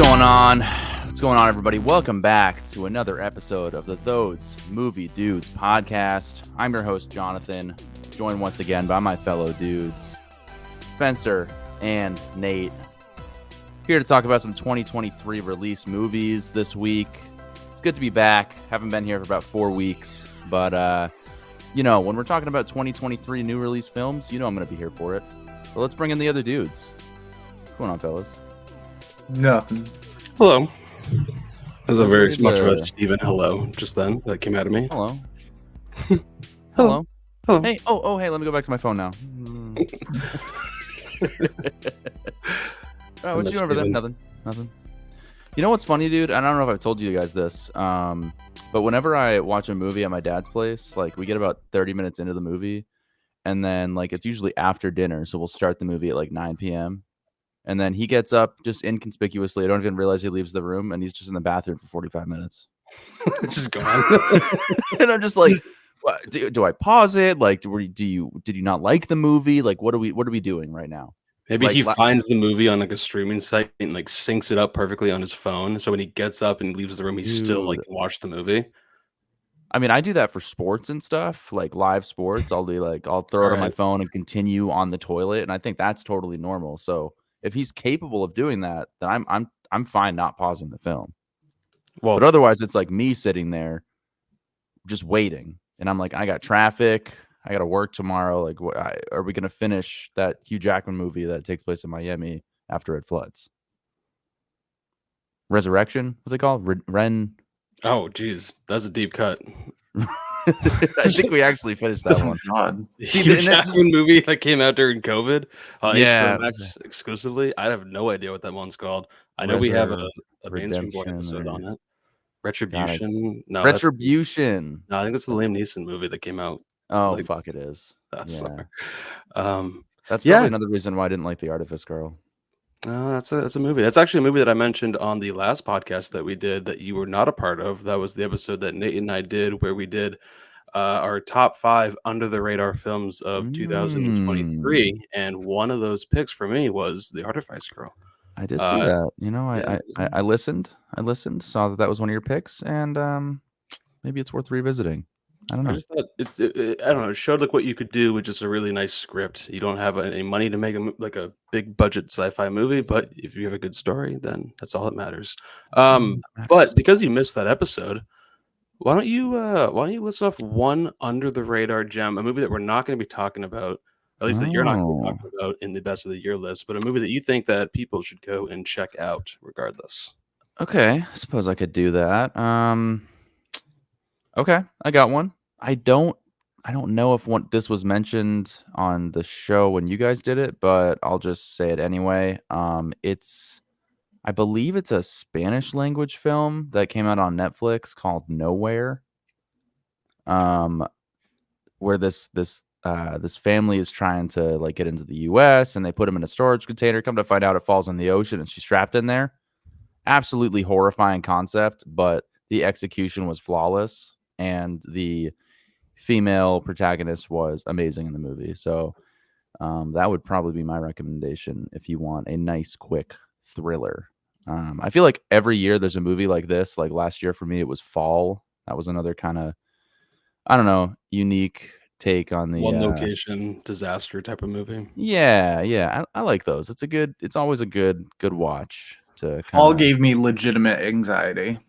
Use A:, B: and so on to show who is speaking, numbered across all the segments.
A: going on? What's going on, everybody? Welcome back to another episode of the ThoseMovieDudes podcast. I'm your host, Jonathan, joined once again by my fellow dudes, Spencer and Nate. Here to talk about some 2023 release movies this week. It's good to be back. Haven't been here for about 4 weeks, but when we're talking about 2023 new release films, I'm going to be here for it. So let's bring in the other dudes. What's going on, fellas?
B: Nothing.
C: Hello. That was a very much of a Steven hello just then that came out of me.
A: Hello.
C: Hello. Hello.
A: Hey, hey, let me go back to my phone now. Oh, what you doing over there? Nothing. You know what's funny, dude? I don't know if I've told you guys this, but whenever I watch a movie at my dad's place, like we get about 30 minutes into the movie, and then like it's usually after dinner, so we'll start the movie at like 9 p.m. And then he gets up just inconspicuously. I don't even realize he leaves the room, and he's just in the bathroom for 45 minutes.
C: Just gone.
A: And I'm just like, what, do I pause it? Like, did you not like the movie? Like, what are we doing right now?
C: Maybe
A: like,
C: he finds the movie on like a streaming site and like syncs it up perfectly on his phone. So when he gets up and leaves the room, he's still like watch the movie.
A: I mean, I do that for sports and stuff, like live sports. I'll throw it on my phone and continue on the toilet, and I think that's totally normal. So if he's capable of doing that, then I'm fine not pausing the film. Well, but otherwise, it's like me sitting there just waiting, and I'm like, I got traffic, I got to work tomorrow. Like, are we gonna finish that Hugh Jackman movie that takes place in Miami after it floods? Resurrection? What's it called? Ren?
C: Oh, geez, that's a deep cut.
A: I think we actually finished that one.
C: God. Hugh Jackman movie that came out during COVID on HBO Max exclusively. I have no idea what that one's called. I know we have a mainstream episode on it. Retribution.
A: No, Retribution.
C: I think that's the Liam Neeson movie that came out.
A: Oh, fuck, it is.
C: That's
A: probably another reason why I didn't like The Artifice Girl.
C: That's a movie. That's actually a movie that I mentioned on the last podcast that we did that you were not a part of. That was the episode that Nate and I did where we did our top 5 under the radar films of 2023, and one of those picks for me was The Artifice Girl.
A: I did see that. I listened, saw that was one of your picks, and maybe it's worth revisiting. I don't know.
C: I just thought I don't know. It showed like what you could do with just a really nice script. You don't have any money to make a big budget sci-fi movie, but if you have a good story, then that's all that matters. But because you missed that episode, why don't you list off one under the radar gem, a movie that we're not going to be talking about, at least that you're not going to be talking about in the best of the year list, but a movie that you think that people should go and check out regardless.
A: Okay, I suppose I could do that. Okay, I got one. I don't know if this was mentioned on the show when you guys did it, but I'll just say it anyway. I believe it's a Spanish language film that came out on Netflix called Nowhere. Where this family is trying to like get into the US, and they put him in a storage container. Come to find out, it falls in the ocean and she's trapped in there. Absolutely horrifying concept, but the execution was flawless, and the female protagonist was amazing in the movie. So that would probably be my recommendation if you want a nice, quick thriller. I feel like every year there's a movie like this. Like last year for me, it was Fall. That was another kind of, I don't know, unique take on the
C: one location disaster type of movie.
A: Yeah. I like those. It's always a good watch.
B: Fall gave me legitimate anxiety.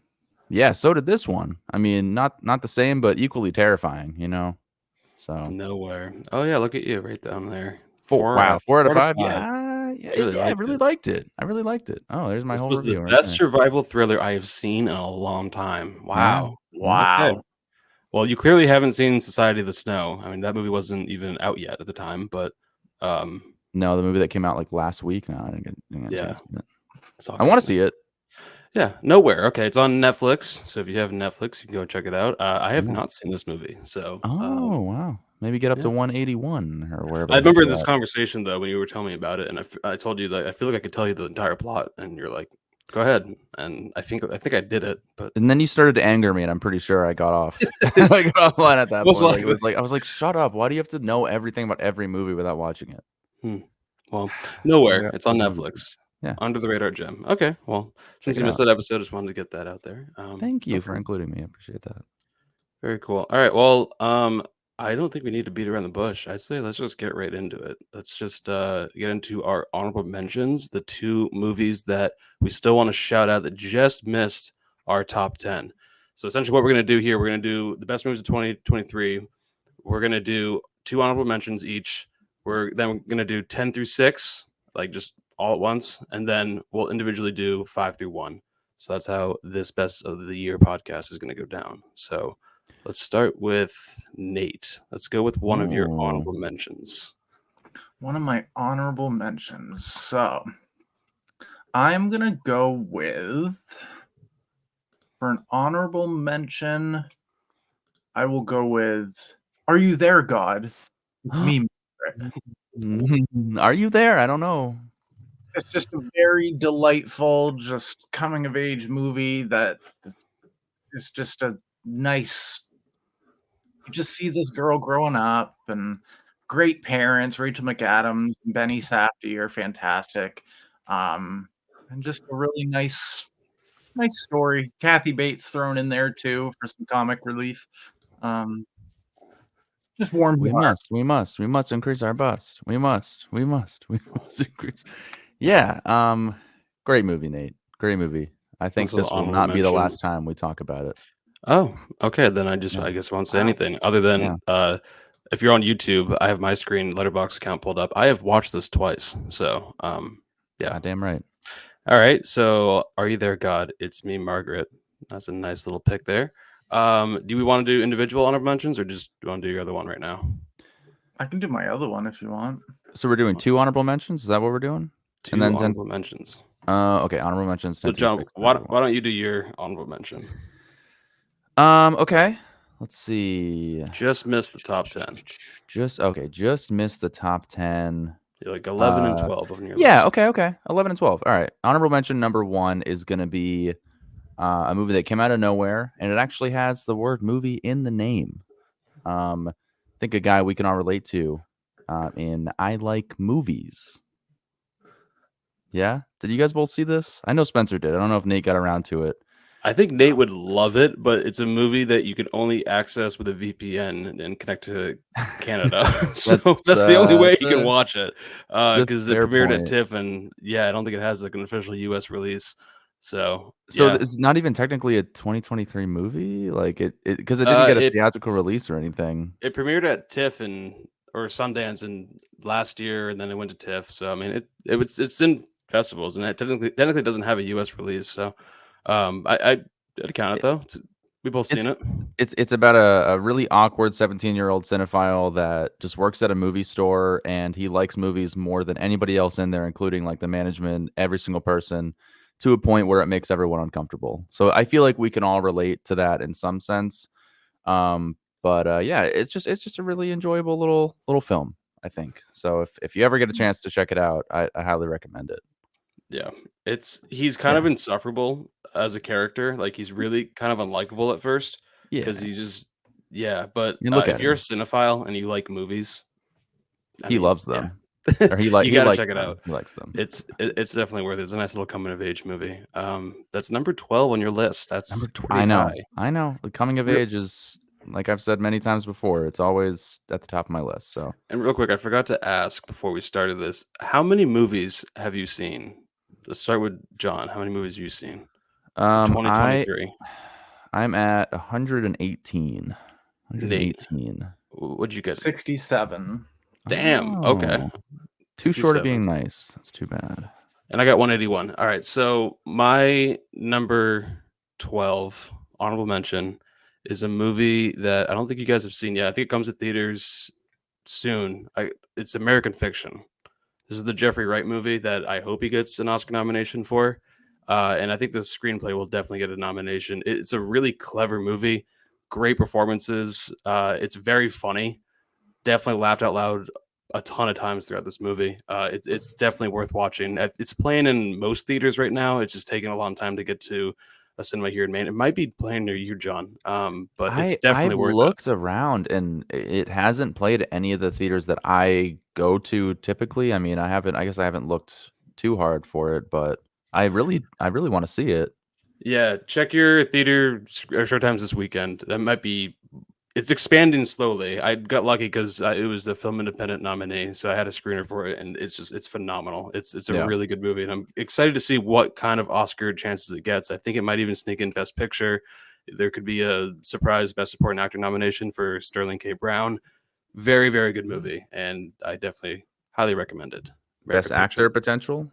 A: Yeah, so did this one. I mean, not the same, but equally terrifying, So
C: Nowhere. Oh yeah, look at you right down there.
A: 4 out of 5. Yeah, I really liked it. Oh, there's my whole review.
C: This was the best survival thriller I have seen in a long time. Wow.
A: Okay.
C: Well, you clearly haven't seen Society of the Snow. I mean, that movie wasn't even out yet at the time, but
A: no, the movie that came out like last week. No, I didn't get a chance to see it. I
C: want
A: to see it.
C: Yeah, Nowhere. Okay, it's on Netflix. So if you have Netflix, you can go check it out. I have not seen this movie, so
A: wow, maybe get up to 181 or wherever.
C: I remember this conversation though when you were telling me about it, and I told you that I feel like I could tell you the entire plot, and you're like, "Go ahead." And I think I did it, but
A: and then you started to anger me, and I'm pretty sure I got off. I got offline at that point. I was like, "Shut up! Why do you have to know everything about every movie without watching it?"
C: Well, Nowhere. It's on Netflix.
A: Yeah.
C: Under the radar gem. Okay, well, since
A: Check it
C: you missed
A: out.
C: that episode, just wanted to get that out there.
A: Thank you for
C: Okay.
A: including me. I appreciate that.
C: Very cool. All right. Well, I don't think we need to beat around the bush. I say let's just get right into it. Let's just get into our honorable mentions, the 2 movies that we still want to shout out that just missed our top 10. So essentially what we're going to do here, we're going to do the best movies of 2023. We're going to do 2 honorable mentions each. We're going to do 10 through 6, like just all at once, and then we'll individually do 5 through 1. So that's how this best of the year podcast is going to go down. So let's start with Nate. Let's go with one of your honorable mentions.
B: One of my honorable mentions. So I'm going to go with, for an honorable mention, I will go with Are You There, God? It's me.
A: Are you there? I don't know.
B: It's just a very delightful, just coming of age movie that is just a nice. You just see this girl growing up and great parents. Rachel McAdams and Benny Safdie are fantastic. And just a really nice story. Kathy Bates thrown in there too for some comic relief. Just warm
A: We must increase our bust. We must increase. Yeah. Great movie, Nate. Great movie. I think
C: Also
A: this will
C: honorable
A: not be the
C: mention.
A: last time we talk about it.
C: Oh, okay. Then I
A: Yeah.
C: guess I won't say
B: Wow.
C: anything other than if you're on YouTube, I have my screen letterbox account pulled up. I have watched this twice. So yeah.
A: Goddamn right.
C: All right. So Are You There, God? It's Me, Margaret. That's a nice little pick there. Do we want to do individual honorable mentions or just do you want to do your other one right now?
B: I can do my other one if you want.
A: So we're doing 2 honorable mentions. Is that what we're doing?
C: 2 honorable mentions.
A: Okay, honorable mentions.
C: So John, why don't you do your honorable mention?
A: Okay. Let's see.
C: Just missed the top 10.
A: Just missed the top 10.
C: You're like 11 and 12 on your
A: Yeah,
C: list.
A: okay. 11 and 12. All right. Honorable mention number 1 is going to be a movie that came out of nowhere, and it actually has the word movie in the name. I think a guy we can all relate to in I Like Movies. Yeah? Did you guys both see this? I know Spencer did. I don't know if Nate got around to it.
C: I think Nate would love it, but it's a movie that you can only access with a VPN and connect to Canada. So that's the only way you can watch it because it premiered at TIFF, and I don't think it has like an official US release. So
A: it's not even technically a 2023 movie, like it because it didn't get a theatrical release or anything.
C: It premiered at TIFF or Sundance in last year, and then it went to TIFF. So I mean, it's in festivals, and it technically doesn't have a US release. So I'd count it though. We both seen it.
A: It's about a really awkward 17-year-old cinephile that just works at a movie store, and he likes movies more than anybody else in there, including like the management, every single person, to a point where it makes everyone uncomfortable. So I feel like we can all relate to that in some sense. But yeah, it's just a really enjoyable little film, I think. So if you ever get a chance to check it out, I highly recommend it.
C: Yeah, he's kind of insufferable as a character. Like he's really kind of unlikable at first because he's just But if you're a cinephile and you like movies,
A: he loves them. Or
C: you gotta check it out.
A: He likes them.
C: It's definitely worth it. It's a nice little coming of age movie. That's number 12 on your list. That's
A: I know. The coming of age is, like I've said many times before, it's always at the top of my list. So,
C: and real quick, I forgot to ask before we started this: how many movies have you seen? Let's start with John. How many movies have you seen? 2023.
A: I'm at 118. 118.
C: What'd you get?
B: 67.
C: Damn. Okay.
A: Too short of being nice. That's too bad.
C: And I got 181. All right. So my number 12 honorable mention is a movie that I don't think you guys have seen yet. I think it comes to theaters soon. It's American Fiction. This is the Jeffrey Wright movie that I hope he gets an Oscar nomination for. And I think the screenplay will definitely get a nomination. It's a really clever movie. Great performances. It's very funny. Definitely laughed out loud a ton of times throughout this movie. It's definitely worth watching. It's playing in most theaters right now. It's just taking a long time to get to a cinema here in Maine. It might be playing near you, John. But it's definitely worth it.
A: I've looked around and it hasn't played at any of the theaters that I go to typically. I mean, I guess I haven't looked too hard for it, but I really want to see it.
C: Yeah, check your theater showtimes this weekend. That might be. It's expanding slowly. I got lucky because it was the Film Independent nominee, so I had a screener for it, and it's phenomenal. It's a
A: Yeah.
C: really good movie, and I'm excited to see what kind of Oscar chances it gets. I think it might even sneak in Best Picture. There could be a surprise Best Supporting Actor nomination for Sterling K. Brown. Very, very good movie, and I definitely highly recommend it.
A: Best actor potential.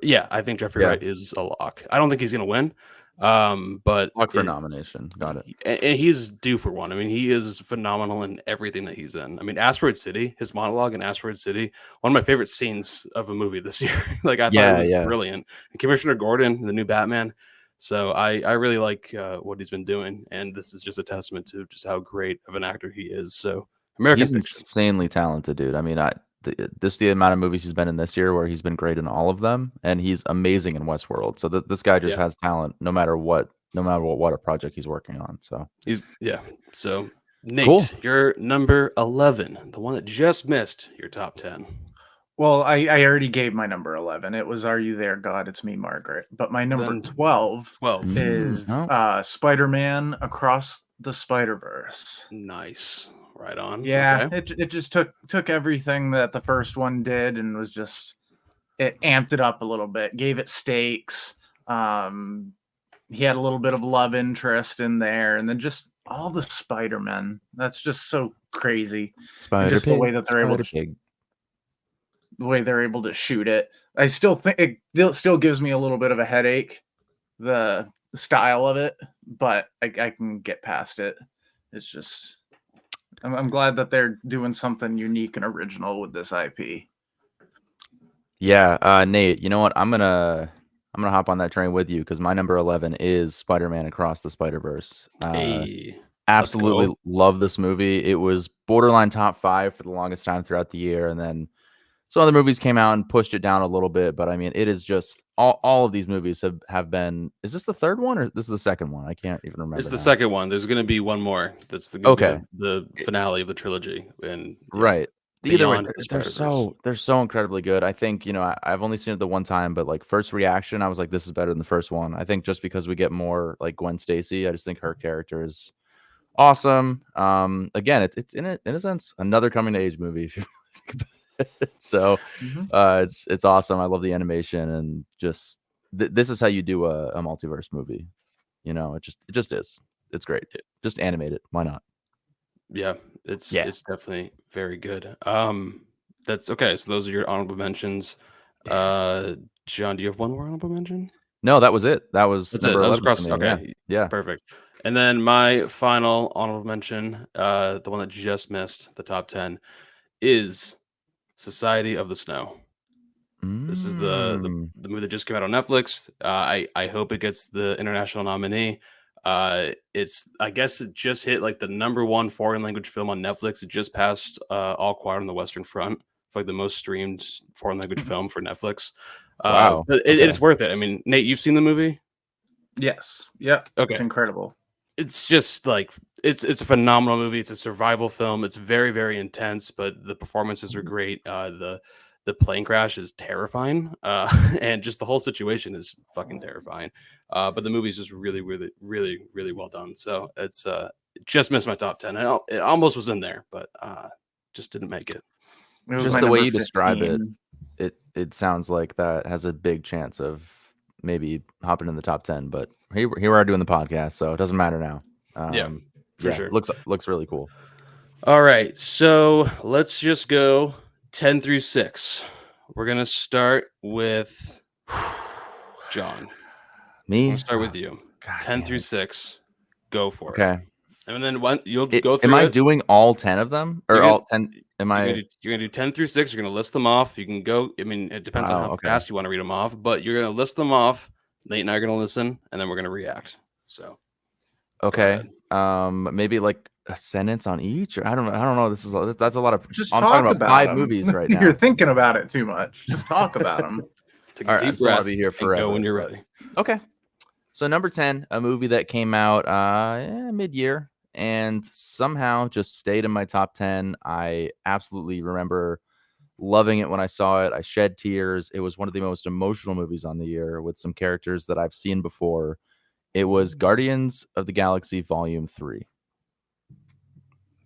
C: Yeah, I think Jeffrey
A: Yeah.
C: Wright is a lock. I don't think he's going to win, but
A: Lock for nomination. Got it.
C: and he's due for one. I mean, he is phenomenal in everything that he's in. I mean, Asteroid City, his monologue in Asteroid City, one of my favorite scenes of a movie this year. Like, I thought it was brilliant. And Commissioner Gordon, the new Batman. So I really like what he's been doing, and this is just a testament to just how great of an actor he is. So American Fiction.
A: Insanely talented, dude. I mean, just the amount of movies he's been in this year where he's been great in all of them, and he's amazing in Westworld. So this guy just has talent no matter what a project he's working on. So
C: So Nate,
A: cool.
C: You're number 11, the one that just missed your top 10.
B: Well, I already gave my number 11. It was Are You There, God? It's Me, Margaret. But my number 12 is Spider-Man Across the Spider-Verse.
C: Nice. Right on.
B: Yeah, okay. It just took everything that the first one did and was just, it amped it up a little bit, gave it stakes. He had a little bit of love interest in there, and then just all the Spider-Men. That's just so crazy. Just the way that they're able to the way they're able to shoot it. I still think it still gives me a little bit of a headache, the style of it, but I can get past it. It's just, I'm glad that they're doing something unique and original with this IP.
A: Yeah, Nate, you know what? I'm gonna hop on that train with you because my number 11 is Spider-Man Across the Spider-Verse. Absolutely love this movie. It was borderline top 5 for the longest time throughout the year, and then some other movies came out and pushed it down a little bit. But I mean, it is just all of these movies have been. Is this the third one or this is the second one? I can't even remember.
C: It's the second one. There's going to be one more. That's the finale of the trilogy. And
A: right. Either way, they're so incredibly good. I think, I've only seen it the one time, but like first reaction, I was like, this is better than the first one. I think just because we get more like Gwen Stacy, I just think her character is awesome. Again, it's in a sense another coming to age movie. If you think about it. So it's awesome. I love the animation and just this is how you do a multiverse movie. It just is. It's great. Just animate it. Why not?
C: Yeah, it's definitely very good. That's okay. So those are your honorable mentions. John, do you have one more honorable mention?
A: No, that was it. That was
C: number 11. Okay, yeah, perfect. And then my final honorable mention, the one that just missed the top 10, is Society of the Snow. This is the movie that just came out on Netflix. I hope it gets the international nominee. It's, I guess it just hit like the #1 foreign language film on Netflix. It just passed All Quiet on the Western Front for like the most streamed foreign language film for Netflix.
A: Wow.
C: But it's worth it. I mean, Nate, you've seen the movie?
B: Yes. Yep.
C: Okay.
B: It's incredible.
C: It's just like it's a phenomenal movie. It's a survival film. It's very, very intense, but the performances are great. The plane crash is terrifying, and just the whole situation is fucking terrifying. But the movie's just really, really, really, really well done. So it's just missed my top 10. It almost was in there, but just didn't make it.
A: Just the way you describe it sounds like that has a big chance of maybe hopping in the top 10. But here we are doing the podcast, so it doesn't matter now.
C: For sure.
A: Looks really cool.
C: All right, so let's just go 10 through 6. We're gonna start with John.
A: Me?
C: I'm gonna start with you. God 10 through 6. Go for it.
A: Okay.
C: And then you'll go through.
A: Am I doing all 10 of them, or all 10? You're
C: gonna do 10 through 6. You're gonna list them off. You can go. I mean, it depends on how fast you want to read them off, but you're gonna list them off. Nate and I are gonna listen, and then we're gonna react. So.
A: Okay. Maybe like a sentence on each, or I don't know. That's a lot of.
B: I'm talking about
A: 5 movies right now.
B: You're thinking about it too much. Just talk about them.
C: Take a deep breath. I'll be here forever. Go when you're ready.
A: Okay. So number 10, a movie that came out mid-year and somehow just stayed in my top 10. I absolutely remember loving it when I saw it. I shed tears. It was one of the most emotional movies on the year with some characters that I've seen before. It was Guardians of the Galaxy Volume 3.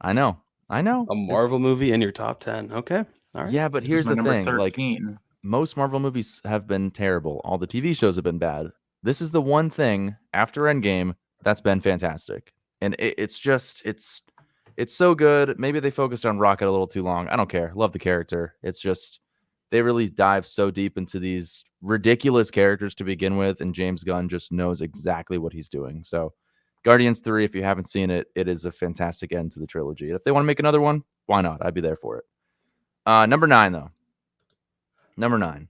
A: I know.
C: A Marvel movie in your top 10. Okay. All right.
A: Yeah, but
B: This
A: here's
B: was my
A: the
B: number
A: thing. Like,
B: 13.
A: most Marvel movies have been terrible. All the TV shows have been bad. This is the one thing after Endgame that's been fantastic. And it's so good. Maybe they focused on Rocket a little too long. I don't care. Love the character. It's just they really dive so deep into these ridiculous characters to begin with, and James Gunn just knows exactly what he's doing. So Guardians 3, if you haven't seen it, it is a fantastic end to the trilogy. And if they want to make another one, why not? I'd be there for it. Number 9, though. Number 9.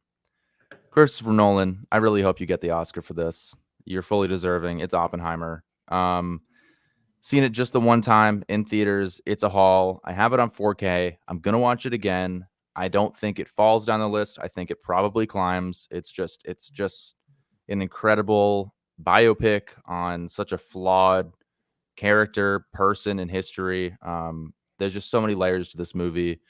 A: Christopher Nolan. I really hope you get the Oscar for this. You're fully deserving. It's Oppenheimer. Seen it just the one time in theaters. It's a haul. I have it on 4K. I'm going to watch it again. I don't think it falls down the list. I think it probably climbs. It's just an incredible biopic on such a flawed character, person in history. There's just so many layers to this movie.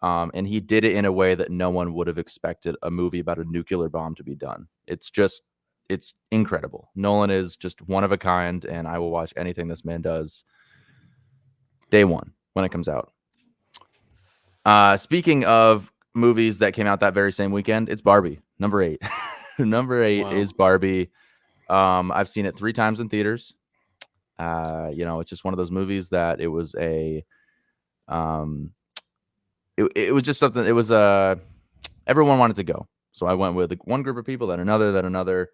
A: And he did it in a way that no one would have expected a movie about a nuclear bomb to be done. It's incredible. Nolan is just one of a kind, and I will watch anything this man does day one when it comes out. Speaking of movies that came out that very same weekend, it's Barbie, number 8. Number 8 is Barbie. I've seen it 3 times in theaters. It's just one of those movies that it was it was just something. It was everyone wanted to go, so I went with one group of people, then another.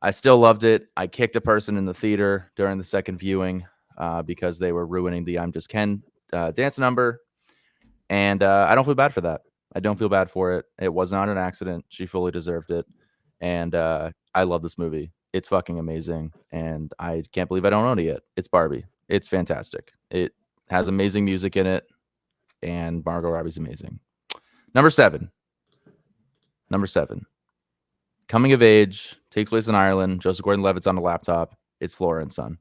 A: I still loved it. I kicked a person in the theater during the second viewing because they were ruining the "I'm Just Ken" dance number, and I don't feel bad for that. I don't feel bad for it. It was not an accident. She fully deserved it, and I love this movie. It's fucking amazing, and I can't believe I don't own it yet. It's Barbie. It's fantastic. It has amazing music in it, and Margot Robbie's amazing. Number 7. Coming of age, takes place in Ireland. Joseph Gordon-Levitt's on a laptop. It's Flora and Son.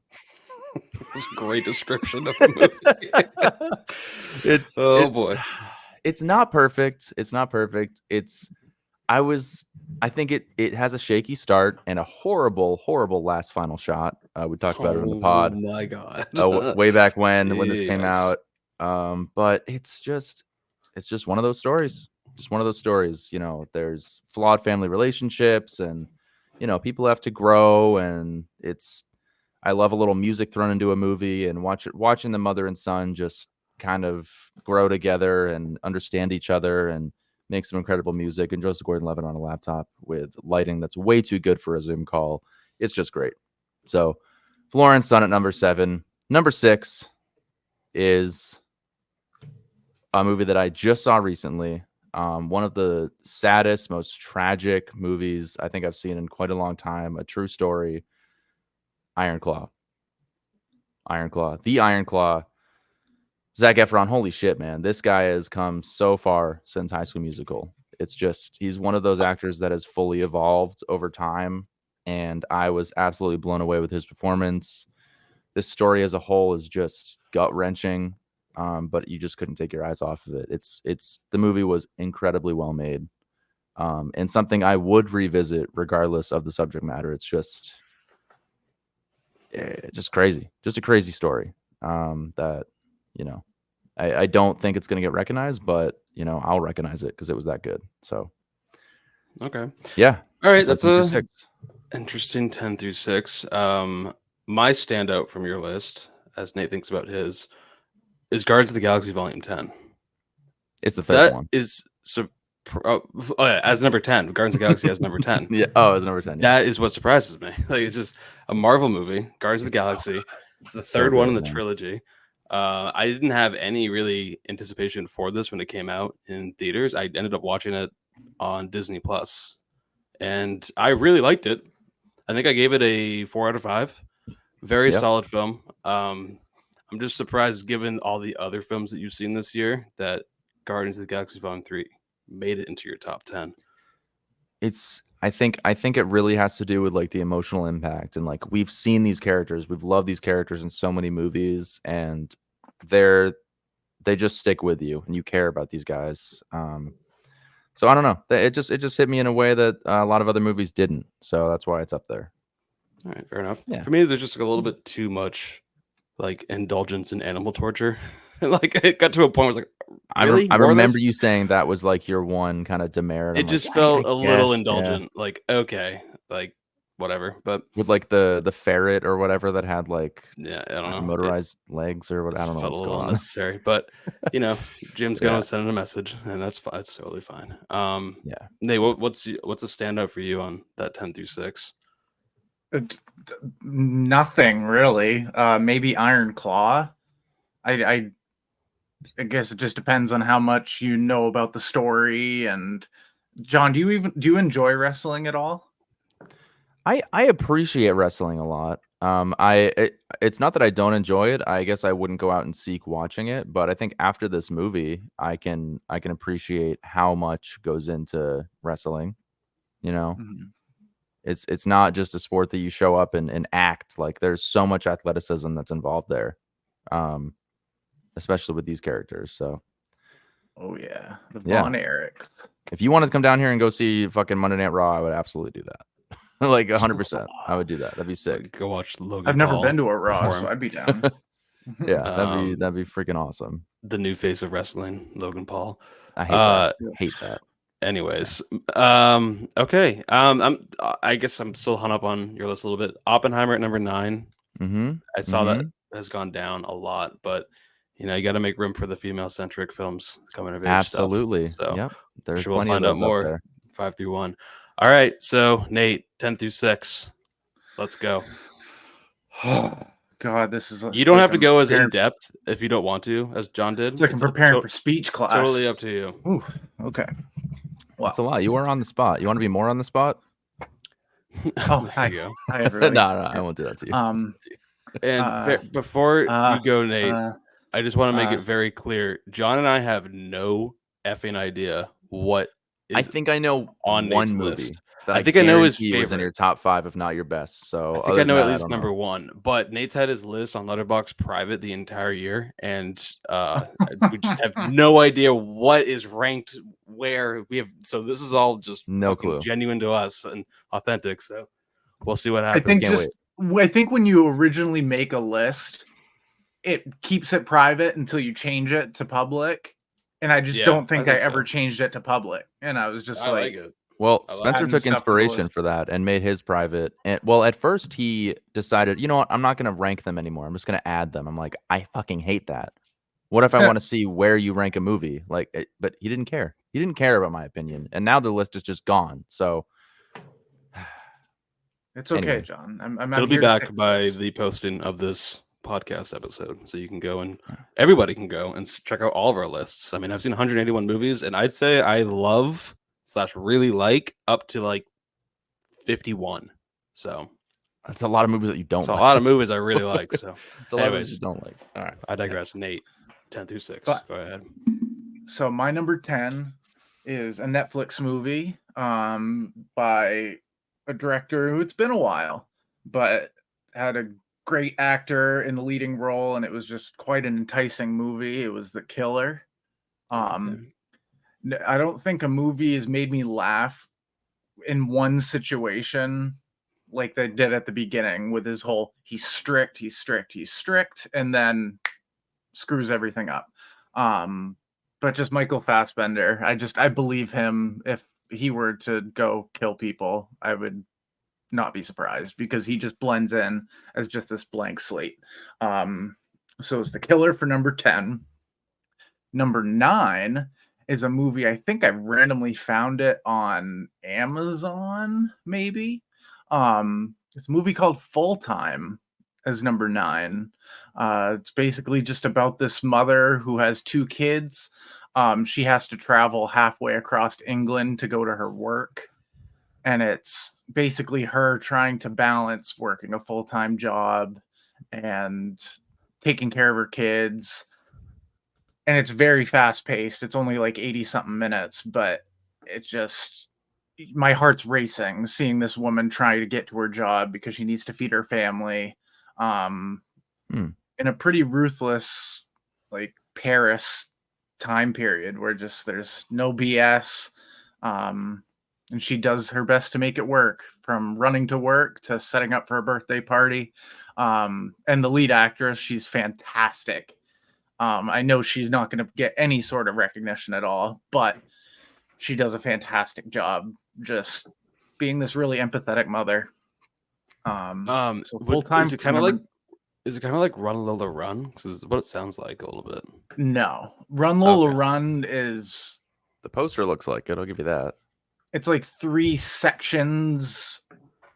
C: That's a great description of the movie. Boy.
A: It's not perfect. I think it has a shaky start and a horrible last final shot. We talked about it in the pod.
C: Oh my God.
A: Way back when this came out. But it's just one of those stories. Just one of those stories. There's flawed family relationships, and people have to grow, and I love a little music thrown into a movie, and watching the mother and son just kind of grow together and understand each other and make some incredible music. And Joseph Gordon-Levitt on a laptop with lighting that's way too good for a Zoom call. It's just great. So Flora and Son at number 7. Number 6 is a movie that I just saw recently. One of the saddest, most tragic movies I think I've seen in quite a long time. A true story. Iron Claw. The Iron Claw. Zac Efron, holy shit, man. This guy has come so far since High School Musical. It's just, he's one of those actors that has fully evolved over time, and I was absolutely blown away with his performance. This story as a whole is just gut-wrenching, but you just couldn't take your eyes off of it. The movie was incredibly well made, and something I would revisit regardless of the subject matter. It's just crazy. Just a crazy story that, I don't think it's going to get recognized, but, I'll recognize it because it was that good. So,
C: okay.
A: Yeah.
C: All right. That's a interesting 10 through 6. My standout from your list, as Nate thinks about his, is Guardians of the Galaxy Volume 10.
A: It's the third one.
C: As number 10. Guardians of the Galaxy as number 10.
A: Yeah. Oh, it's number 10. Yeah.
C: That is what surprises me. Like, it's just a Marvel movie, Guardians of the Galaxy. It's the third one in the trilogy. I didn't have any really anticipation for this when it came out in theaters. I ended up watching it on Disney Plus, and I really liked it. I think I gave it a 4 out of 5. Very solid film. I'm just surprised, given all the other films that you've seen this year, that Guardians of the Galaxy Volume 3 made it into your top 10.
A: I think it really has to do with like the emotional impact, and like we've seen these characters, we've loved these characters in so many movies, and they just stick with you and you care about these guys. So I don't know. It just hit me in a way that a lot of other movies didn't. So that's why it's up there.
C: All right, fair enough.
A: Yeah.
C: For me, there's just like a little bit too much like indulgence in animal torture. Like it got to a point where I was like, really?
A: I
C: More of
A: remember
C: this?
A: you saying that was like your one kind of demerit.
C: It
A: I'm like,
C: just
A: I
C: felt a little
A: guess, yeah.
C: indulgent. Like, okay, like whatever. But
A: With like the ferret or whatever that had like
C: yeah, I don't know.
A: motorized legs or what. I
C: It
A: don't know
C: felt a
A: what's
C: little
A: going on.
C: unnecessary, but you know, Jim's
A: Yeah.
C: gonna send a message, and that's fine. It's totally fine.
A: Yeah.
C: Nate, what's a standout for you on that 10 through 6?
B: It's nothing really. Maybe Iron Claw. I guess it just depends on how much you know about the story. And John, do you enjoy wrestling at all?
A: I appreciate wrestling a lot. It's not that I don't enjoy it. I guess I wouldn't go out and seek watching it, but I think after this movie, I can appreciate how much goes into wrestling. You know,
B: Mhm.
A: it's not just a sport that you show up and act. Like there's so much athleticism that's involved there, um, especially with these characters. So
B: Oh yeah, the
A: yeah,
B: Von Erichs.
A: if you wanted to come down here and go see fucking Monday Night Raw, I would absolutely do that. Like 100%, I would do that. That'd be sick.
C: Go watch Logan.
B: I've never
C: Paul
B: been to a Raw,
C: perform.
B: so I'd be down.
A: Yeah, that'd be freaking awesome.
C: The new face of wrestling, Logan Paul.
A: I hate that. Hate that.
C: Anyways, okay. I guess I'm still hung up on your list a little bit. Oppenheimer at number 9.
A: Mm-hmm.
C: I saw that has gone down a lot, but you know, you got to make room for the female-centric films coming of age
A: Absolutely.
C: stuff. So
A: Yep. There's
C: sure we'll
A: plenty
C: find
A: of
C: out
A: those up
C: more.
A: there.
C: 5 through 1. All right. So Nate, 10 through 6. Let's go.
B: God, this is.
C: You don't have to go as in depth if you don't want to, as John did.
B: It's like I'm preparing for speech class.
C: Totally up to you.
B: Ooh, okay.
A: Wow. That's a lot. You are on the spot. You want to be more on the spot?
B: Oh, hi. Hi, everybody.
A: No, I won't do that to you.
C: And before you go, Nate, I just want to make it very clear. John and I have no effing idea what is
A: I think I know
C: on
A: one
C: Nate's
A: movie
C: list.
A: that
C: I think I know his
A: guarantee was in
C: favorite.
A: your top 5, if not your best. So
C: I think I know at least number 1. But Nate's had his list on Letterboxd private the entire year, and we just have no idea what is ranked where. So this is all just
A: no clue,
C: genuine to us and authentic. So we'll see what happens.
B: I think when you originally make a list, it keeps it private until you change it to public. And I just don't think I ever changed it to public. And I was just like
C: it.
A: Well, Spencer took inspiration for that and made his private. And well, at first he decided, you know what, I'm not going to rank them anymore. I'm just going to add them. I'm like, I fucking hate that. What if I want to see where you rank a movie? Like, but he didn't care. He didn't care about my opinion. And now the list is just gone. So
B: it's okay, anyway. John.
C: It'll be back by the posting of this podcast episode, so you can go and everybody can go and check out all of our lists. I mean, I've seen 181 movies, and I'd say I love / really like up to like 51. So
A: that's a lot of movies that you don't like.
C: A lot of movies I really like. So
A: it's a lot of movies you don't like. All right,
C: I digress. Nate, 10 through 6. Go ahead.
B: So my number 10 is a Netflix movie by a director who it's been a while, but had a great actor in the leading role, and it was just quite an enticing movie. It was The Killer. I don't think a movie has made me laugh in one situation like they did at the beginning with his whole he's strict, and then screws everything up. But just Michael Fassbender, I believe him. If he were to go kill people, I would not be surprised because he just blends in as just this blank slate. So it's The Killer for number 10. Number 9 is a movie. I think I randomly found it on Amazon, maybe. It's a movie called Full Time as number 9. It's basically just about this mother who has 2 kids. She has to travel halfway across England to go to her work. And it's basically her trying to balance working a full-time job and taking care of her kids. And it's very fast-paced. It's only like 80-something minutes, but it's just, my heart's racing seeing this woman try to get to her job because she needs to feed her family. In a pretty ruthless, like, Paris time period where just there's no BS. And she does her best to make it work, from running to work to setting up for a birthday party. And the lead actress, she's fantastic. I know she's not going to get any sort of recognition at all, but she does a fantastic job just being this really empathetic mother. So full time.
C: Is it kind of like Run Lola Run? Because is what it sounds like a little bit.
B: No, Run Lola
C: Okay.
B: Run is.
A: The poster looks like it. I'll give you that.
B: It's like 3 sections,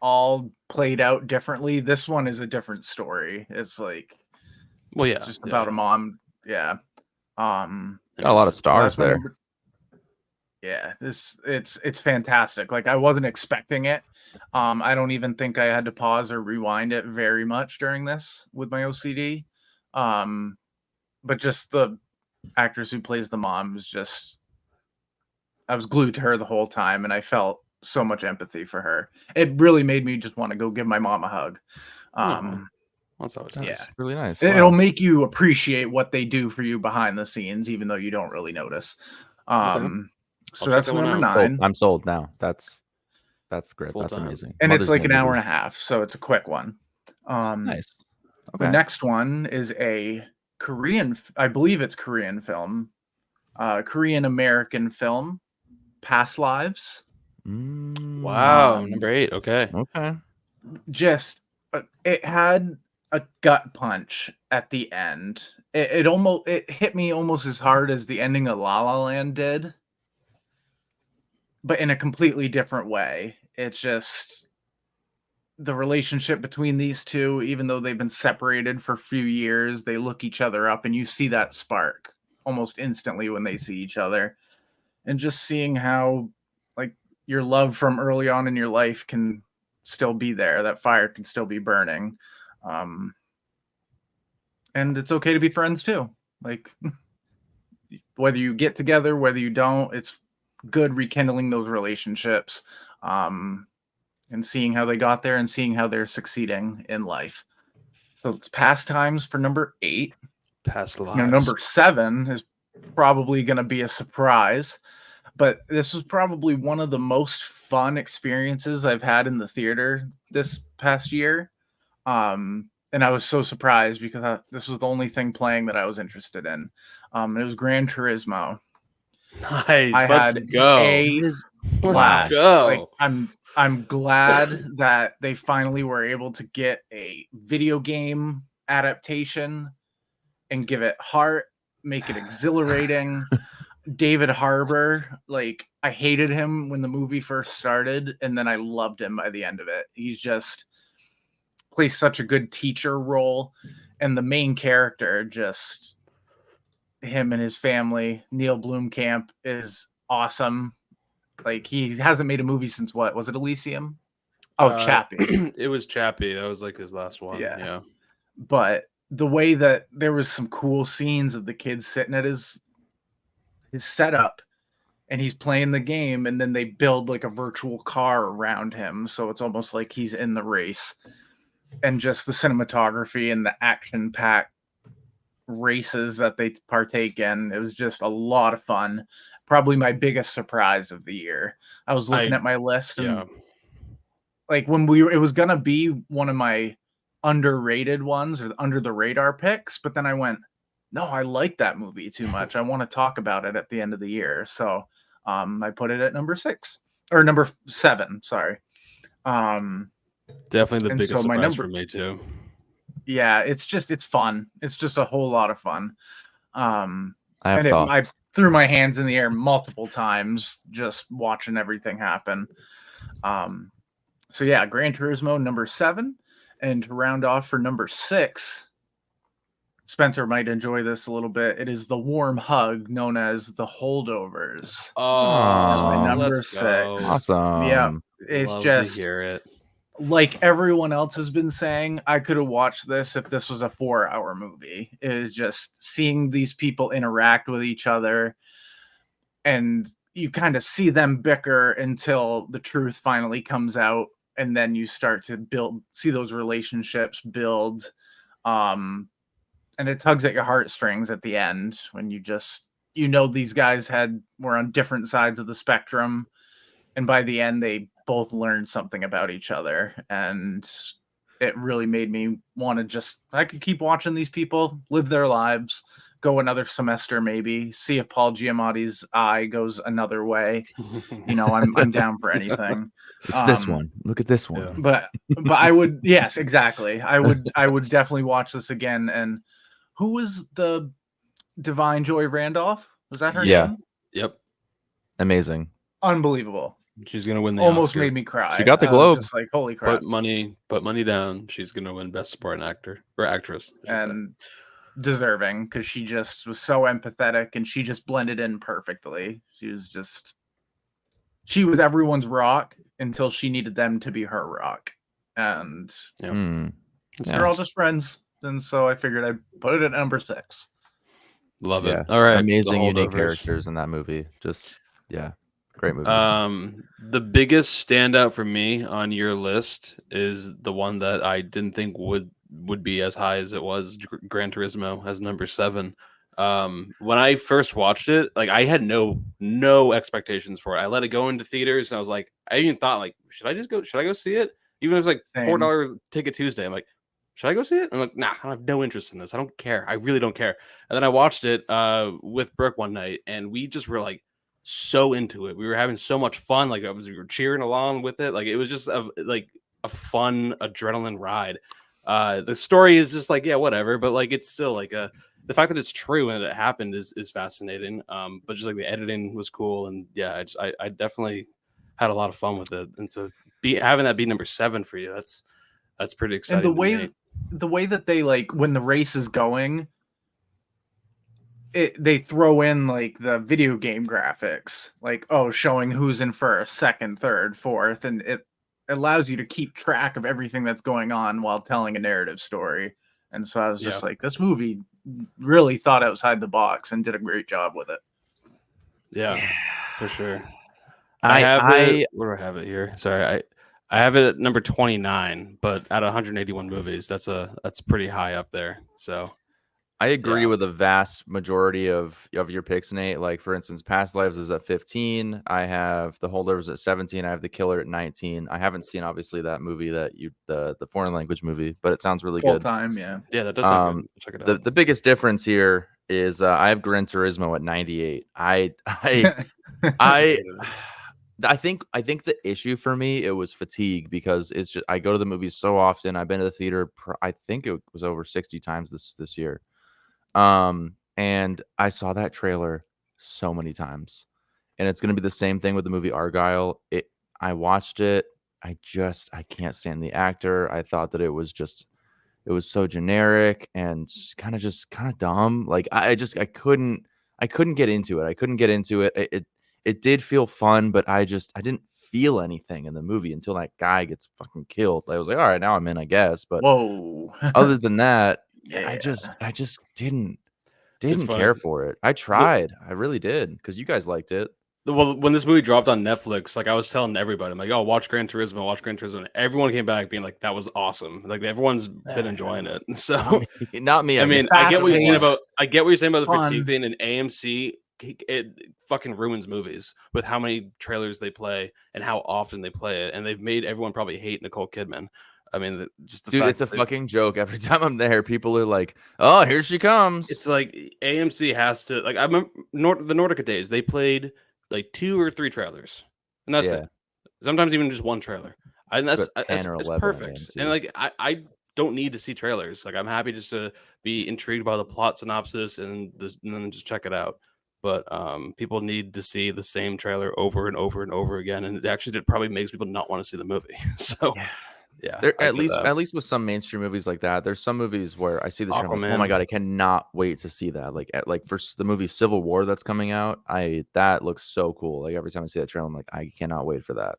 B: all played out differently. This one is a different story. It's like,
C: Well, yeah,
B: it's just about a mom. Yeah.
A: Got a lot of stars there.
B: Yeah, it's fantastic. Like, I wasn't expecting it. I don't even think I had to pause or rewind it very much during this with my OCD. But just the actress who plays the mom was just, I was glued to her the whole time, and I felt so much empathy for her. It really made me just want to go give my mom a hug.
C: That's always
B: Yeah.
C: nice.
A: Really nice.
B: It'll make you appreciate what they do for you behind the scenes, even though you don't really notice. So that's number 9.
A: I'm sold now. That's great.
C: Full
A: That's
C: time.
A: amazing.
B: And
A: Mother's
B: it's like
A: Day
B: an hour
A: movie.
B: and a half, so it's a quick one.
A: Nice.
B: The next one is a Korean, I believe it's Korean film, Korean American film, Past Lives.
C: Wow, number 8. Okay.
B: Just it had a gut punch at the end. It hit me almost as hard as the ending of La La Land did, but in a completely different way. It's just the relationship between these two, even though they've been separated for a few years, they look each other up, and you see that spark almost instantly when they see each other. And just seeing how, like, your love from early on in your life can still be there, that fire can still be burning. And it's okay to be friends too. Like, whether you get together, whether you don't, it's good rekindling those relationships, and seeing how they got there and seeing how they're succeeding in life. So it's Pastimes for number 8.
C: Past Lives.
B: Number 7 is probably going to be a surprise, but this was probably one of the most fun experiences I've had in the theater this past year. And I was so surprised because this was the only thing playing that I was interested in. It was Gran Turismo.
C: Nice.
B: I
C: Let's
B: had
C: go.
B: a blast.
C: Let's go.
B: Like, I'm glad that they finally were able to get a video game adaptation and give it heart, make it exhilarating. David Harbour, like, I hated him when the movie first started, and then I loved him by the end of it. He's just plays such a good teacher role, and the main character, just him and his family, Neil Blomkamp, is awesome. Like, he hasn't made a movie since what? Was it Elysium? Oh, Chappie.
C: It was Chappie. That was like his last one. Yeah.
B: But the way that there was some cool scenes of the kids sitting at his setup, and he's playing the game, and then they build like a virtual car around him, so it's almost like he's in the race. And just the cinematography and the action-packed races that they partake in, it was just a lot of fun. Probably my biggest surprise of the year. I was looking at my list, and like, it was gonna be one of my underrated ones or under the radar picks, but then I went, no, I like that movie too much. I want to talk about it at the end of the year. So I put it at number 6 or number 7. Sorry.
C: Definitely the biggest surprise for me too.
B: Yeah, it's fun. It's just a whole lot of fun.
A: I
B: threw my hands in the air multiple times just watching everything happen. So yeah, Gran Turismo number 7, and to round off for number 6, Spencer might enjoy this a little bit. It is The Warm Hug, known as The Holdovers.
C: Oh,
B: is my number 6.
A: Awesome.
B: Yeah, it's
C: Love
B: just
C: to hear it.
B: Like everyone else has been saying, I could have watched this if this was a 4-hour movie. It is just seeing these people interact with each other, and you kind of see them bicker until the truth finally comes out, and then you start to see those relationships build. And it tugs at your heartstrings at the end when you just these guys were on different sides of the spectrum, and by the end they both learned something about each other, and it really made me want to I could keep watching these people live their lives, go another semester, maybe see if Paul Giamatti's eye goes another way. I'm down for anything.
A: It's this one. Look at this one.
C: Yeah.
B: But I would, yes, exactly. I would definitely watch this again. And who was the Divine Joy Randolph? Was that her
A: Yeah.
B: name?
C: Yep.
A: Amazing.
B: Unbelievable.
C: She's gonna win the
B: Almost
C: Oscar.
B: made me cry.
A: She got the
B: I was
A: Globe.
B: just like, holy crap.
C: Put money down. She's gonna win Best Supporting Actor or Actress.
B: And deserving, because she just was so empathetic and she just blended in perfectly. She was everyone's rock until she needed them to be her rock. And they're all just friends. And so I figured I'd put it at number 6.
C: Love it. All right.
A: Amazing, unique characters in that movie. Just, great movie.
C: The biggest standout for me on your list is the one that I didn't think would be as high as it was, Gran Turismo, as number 7. When I first watched it, like, I had no expectations for it. I let it go into theaters, and I was like, I even thought, like, should I go see it? Even if it was like $4 Ticket Tuesday, I'm like, should I go see it? I'm like, nah, I have no interest in this. I don't care. I really don't care. And then I watched it with Brooke one night, and we just were like so into it. We were having so much fun. Like, we were cheering along with it. Like, it was just a fun adrenaline ride. The story is just like, yeah, whatever. But like, it's still like the fact that it's true and it happened is fascinating. But just like the editing was cool, and yeah, I definitely had a lot of fun with it. And so having that be number 7 for you, that's pretty exciting.
B: And the way that they, like, when the race is going, they throw in like the video game graphics, like, showing who's in first, second, third, fourth, and it allows you to keep track of everything that's going on while telling a narrative story. And so I was just like, this movie really thought outside the box and did a great job with it.
C: Yeah, for sure. Where do I have it here? Sorry, I have it at number 29, but out of 181 movies, that's pretty high up there. So
A: I agree with the vast majority of your picks, Nate. Like, for instance, Past Lives is at 15. I have The Holdovers at 17. I have The Killer at 19. I haven't seen, obviously, that movie the foreign language movie, but it sounds really good.
B: Full-time, yeah.
C: Yeah, that does sound good. Check it out.
A: The biggest difference here is I have Gran Turismo at 98. I think the issue for me, it was fatigue, because it's just, I go to the movies so often. I've been to the theater, I think it was over 60 times this year. And I saw that trailer so many times, and it's going to be the same thing with the movie Argyle. I watched it. I can't stand the actor. I thought that it was so generic and kind of dumb. Like, I couldn't get into it. I couldn't get into it. It did feel fun, but I didn't feel anything in the movie until that guy gets fucking killed. I was like, all right, now I'm in, I guess. But
B: whoa.
A: Other than that,
B: Yeah.
A: I just didn't care for it. I tried. I really did, because you guys liked it.
C: Well, when this movie dropped on Netflix, like, I was telling everybody, I'm like, oh, watch Gran Turismo. And everyone came back being like, that was awesome. Like, everyone's been enjoying it. So
A: not me.
C: I mean, I get what you're saying about the
B: fun.
C: fatigue thing, and AMC, it fucking ruins movies with how many trailers they play and how often they play it. And they've made everyone probably hate Nicole Kidman. I mean,
A: dude, it's a fucking joke. Every time I'm there, people are like, "Oh, here she comes."
C: It's like AMC has to, like, I remember the Nordica days, they played like 2 or 3 trailers, and that's it. Sometimes even just one trailer. And that's perfect. And like, I don't need to see trailers. Like, I'm happy just to be intrigued by the plot synopsis and then just check it out. But people need to see the same trailer over and over and over again, and it actually probably makes people not want to see the movie. So. Yeah,
A: at least with some mainstream movies like that, there's some movies where I see the trailer, like, oh my god, I cannot wait to see that. Like for the movie Civil War that's coming out, that looks so cool. Like, every time I see that trailer, I'm like, I cannot wait for that.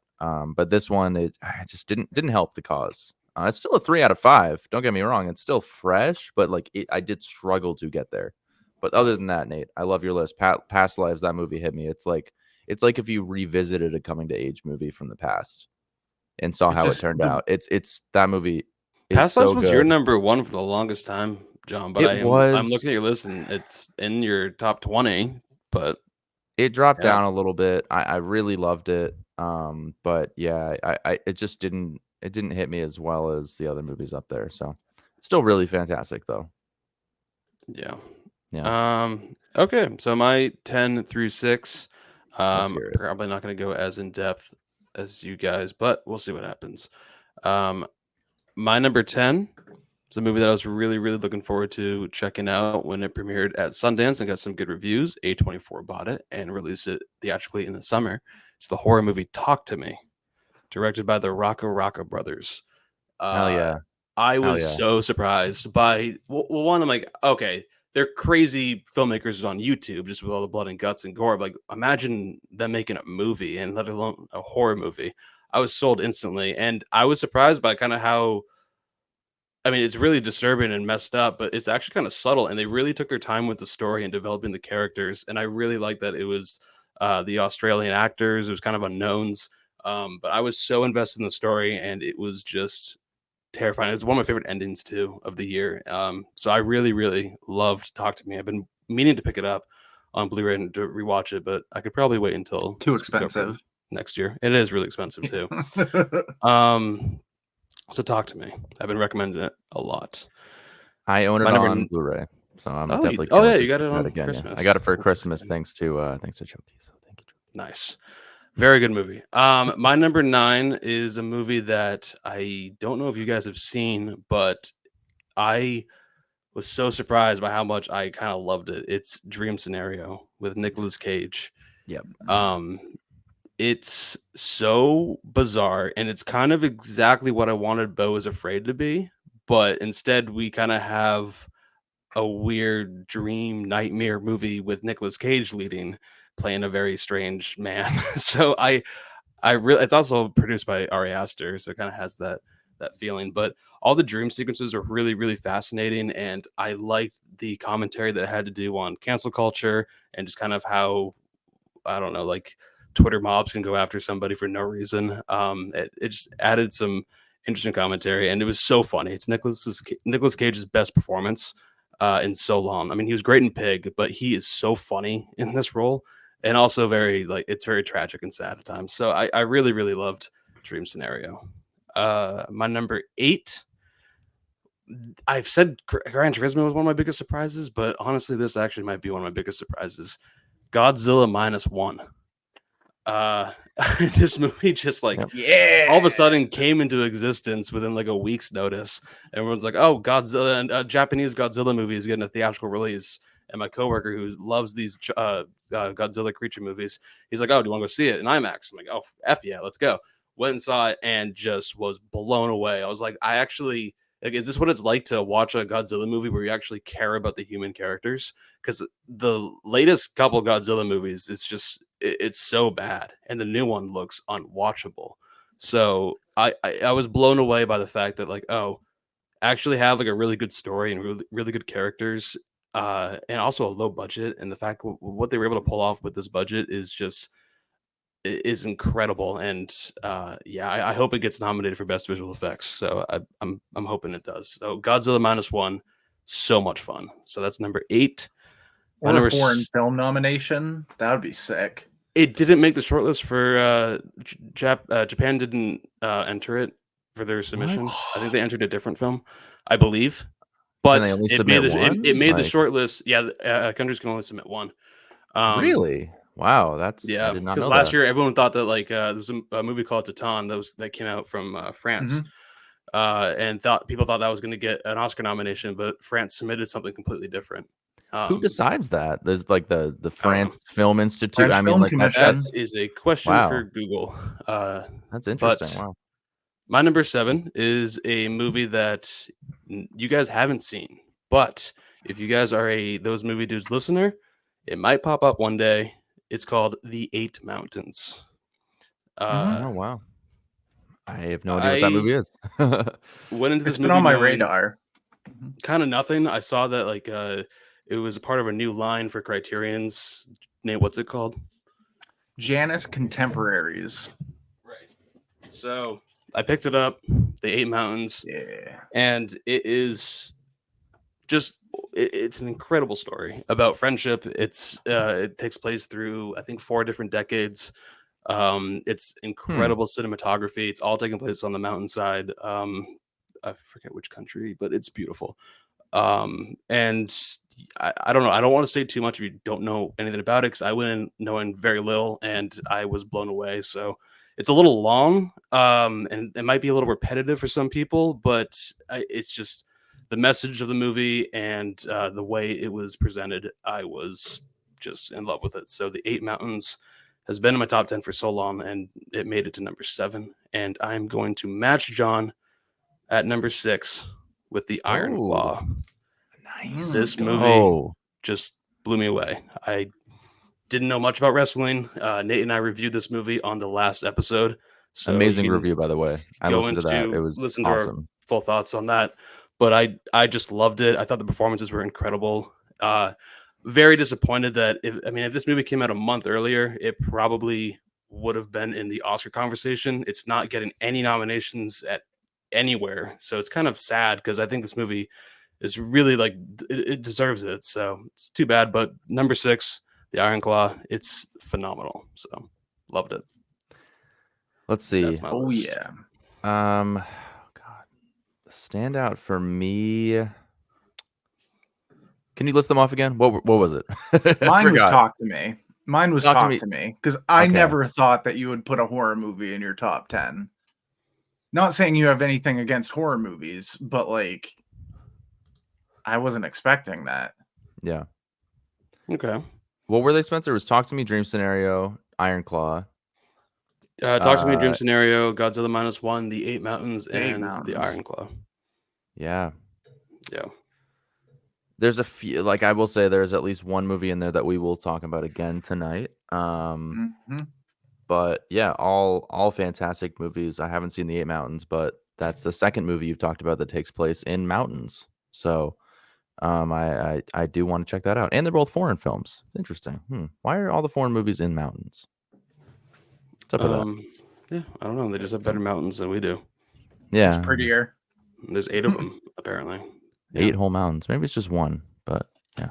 A: But this one, I just didn't help the cause. It's still a 3 out of 5. Don't get me wrong, it's still fresh, but like, I did struggle to get there. But other than that, Nate, I love your list. Past Lives, that movie hit me. It's like if you revisited a coming to age movie from the past and saw how it turned out. It's that movie.
C: Past Lives was your number 1 for the longest time, John. But I'm looking at your list, and it's in your top 20 but
A: It dropped
C: yeah.
A: down a little bit. I really loved it. But yeah, it just didn't hit me as well as the other movies up there. So still really fantastic though.
C: Yeah.
A: Yeah.
C: Okay, so my 10 through 6,
A: Let's hear it.
C: probably not going to go as in depth as you guys, but we'll see what happens. My number 10 is a movie that I was really, really looking forward to checking out when it premiered at Sundance and got some good reviews. A24 bought it and released it theatrically in the summer. It's the horror movie Talk to Me, directed by the Rocca brothers.
A: Hell
C: Uh,
A: yeah.
C: I
A: Hell
C: was
A: yeah.
C: so surprised by one. I'm like, okay, they're crazy filmmakers on YouTube, just with all the blood and guts and gore. But like, imagine them making a movie, and let alone a horror movie. I was sold instantly, and I was surprised by kind of how. I mean, it's really disturbing and messed up, but it's actually kind of subtle, and they really took their time with the story and developing the characters. And I really like that it was the Australian actors. It was kind of unknowns, but I was so invested in the story, and it was just terrifying. It was one of my favorite endings too of the year. So I really, really loved Talk to Me. I've been meaning to pick it up on Blu-ray and to rewatch it, but I could probably wait until
B: Too
C: this week over
B: expensive.
C: next year. It is really expensive too. So Talk to Me. I've been recommending it a lot.
A: I own it
C: My number.
A: on Blu-ray, so I'm
C: Oh,
A: definitely
C: oh
A: can't
C: yeah,
A: wait to
C: you got
A: check
C: it
A: it out
C: on
A: again. Yeah.
C: Christmas.
A: I got it for
C: Well,
A: Christmas
C: that's
A: thanks to Choki. So thank you, Choki.
C: nice. Very good movie. My number 9 is a movie that I don't know if you guys have seen, but I was so surprised by how much I kind of loved it. It's Dream Scenario with Nicolas Cage.
A: Yep.
C: It's so bizarre, and it's kind of exactly what I wanted Beau is Afraid to be, but instead we kind of have a weird dream nightmare movie with Nicolas Cage leading, playing a very strange man. So I really, it's also produced by Ari Aster, so it kind of has that feeling. But all the dream sequences are really, really fascinating, and I liked the commentary that it had to do on cancel culture and just kind of how, I don't know, like Twitter mobs can go after somebody for no reason. It just added some interesting commentary, and it was so funny. It's Nicolas Cage's best performance in so long. I mean, he was great in Pig, but he is so funny in this role, and also very it's very tragic and sad at times. So I really, really loved Dream Scenario. My number 8. I've said Gran Turismo was one of my biggest surprises, but honestly, this actually might be one of my biggest surprises. Godzilla -1. This movie just
B: Yeah.
C: all of a sudden came into existence within like a week's notice. Everyone's like, "Oh, Godzilla!" And a Japanese Godzilla movie is getting a theatrical release. And my coworker who loves these Godzilla creature movies, he's like, "Oh, do you want to go see it in IMAX?" I'm like, "Oh, f yeah, let's go." Went and saw it and just was blown away. I was like, I actually like, is this what it's like to watch a Godzilla movie where you actually care about the human characters? Because the latest couple Godzilla movies, it's so bad, and the new one looks unwatchable. So I was blown away by the fact that actually have like a really good story and really, really good characters, and also a low budget, and the fact what they were able to pull off with this budget is incredible. And yeah, I hope it gets nominated for best visual effects. So I'm hoping it does. So Godzilla -1, so much fun. So that's number 8. My
B: Or
C: number
B: a foreign film nomination. That would be sick.
C: It didn't make the shortlist for Japan. Didn't enter it for their submission. I think they entered a different film, I believe.
A: Can they
C: But
A: only
C: it made
A: submit one?
C: it made the
A: Like,
C: shortlist. Yeah, countries can only submit one.
A: really? Wow, I
C: Yeah,
A: did not
C: because
A: know
C: last
A: that.
C: year everyone thought that there was a movie called Titan that came out from France, and people thought that was going to get an Oscar nomination, but France submitted something completely different.
A: Who decides that? There's like the
C: I don't know.
A: France Film Institute.
B: French
A: I mean,
B: Film
A: like
B: Commission.
C: That is a question for
A: wow,
C: Google.
A: that's interesting.
C: But
A: Wow.
C: my number 7 is a movie that you guys haven't seen, but if you guys are a Those Movie Dudes listener, it might pop up one day. It's called The 8 Mountains.
A: Oh wow. I have no idea what that
C: I
A: movie is.
C: went into this
B: It's been
C: movie
B: on my
C: knowing
B: radar.
C: kind of nothing. I saw that it was a part of a new line for Criterion's name. What's it called?
B: Janus Contemporaries.
C: Right. So I picked it up, The 8 Mountains.
B: Yeah.
C: And it is just it's an incredible story about friendship. It takes place through, I think, 4 different decades. It's incredible cinematography. It's all taking place on the mountainside. I forget which country, but it's beautiful. And I don't know. I don't want to say too much if you don't know anything about it, because I went in knowing very little and I was blown away. So it's a little long, and it might be a little repetitive for some people, but it's just the message of the movie and the way it was presented. I was just in love with it. So The Eight Mountains has been in my top 10 for so long, and it made it to number 7. And I'm going to match John at number 6 with The Iron Claw.
A: Nice.
C: This movie just blew me away. I didn't know much about wrestling. Nate and I reviewed this movie on the last episode. So
A: amazing review, by the way. I listened to that. It was
C: listen
A: awesome.
C: To our full thoughts on that. But I just loved it. I thought the performances were incredible. Very disappointed that if this movie came out a month earlier, it probably would have been in the Oscar conversation. It's not getting any nominations at anywhere. So it's kind of sad, because I think this movie is really it deserves it. So it's too bad. But number 6, The Iron Claw, it's phenomenal. So loved it.
A: Let's see.
B: Oh
C: list.
B: yeah.
A: God, the standout for me. Can you list them off again? What was it?
B: Mine was Talk to Me. Mine was Talk to Me, because I never thought that you would put a horror movie in your top 10. Not saying you have anything against horror movies, but like, I wasn't expecting that.
A: Yeah.
C: Okay.
A: What were they, Spencer? It was Talk to Me, Dream Scenario, Iron Claw.
C: Talk to Me, Dream Scenario, Godzilla -1, The Eight Mountains, and The Iron Claw.
A: Yeah.
C: Yeah.
A: There's a few, like I will say, there's at least one movie in there that we will talk about again tonight. But yeah, all fantastic movies. I haven't seen The Eight Mountains, but that's the second movie you've talked about that takes place in mountains. So I do want to check that out. And they're both foreign films. Interesting. Why are all the foreign movies in mountains? What's up with that?
C: Yeah, I don't know. They just have better mountains than we do.
A: Yeah.
B: It's prettier.
C: There's 8 of them, apparently.
A: 8 whole mountains. Maybe it's just one, but yeah.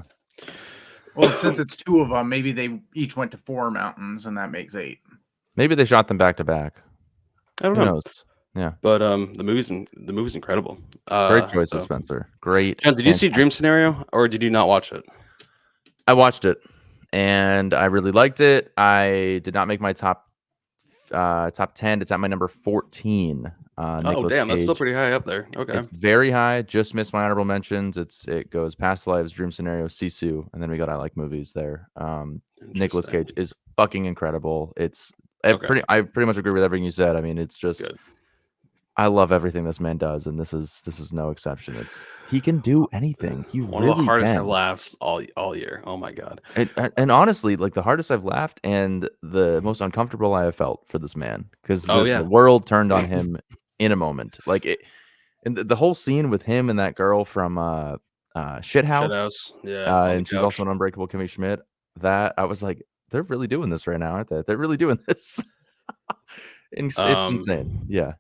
B: Well, since it's 2 of them, maybe they each went to 4 mountains, and that makes 8.
A: Maybe they shot them back to back.
C: I don't know.
A: Who knows? Yeah.
C: But the movie's incredible.
A: Great choices, Spencer. Great.
C: John, did you see Dream Scenario, or did you not watch it?
A: I watched it, and I really liked it. I did not make my top 10. It's at my number 14.
C: Oh, damn, that's still pretty high up there. Okay.
A: It's very high. Just missed my honorable mentions. It goes Past Lives, Dream Scenario, Sisu, and then we got I Like Movies there. Nicolas Cage is fucking incredible. I pretty much agree with everything you said. I mean, it's just
C: Good.
A: I love everything this man does, and this is no exception. He can do anything. He
C: one
A: really
C: of the hardest
A: can.
C: laughs all year. Oh my god!
A: And honestly, like the hardest I've laughed and the most uncomfortable I have felt for this man, because the world turned on him in a moment. Like it, and the whole scene with him and that girl from Shithouse,
C: yeah,
A: and she's also an Unbreakable Kimmy Schmidt. That I was like, they're really doing this right now, aren't they? They're really doing this. It's insane. Yeah.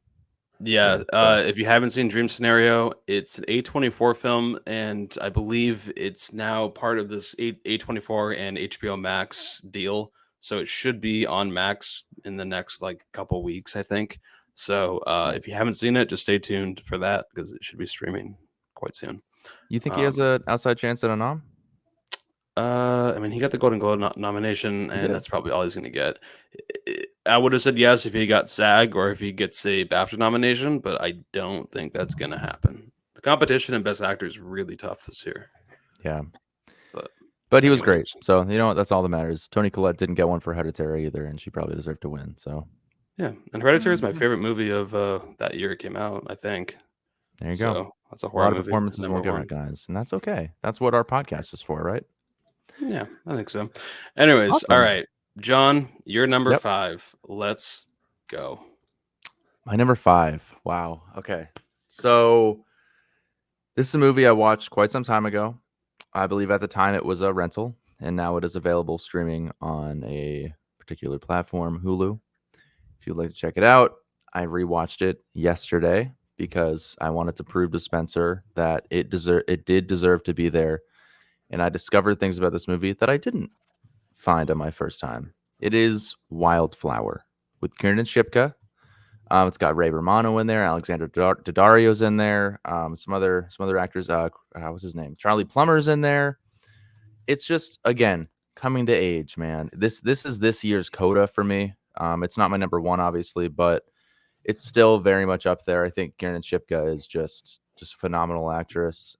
C: Yeah, if you haven't seen Dream Scenario, it's an A24 film, and I believe it's now part of this A24 and HBO Max deal. So it should be on Max in the next couple weeks, I think. So if you haven't seen it, just stay tuned for that, because it should be streaming quite soon.
A: You think he has an outside chance at a nom?
C: I mean, he got the Golden Globe nomination, and that's probably all he's going to get. I would have said yes if he got SAG or if he gets a BAFTA nomination, but I don't think that's going to happen. The competition in Best Actor is really tough this year.
A: Yeah. But he was great. So, you know what? That's all that matters. Toni Collette didn't get one for Hereditary either, and she probably deserved to win. So,
C: yeah. And Hereditary is my favorite movie of that year it came out, I think.
A: There you go.
C: So, that's a horror movie.
A: A lot of performances won't get recognized, and that's okay. That's what our podcast is for, right?
C: Yeah, I think so. Anyways, awesome. All right. John, you're number 5. Let's go.
A: My number 5. Wow. Okay. So this is a movie I watched quite some time ago. I believe at the time it was a rental, and now it is available streaming on a particular platform, Hulu. If you'd like to check it out, I rewatched it yesterday because I wanted to prove to Spencer that it did deserve to be there and I discovered things about this movie that I didn't find on my first time. It is Wildflower with Kiernan Shipka. It's got Ray Romano in there, Alexander Daddario's in there, some other actors. What's his name? Charlie Plummer's in there. It's just, again, coming to age, man. This is this year's Coda for me. It's not my number one, obviously, but it's still very much up there. I think Kiernan Shipka is just a phenomenal actress.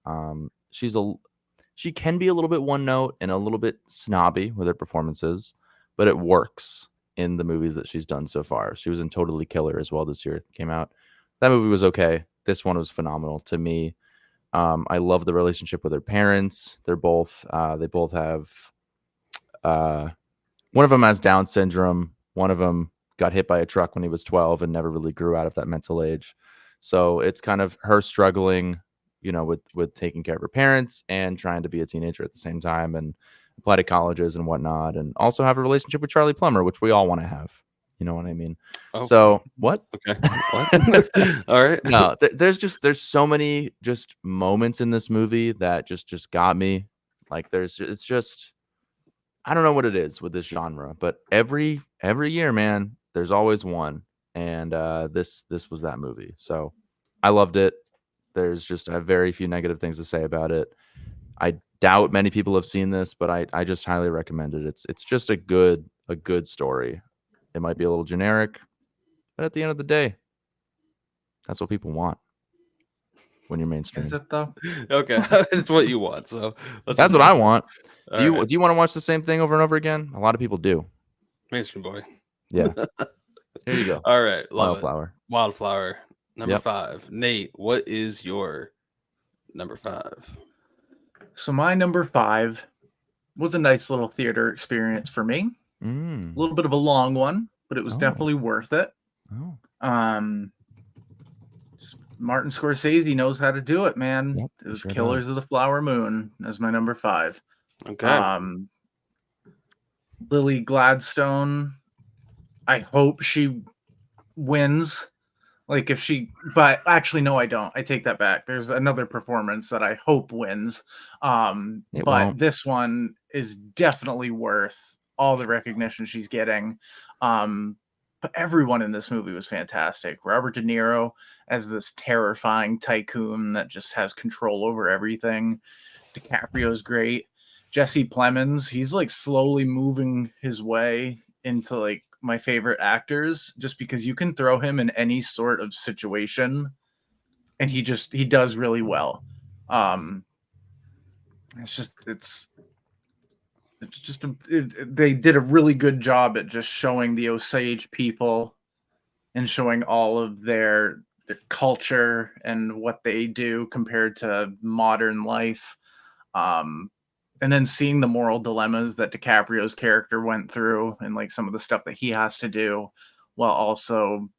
A: She can be a little bit one note and a little bit snobby with her performances, but it works in the movies that she's done so far. She was in Totally Killer as well this year. It came out. That movie was okay. This one was phenomenal to me. I love the relationship with her parents. They both have one of them has Down syndrome. One of them got hit by a truck when he was 12 and never really grew out of that mental age. So it's kind of her struggling, with taking care of her parents and trying to be a teenager at the same time and apply to colleges and whatnot, and also have a relationship with Charlie Plummer, which we all want to have. You know what I mean?
C: Oh,
A: So what?
C: okay. What? All right.
A: No, there's so many just moments in this movie that just got me. Like it's just, I don't know what it is with this genre, but every year, man, there's always one, and this was that movie. So I loved it. There's just, I have very few negative things to say about it. I doubt many people have seen this, but I just highly recommend it. It's just a good story. It might be a little generic, but at the end of the day, that's what people want when you're mainstream.
B: Is it though?
C: Okay, it's what you want. So
A: That's what I want.
C: All
A: Do you
C: right.
A: want to watch the same thing over and over again? A lot of people do.
C: Mainstream boy.
A: Yeah. Here you go.
C: All right. Love
A: Wildflower.
C: it. Wildflower. Number
A: Yep.
C: 5. Nate, what is your number 5?
B: So my number 5 was a nice little theater experience for me. A little bit of a long one, but it was definitely worth it.
A: Oh.
B: Martin Scorsese knows how to do it, man.
A: Yep,
B: It was
A: sure
B: Killers
A: does.
B: of the Flower Moon as my number 5.
C: Okay.
B: Lily Gladstone, I hope she wins. Like but actually, no, I don't. I take that back. There's another performance that I hope wins. But
A: won't.
B: this one is definitely worth all the recognition she's getting. But everyone in this movie was fantastic. Robert De Niro as this terrifying tycoon that just has control over everything. DiCaprio's great. Jesse Plemons, he's like slowly moving his way into like my favorite actors, just because you can throw him in any sort of situation and he does really well. They did a really good job at just showing the Osage people and showing all of their culture and what they do compared to modern life. And then seeing the moral dilemmas that DiCaprio's character went through and like some of the stuff that he has to do while also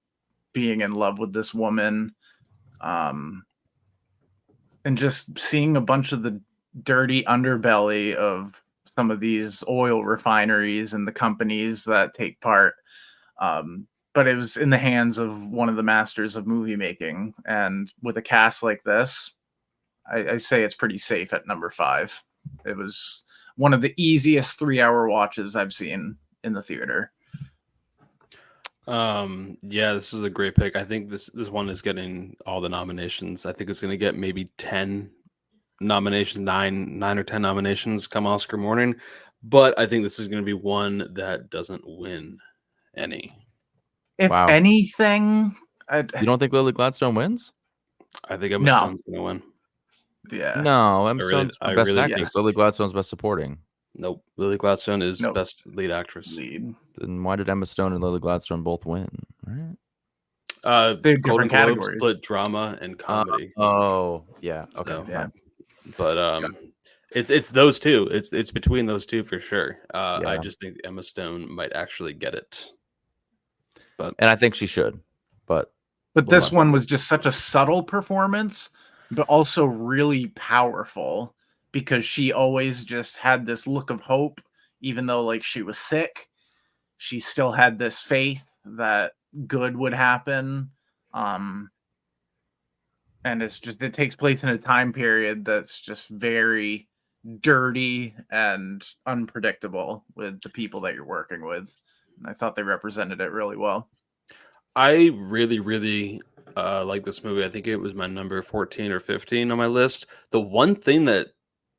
B: being in love with this woman. And just seeing a bunch of the dirty underbelly of some of these oil refineries and the companies that take part. But it was in the hands of one of the masters of movie making. And with a cast like this, I say it's pretty safe at number 5. It was one of the easiest 3-hour watches I've seen in the theater.
C: Yeah, this is a great pick. I think this one is getting all the nominations. I think it's going to get maybe 10 nominations, 9 or 10 nominations come Oscar morning. But I think this is going to be one that doesn't win any.
B: If anything,
A: you don't think Lily Gladstone wins?
C: I think Emma Stone's going to win.
B: Yeah.
A: No, Emma Stone's best actress. Lily Gladstone's best supporting.
C: Nope. Lily Gladstone is best lead actress.
A: Then why did Emma Stone and Lily Gladstone both win? Right?
B: They're different categories.
C: Split drama and comedy.
A: Yeah. Okay.
C: So, yeah. But it's those two. It's between those two for sure. I just think Emma Stone might actually get it.
A: And I think she should. But
B: this one was just such a subtle performance, but also really powerful, because she always just had this look of hope, even though like she was sick. She still had this faith that good would happen. And it takes place in a time period that's just very dirty and unpredictable with the people that you're working with. And I thought they represented it really well.
C: I really, really like this movie. I think it was my number 14 or 15 on my list. The one thing that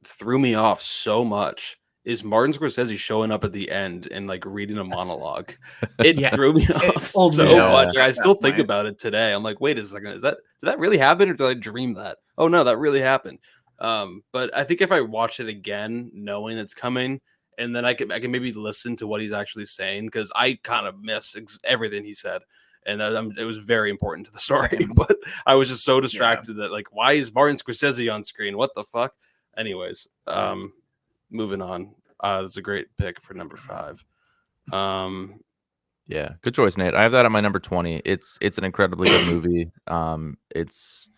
C: threw me off so much is Martin Scorsese showing up at the end and like reading a monologue. It
B: Yeah.
C: threw me
B: It
C: off
B: pulled
C: so
B: me out
C: much. And
B: at
C: I still
B: that
C: think
B: point.
C: about it today. I'm like, wait a second, did that really happen or did I dream that? Oh no, that really happened. But I think if I watch it again, knowing it's coming, and then I can maybe listen to what he's actually saying, because I kind of miss everything he said. And it was very important to the story,
B: Same.
C: but I was just so distracted that like, why is Martin Scorsese on screen? What the fuck? Anyways, moving on. That's a great pick for number 5.
A: Yeah, good choice, Nate. I have that at my number 20. It's an incredibly good movie. It's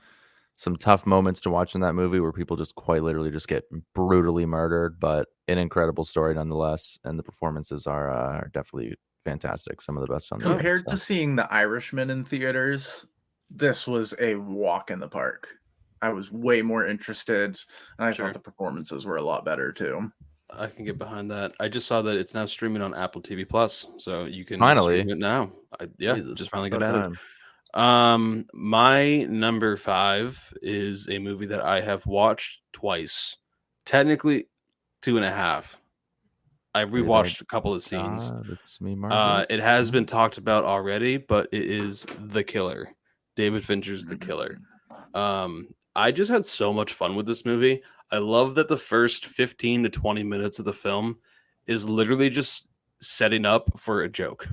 A: some tough moments to watch in that movie where people just quite literally just get brutally murdered, but an incredible story nonetheless, and the performances are definitely fantastic. Some of the best on the
B: Compared to seeing The Irishman in theaters, this was a walk in the park. I was way more interested, and I thought the performances were a lot better too.
C: I can get behind that. I just saw that it's now streaming on Apple TV Plus, so you can
A: Finally.
C: stream it now. Yeah,
A: Jesus,
C: just finally got
A: about
C: added.
A: time.
C: My number 5 is a movie that I have watched twice, technically 2.5. I rewatched a couple of scenes.
A: It's me, Margaret.
C: It has been talked about already, but it is The Killer. David Fincher's The Killer. I just had so much fun with this movie. I love that the first 15 to 20 minutes of the film is literally just setting up for a joke.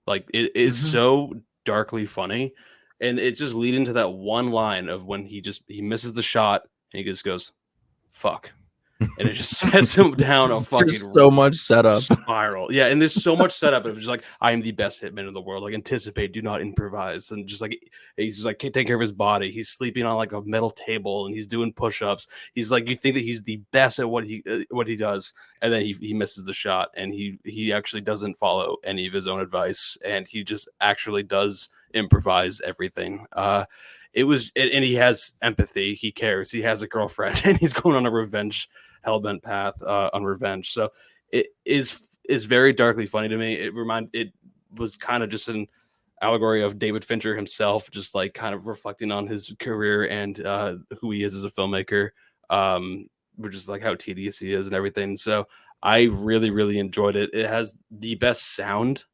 C: Like, it is so darkly funny, and it's just leading to that one line of when he misses the shot and he just goes, fuck. And it just sets him down a fucking
A: so much setup
C: spiral. Yeah, and there's so much setup. It was just like, I am the best hitman in the world. Like, anticipate, do not improvise. And just like, he's just like, can't take care of his body. He's sleeping on like a metal table and he's doing push-ups. He's like, you think that he's the best at what he does, and then he misses the shot, and he actually doesn't follow any of his own advice, and he just actually does improvise everything. And he has empathy. He cares. He has a girlfriend, and he's going on a hellbent path on revenge. So it is very darkly funny to me. It was kind of just an allegory of David Fincher himself, just like kind of reflecting on his career and who he is as a filmmaker, which is like how tedious he is and everything. So I really, really enjoyed it. It has the best sound,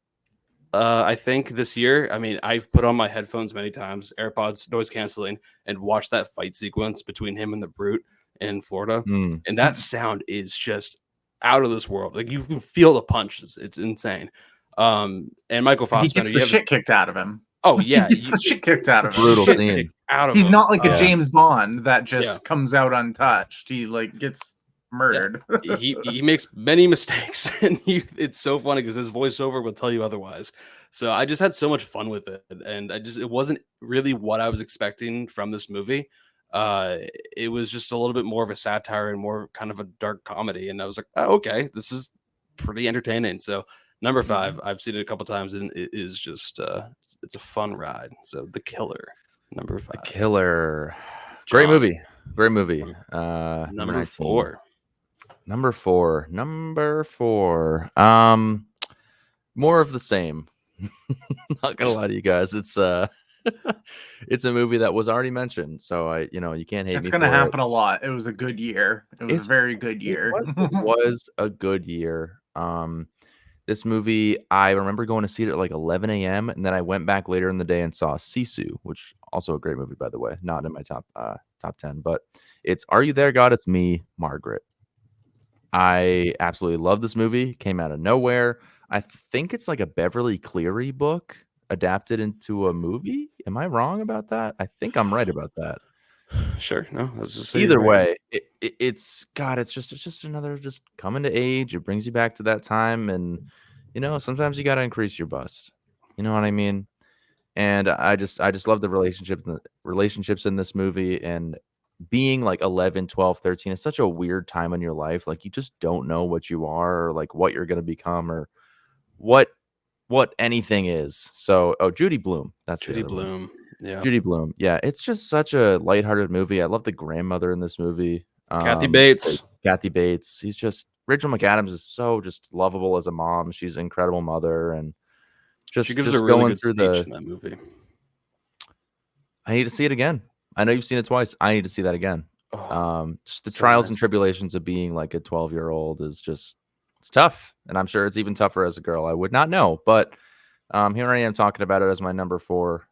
C: I think, this year. I mean, I've put on my headphones many times, AirPods, noise canceling, and watched that fight sequence between him and the Brute in Florida, and that sound is just out of this world. Like, you can feel the punches. It's insane. And Michael Fassbender,
B: he gets the shit kicked out of him.
C: Oh yeah,
B: he gets the shit kicked out of him.
A: Brutal scene.
B: He's not like a James Bond that just comes out untouched. He like gets murdered.
C: Yeah. he makes many mistakes, and it's so funny because his voiceover will tell you otherwise. So I just had so much fun with it, and it wasn't really what I was expecting from this movie. It was just a little bit more of a satire and more kind of a dark comedy, and I was like, oh, okay, this is pretty entertaining. So number 5, I've seen it a couple times, and it is just it's a fun ride. So The Killer, number 5.
A: The Killer,
C: John.
A: great movie.
C: Number 4.
A: Number 4. More of the same. Not gonna lie to you guys, it's it's a movie that was already mentioned, so you can't hate me.
B: It's gonna happen a lot. It was a good year. It was a very good year.
A: It was a good year. This movie, I remember going to see it at like 11 a.m. and then I went back later in the day and saw Sisu, which also a great movie, by the way, not in my top 10, but it's Are You There, God? It's Me, Margaret. I absolutely love this movie. Came out of nowhere. I think it's like a Beverly Cleary book adapted into a movie. Am I wrong about that? I think I'm right about that.
C: Sure. No, let's just
A: say either way. It's just another just coming to age. It brings you back to that time, and sometimes you got to increase your bust. You know what I mean? And I just love the relationships in this movie, and being like 11, 12, 13 is such a weird time in your life. Like, you just don't know what you are, or like what you're going to become, or what anything is. So, Judy Blume. That's
C: Judy Blume. Yeah.
A: Judy Blume. Yeah. It's just such a lighthearted movie. I love the grandmother in this movie.
C: Kathy Bates.
A: Kathy Bates. Rachel McAdams is so just lovable as a mom. She's an incredible mother, and
C: She gives
A: just
C: a really
A: going
C: good
A: through
C: speech in that movie.
A: I need to see it again. I know you've seen it twice. I need to see that again. Just the
C: so
A: trials
C: nice.
A: and tribulations of being like a 12-year-old is just, it's tough. And I'm sure it's even tougher as a girl. I would not know, but here I am talking about it as my number 4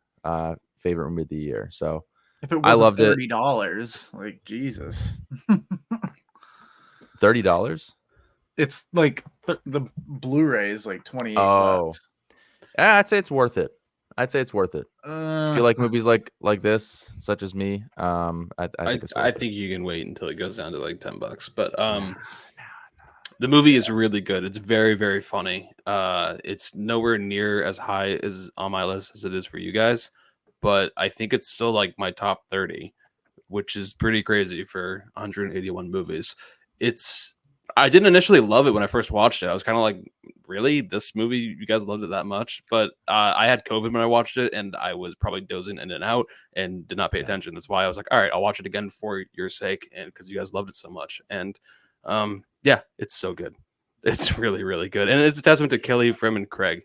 A: favorite movie of the year. So
B: If it
A: I
B: wasn't
A: loved it.
B: $30, like Jesus.
A: $30?
B: It's like the Blu-ray is like 28
A: Oh,
B: bucks.
A: I'd say it's worth it. I'd say it's worth it. If you like movies like this, such as me, I think it's worth
C: I
A: it.
C: think you can wait until it goes down to like $10, but the movie is really good. It's very, very funny. It's nowhere near as high as on my list as it is for you guys, but I think it's still like my top 30, which is pretty crazy for 181 movies. I didn't initially love it when I first watched it. I was kind of like, really? This movie, you guys loved it that much? But I had COVID when I watched it, and I was probably dozing in and out and did not pay attention. That's why I was like, all right, I'll watch it again for your sake, and because you guys loved it so much. And yeah, it's so good. It's really, really good. And it's a testament to Kelly Fremon Craig,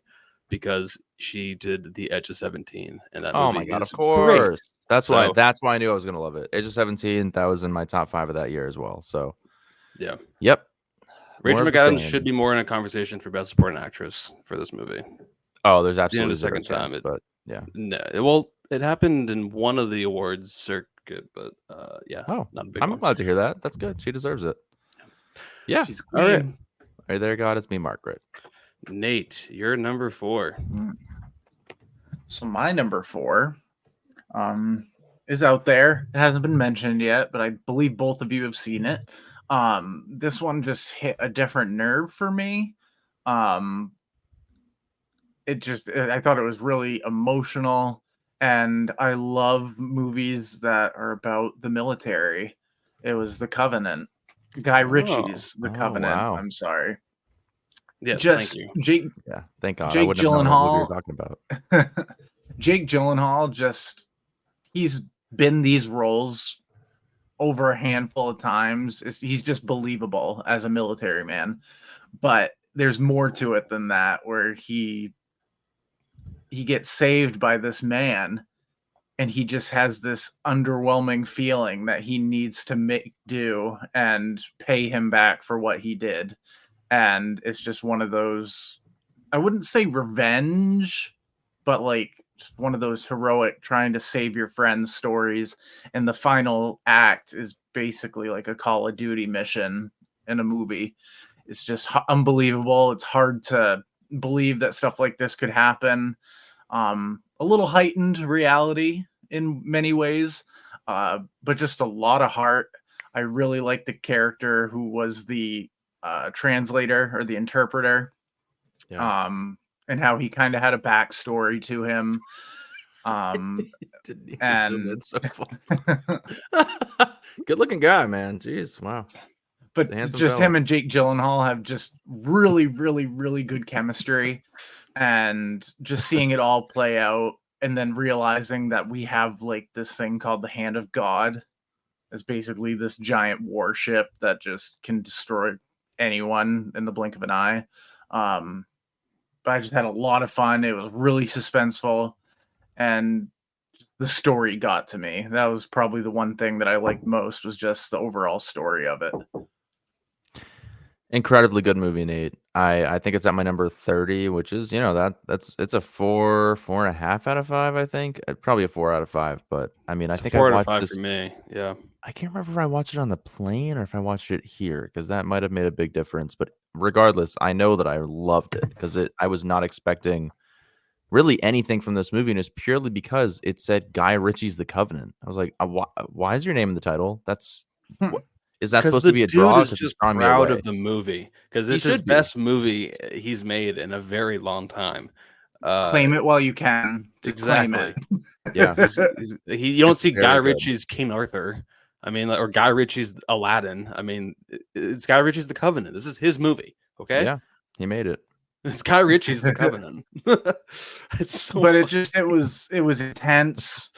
C: because she did The Edge of 17, and that movie
A: Oh my God,
C: is
A: of course.
C: Great.
A: That's why I knew I was gonna love it. Age of 17, that was in my top 5 of that year as well. So
C: yeah.
A: Yep.
C: Rachel
A: More of the
C: McAdams
A: same.
C: should be more in a conversation for Best Supporting Actress for this movie.
A: Oh, there's
C: The
A: absolutely
C: second
A: zero
C: time,
A: chance, but yeah.
C: No, well, it happened in one of the awards circuit, but yeah.
A: Oh,
C: not a big
A: I'm
C: one.
A: glad to hear that. That's good. She deserves it. Yeah.
B: She's
C: All right.
A: Right there, God, it's me, Margaret.
C: Nate, you're number 4.
B: So my number 4 is out there. It hasn't been mentioned yet, but I believe both of you have seen it. This one just hit a different nerve for me. I thought it was really emotional, and I love movies that are about the military. It was The Covenant. Guy Ritchie's The Covenant.
A: Wow.
B: I'm sorry.
C: Yes,
B: Just
C: thank you.
B: Jake
A: Yeah, thank God. I
B: Jake
A: wouldn't have known what movie you're
B: Gyllenhaal.
A: talking about.
B: Jake Gyllenhaal, he's been these roles over a handful of times. He's just believable as a military man. But there's more to it than that, where he gets saved by this man, and he just has this underwhelming feeling that he needs to make do and pay him back for what he did. And it's just one of those, I wouldn't say revenge, but like one of those heroic trying to save your friends stories. And the final act is basically like a Call of Duty mission in a movie. It's just unbelievable. It's hard to believe that stuff like this could happen. A little heightened reality in many ways, but just a lot of heart. I really like the character who was the translator or the interpreter.
A: Yeah.
B: And how he kind of had a backstory to him.
A: Didn't need to zoom in
B: And
A: so far. Good looking guy, man. Jeez, wow.
B: but
A: handsome
B: just
A: fella.
B: him and Jake Gyllenhaal have just really, really, really good chemistry, and just seeing it all play out, and then realizing that we have like this thing called the Hand of God, is basically this giant warship that just can destroy anyone in the blink of an eye. But I just had a lot of fun. It was really suspenseful, and the story got to me. That was probably the one thing that I liked most, was just the overall story of it.
A: Incredibly good movie, Nate. I think it's at my number 30, which is, it's a 4.5 out of 5, I think. Probably a 4 out of 5, but I mean,
C: It's
A: I think
C: 4
A: I
C: out of
A: watched
C: 5
A: this.
C: for me. Yeah.
A: I can't remember if I watched it on the plane or if I watched it here, because that might have made a big difference. But regardless, I know that I loved it because I was not expecting really anything from this movie, and it's purely because it said Guy Ritchie's The Covenant. I was like, why is your name in the title? Is that supposed to be a draw?
C: Dude is
A: Because he's
C: just
A: drawing me
C: proud
A: away.
C: of the movie, because
A: He
C: it's his
A: should be.
C: best movie he's made in a very long time.
B: Claim it while you can. Just
C: Exactly.
B: Claim it.
A: Yeah.
C: You don't see
A: very
C: Guy
A: good.
C: Ritchie's King Arthur. I mean, or Guy Ritchie's Aladdin. I mean, it's Guy Ritchie's The Covenant. This is his movie. Okay.
A: Yeah, he made it.
C: It's Guy Ritchie's The Covenant. It's so
B: But
C: funny.
B: it was intense.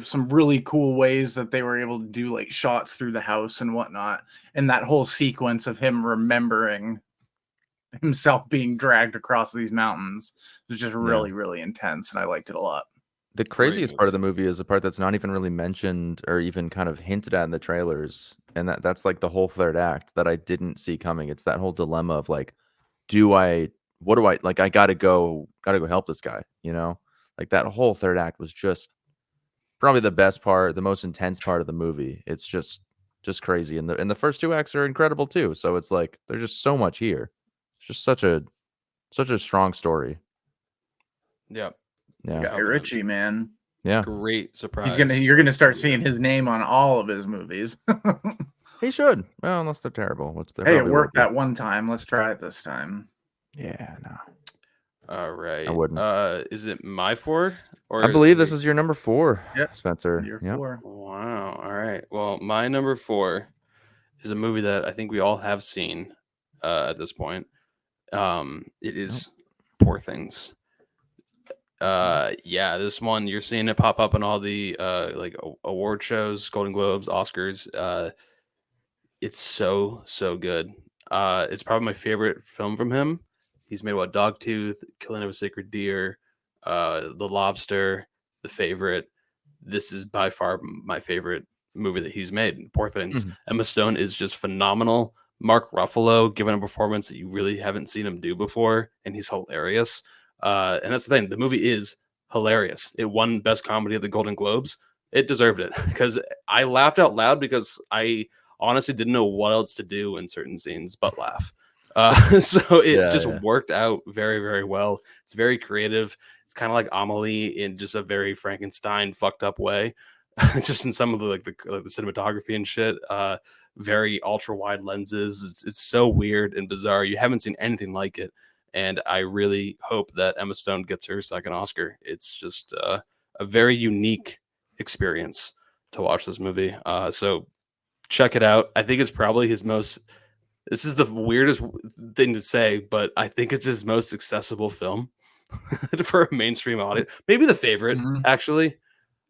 B: some really cool ways that they were able to do like shots through the house and whatnot, and that whole sequence of him remembering himself being dragged across these mountains was just really, really intense, and I liked it a lot.
A: The craziest part of the movie is the part that's not even really mentioned or even kind of hinted at in the trailers, and that's like the whole third act that I didn't see coming. It's that whole dilemma of like, what do I like? I gotta go help this guy, you know? Like that whole third act was just probably the best part, the most intense part of the movie. It's just crazy, and the first two acts are incredible too. So it's like there's just so much here. It's just such a strong story.
C: Yep.
A: Yeah,
B: Guy Ritchie, man.
A: yeah.
C: Great surprise.
B: You're gonna start seeing his name on all of his movies.
A: He should. Well, unless they're terrible, which they
B: Hey, it
A: probably will
B: worked
A: be.
B: that one time. Let's try it this time.
A: Yeah, no.
C: All right.
A: I wouldn't.
C: Is it my 4? Or
A: I believe this is your number 4,
B: Yep.
A: Spencer.
B: Your
A: Yep.
B: 4.
C: Wow. All right. Well, my number 4 is a movie that I think we all have seen at this point. It is Poor Things. Yeah, this one you're seeing it pop up in all the like award shows, Golden Globes, Oscars. It's so good. It's probably my favorite film from him. He's made Dogtooth, Killing of a Sacred Deer, The Lobster, The Favorite. This is by far my favorite movie that he's made. Poor Things. Emma Stone is just phenomenal. Mark Ruffalo given a performance that you really haven't seen him do before, and he's hilarious. And that's the thing. The movie is hilarious. It won Best Comedy at the Golden Globes. It deserved it because I laughed out loud because I honestly didn't know what else to do in certain scenes but laugh. So it worked out very, very well. It's very creative. It's kind of like Amelie in just a very Frankenstein fucked up way. Just in some of the the cinematography and shit. Very ultra wide lenses. It's so weird and bizarre. You haven't seen anything like it. And I really hope that Emma Stone gets her second Oscar. It's just a very unique experience to watch this movie. So check it out. I think it's probably his most. This is the weirdest thing to say, but I think it's his most accessible film for a mainstream audience. Maybe the favorite, actually.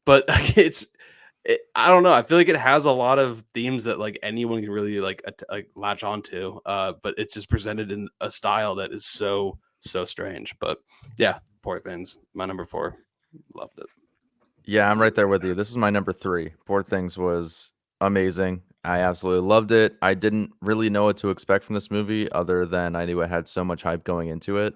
C: But I don't know. I feel like it has a lot of themes that like anyone can really like latch onto. But it's just presented in a style that is so strange. But yeah, Poor Things, my number 4. Loved it.
A: Yeah, I'm right there with you. This is my number 3. Poor Things was amazing. I absolutely loved it. I didn't really know what to expect from this movie other than I knew it had so much hype going into it.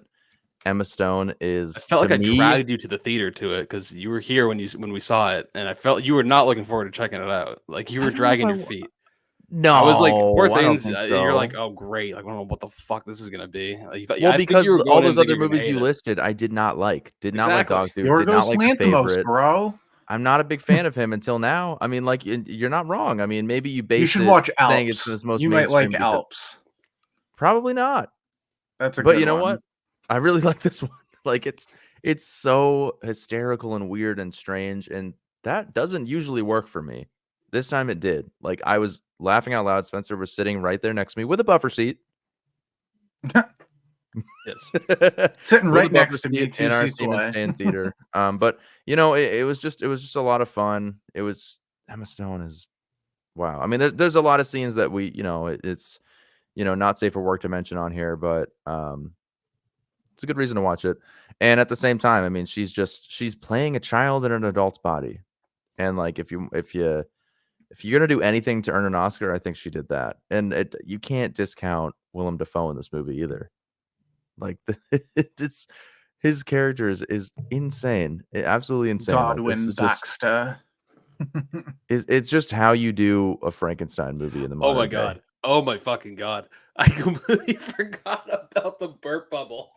A: Emma Stone is.
C: I felt like I dragged you to the theater to it because you were here when we saw it, and I felt you were not looking forward to checking it out. Like you were dragging your feet.
A: No,
C: I was like, Poor Things.
A: So.
C: You're like, oh great! Like, I don't know what the fuck this is gonna be. Like,
A: because all those other movies you listed, I did not like. Did not like Dogtooth. Did not like The Favorite,
B: bro.
A: I'm not a big fan of him until now. I mean, like, you're not wrong. I mean, maybe
B: you should watch Alps.
A: It's his most
B: you might like Alps.
A: Probably not.
B: That's a
A: but
B: good
A: you know
B: one.
A: what? I really like this one. Like, it's so hysterical and weird and strange, and that doesn't usually work for me. This time it did. Like, I was laughing out loud. Spencer was sitting right there next to me with a buffer seat.
C: Yes,
B: sitting right next to me
A: in our Steven Stan theater. But you know, it was just a lot of fun. It was Emma Stone is wow. I mean, there's a lot of scenes that we, you know, it's not safe for work to mention on here, but it's a good reason to watch it. And at the same time, I mean, she's playing a child in an adult's body, and like if you're gonna do anything to earn an Oscar, I think she did that. And you can't discount Willem Dafoe in this movie either. Like it's his character is insane, absolutely insane.
B: Godwin Baxter.
A: It's just how you do a Frankenstein movie in the modern
C: Oh my god!
A: day.
C: Oh my fucking god! I completely forgot about the burp bubble.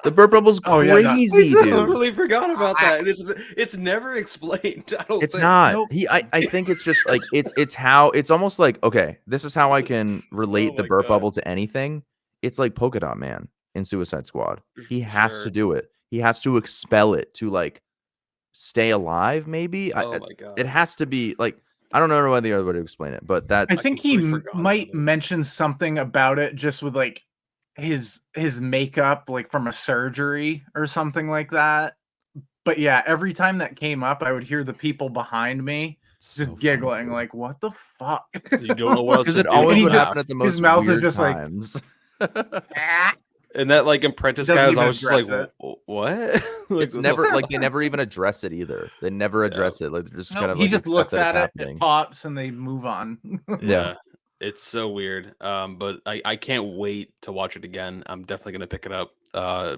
A: The burp bubble's crazy, dude.
C: I totally forgot about that. It's never explained. I don't.
A: It's
C: think.
A: not.
B: Nope.
A: I think it's just like it's almost like, okay, this is how I can relate the burp bubble to anything. It's like Polka Dot Man in Suicide Squad. He has to do it. He has to expel it to like stay alive. Maybe.
C: Oh my god!
A: It has to be like, I don't know the other way to explain it, but that's.
B: I think he might mention something about it just with like his makeup, like from a surgery or something like that. But yeah, every time that came up, I would hear the people behind me just
A: So
B: giggling,
A: funny.
B: like, "What the fuck?"
C: You don't know what else
A: Because
C: to
A: it
C: do.
A: always
C: but
A: would
C: laugh.
A: happen at the
B: his
A: most
B: mouth is
A: weird
B: just like,
A: times.
B: "Ah."
C: And that like
B: He
C: apprentice
B: doesn't
C: guy was
B: even
C: always just like,
B: address it.
C: What? Like,
A: It's
C: what the
A: never like
C: fuck?
A: they never even address it either. They never
C: Yeah.
A: address it. Like they're just kind
B: No,
A: of
B: he
A: like
B: just
A: accept
B: looks
A: that it's
B: at it, it
A: happening.
B: pops, and they move on.
A: Yeah.
C: It's so weird. But I can't wait to watch it again. I'm definitely gonna pick it up.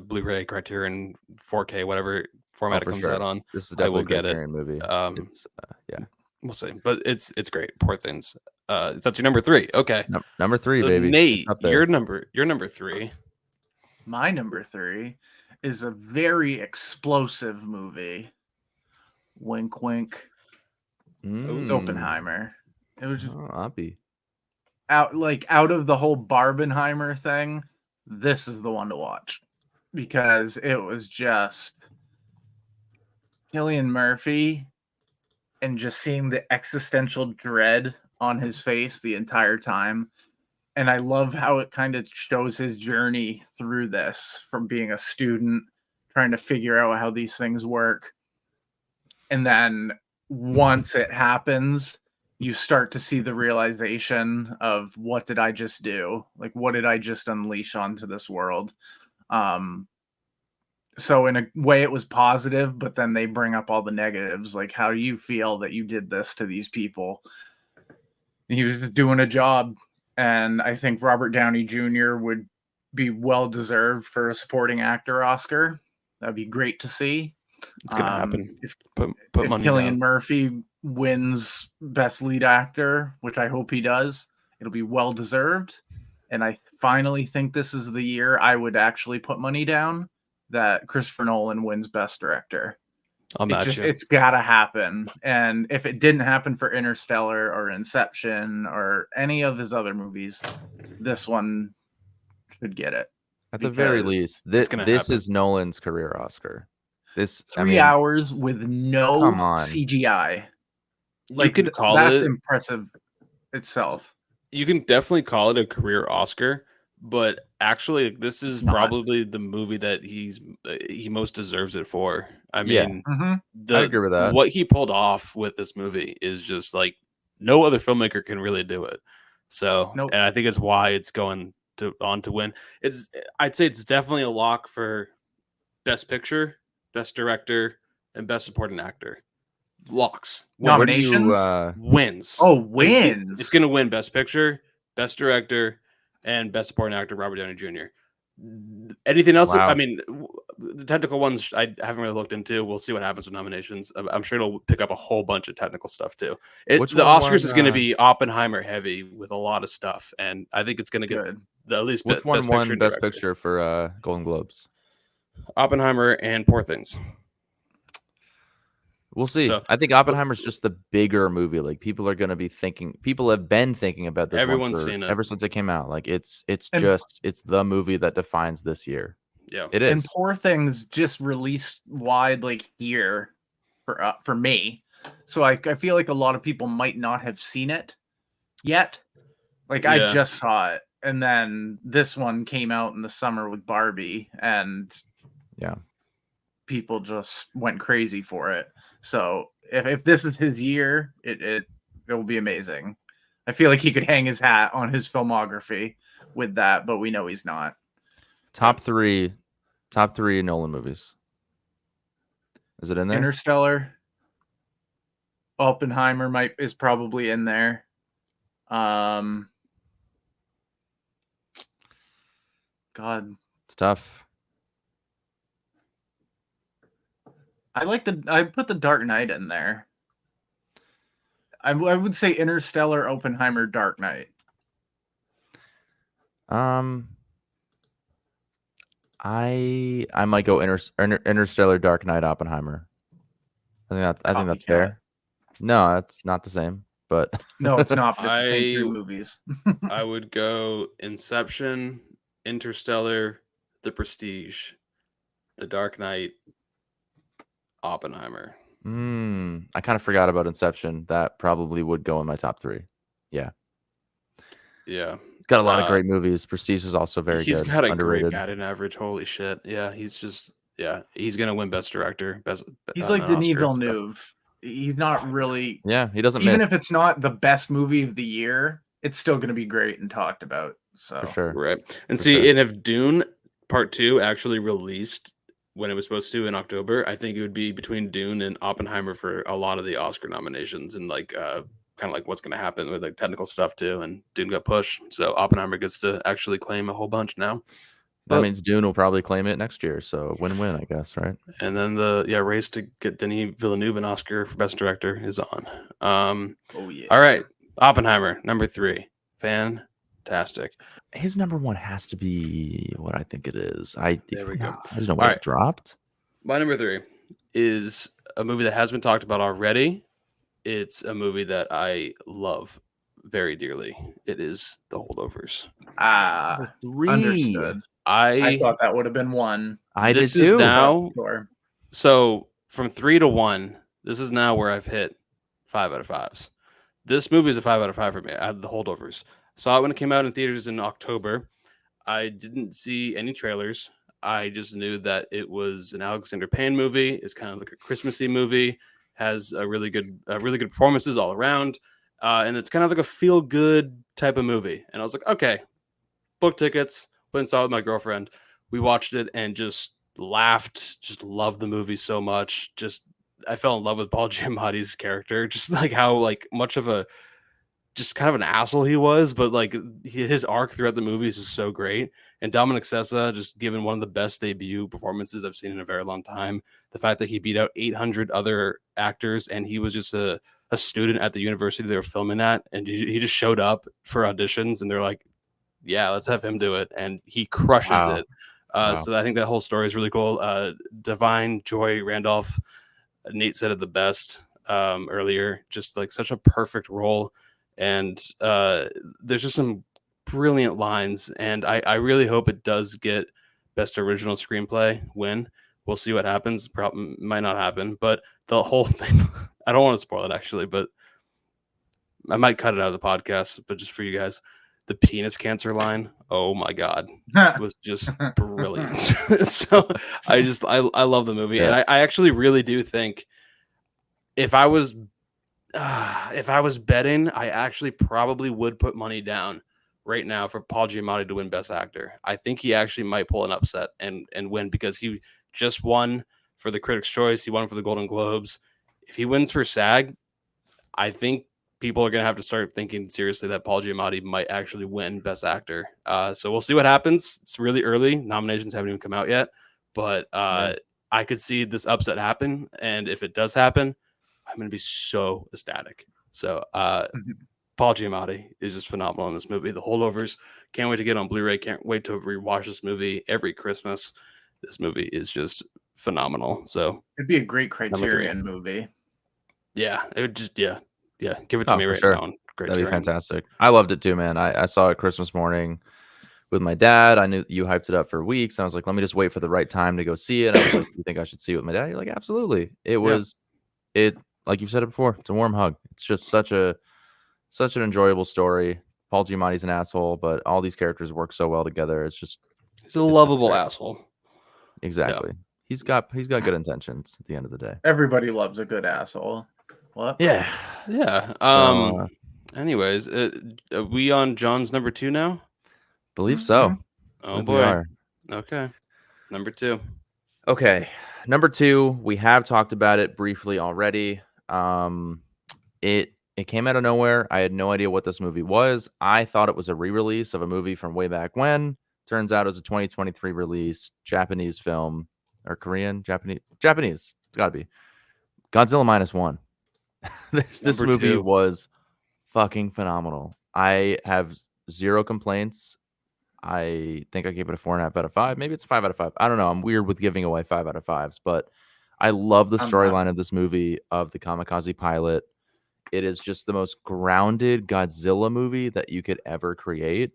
C: Blu-ray, Criterion, 4K, whatever
A: Oh,
C: format it
A: for
C: comes
A: sure.
C: out on.
A: This is
C: I will
A: definitely a
C: get it.
A: Criterion movie. It's yeah.
C: We'll see. But it's great. Poor things. That's your number 3. Okay.
A: Number 3,
C: So
A: baby. It's
C: Nate,
A: up there.
C: your number 3.
B: My number 3 is a very explosive movie. Wink, wink. It's Oppenheimer. It was just
A: Oppie.
B: out of the whole Barbenheimer thing. This is the one to watch because it was just Cillian Murphy and just seeing the existential dread on his face the entire time. And I love how it kind of shows his journey through this from being a student, trying to figure out how these things work. And then once it happens, you start to see the realization of what did I just do? Like, what did I just unleash onto this world? So in a way it was positive, but then they bring up all the negatives, like how do you feel that you did this to these people? He was just doing a job. And I think Robert Downey Jr. would be well deserved for a supporting actor Oscar. That'd be great to see.
C: It's gonna happen.
B: If
C: Put money
B: Cillian
C: down.
B: Murphy wins Best Lead Actor, which I hope he does, it'll be well deserved. And I finally think this is the year I would actually put money down that Christopher Nolan wins Best Director.
C: I'll match you.
B: It's gotta happen. And if it didn't happen for Interstellar or Inception or any of his other movies, this one should get it.
A: At the very
B: because
A: least,
C: it's gonna
A: this
C: happen.
A: is Nolan's career Oscar. This
B: 3 hours with no
A: come on.
B: CGI.
C: You can call
B: that's
C: it.
B: impressive itself.
C: You can definitely call it a career Oscar, but actually, this is
B: Not.
C: probably the movie that he most deserves it for. I
A: Yeah.
C: mean,
B: Mhm.
A: I agree with that.
C: What he pulled off with this movie is just like no other filmmaker can really do it. So,
B: Nope.
C: and I think it's why it's going on to win. I'd say it's definitely a lock for Best Picture, Best Director, and Best Supporting Actor. Locks.
A: Where do you,
B: Nominations?
C: Wins.
B: Oh,
C: Like,
B: wins.
C: it's going to win Best Picture, Best Director, and Best Supporting Actor, Robert Downey Jr. Anything else?
A: Wow.
C: I mean, the technical ones I haven't really looked into. We'll see what happens with nominations. I'm sure it'll pick up a whole bunch of technical stuff too.
A: Which
C: The
A: one
C: Oscars
A: won,
C: is going to be Oppenheimer heavy with a lot of stuff, and I think it's going to get
B: Good.
C: at least
A: which one
C: Best
A: won
C: Picture and
A: Best
C: Director.
A: Picture for Golden Globes?
C: Oppenheimer and Poor Things.
A: We'll see.
C: So-
A: I think Oppenheimer's just the bigger movie. Like people are going to be thinking. People have been thinking about this.
C: Everyone's seen it
A: ever since it came out. Like it's
B: And-
A: it's the movie that defines this year.
C: Yeah,
A: It
B: And
A: is.
B: Poor Things just released wide like here for me. So I feel like a lot of people might not have seen it yet. Like I
C: Yeah.
B: just saw it, and then this one came out in the summer with Barbie, and
A: Yeah.
B: people just went crazy for it. So if this is his year, it will be amazing. I feel like he could hang his hat on his filmography with that, but we know he's not.
A: Top three Nolan movies. Is it in there?
B: Interstellar, Oppenheimer is probably in there. God,
A: It's tough.
B: I put the Dark Knight in there. I would say Interstellar, Oppenheimer, Dark Knight.
A: I might go Interstellar, Dark Knight, Oppenheimer. I think that's
B: Copycat.
A: fair. No, that's not the same. But
B: No, it's not. But it's the same
C: I-
B: three movies.
C: I would go Inception, Interstellar, The Prestige, The Dark Knight, Oppenheimer.
A: I kind of forgot about Inception. That probably would go in my top three.
C: Yeah,
A: It's got a lot of great movies. Prestige is also very
C: he's
A: good.
C: got a
A: Underrated.
C: great batting average. Holy shit! Yeah, he's just Yeah, he's gonna win Best Director.
B: He's like
C: an
B: Denis
C: Oscar, so.
B: Villeneuve. He's not really,
A: Yeah, he doesn't
B: even
A: miss
B: if it's not the best movie of the year, it's still going to be great and talked about. So
A: for sure.
C: Right. And
A: For
C: see,
A: sure.
C: and if Dune Part 2 actually released when it was supposed to in October, I think it would be between Dune and Oppenheimer for a lot of the Oscar nominations, and like kind of like what's going to happen with like technical stuff too. And Dune got pushed, so Oppenheimer gets to actually claim a whole bunch now.
A: That
C: But-
A: means Dune will probably claim it next year. So win-win, I guess, right?
C: And then the race to get Denis Villeneuve an Oscar for Best Director is on.
B: oh yeah.
C: All right, Oppenheimer number 3, fantastic.
A: His number 1 has to be what I think it is.
C: There we go.
A: I just know
C: All
A: what
C: right.
A: it dropped.
C: My number 3 is a movie that has been talked about already. It's a movie that I love very dearly. It is The Holdovers.
B: Ah,
A: 3.
B: understood. I thought that would have been 1.
A: I
C: This
A: did
C: is
A: too.
C: now
B: Sure.
C: so from 3 to 1. This is now where I've hit 5 out of 5s. This movie is a 5 out of 5 for me. I had The Holdovers. Saw it when it came out in theaters in October. I didn't see any trailers. I just knew that it was an Alexander Payne movie. It's kind of like a Christmassy movie. Has a really good performances all around, and it's kind of like a feel good type of movie. And I was like, okay, book tickets. Went and saw it with my girlfriend. We watched it and just laughed. Just loved the movie so much. Just I fell in love with Paul Giamatti's character. Just like how like much of a just kind of an asshole he was, but like his arc throughout the movie is just so great. And Dominic Sessa just given one of the best debut performances I've seen in a very long time. The fact that he beat out 800 other actors and he was just a student at the university they were filming at, and he just showed up for auditions and they're like, yeah, let's have him do it, and he crushes
A: Wow.
C: it.
A: Wow.
C: So I think that whole story is really cool. Divine Joy Randolph, Nate said it the best earlier, just like such a perfect role. And there's just some brilliant lines, and I really hope it does get Best Original Screenplay win. We'll see what happens. Probably might not happen, but the whole thing, I don't want to spoil it actually, but I might cut it out of the podcast, but just for you guys, the penis cancer line, oh my God, was just brilliant. So I love the movie.
A: Yeah.
C: And I actually really do think if I was betting, I actually probably would put money down right now for Paul Giamatti to win Best Actor. I think he actually might pull an upset and win because he just won for the Critics' Choice. He won for the Golden Globes. If he wins for SAG, I think people are going to have to start thinking seriously that Paul Giamatti might actually win Best Actor. So we'll see what happens. It's really early. Nominations haven't even come out yet. But I could see this upset happen. And if it does happen, I'm going to be so ecstatic. So Paul Giamatti is just phenomenal in this movie. The Holdovers, can't wait to get on Blu-ray. Can't wait to rewatch this movie every Christmas. This movie is just phenomenal. So
B: it'd be a great Criterion movie.
C: Yeah, it would just give it to me
A: for
C: right
A: sure.
C: now. Great,
A: That'd be fantastic. I loved it too, man. I saw it Christmas morning with my dad. I knew you hyped it up for weeks. I was like, let me just wait for the right time to go see it. I was like, you think I should see it with my dad? You're like, absolutely. It was like you've said it before. It's a warm hug. It's just such an enjoyable story. Paul Giamatti's an asshole, but all these characters work so well together. He's
C: a lovable asshole.
A: Exactly. Yeah. He's got good intentions at the end of the day.
B: Everybody loves a good asshole. What?
C: Yeah. Anyways, are we on John's number 2 now?
A: Believe so.
C: Oh boy. We are. Okay. Number 2.
A: Okay. Number 2, we have talked about it briefly already. It came out of nowhere. I had no idea what this movie was. I thought it was a re-release of a movie from way back when. Turns out it was a 2023 release, Japanese film, or Korean, Japanese. It's gotta be Godzilla -1. This movie was fucking phenomenal. I have zero complaints. I think I gave it a 4.5 out of 5. Maybe it's 5 out of 5. I don't know. I'm weird with giving away 5 out of 5s, but I love the storyline of this movie, of the kamikaze pilot. It is just the most grounded Godzilla movie that you could ever create.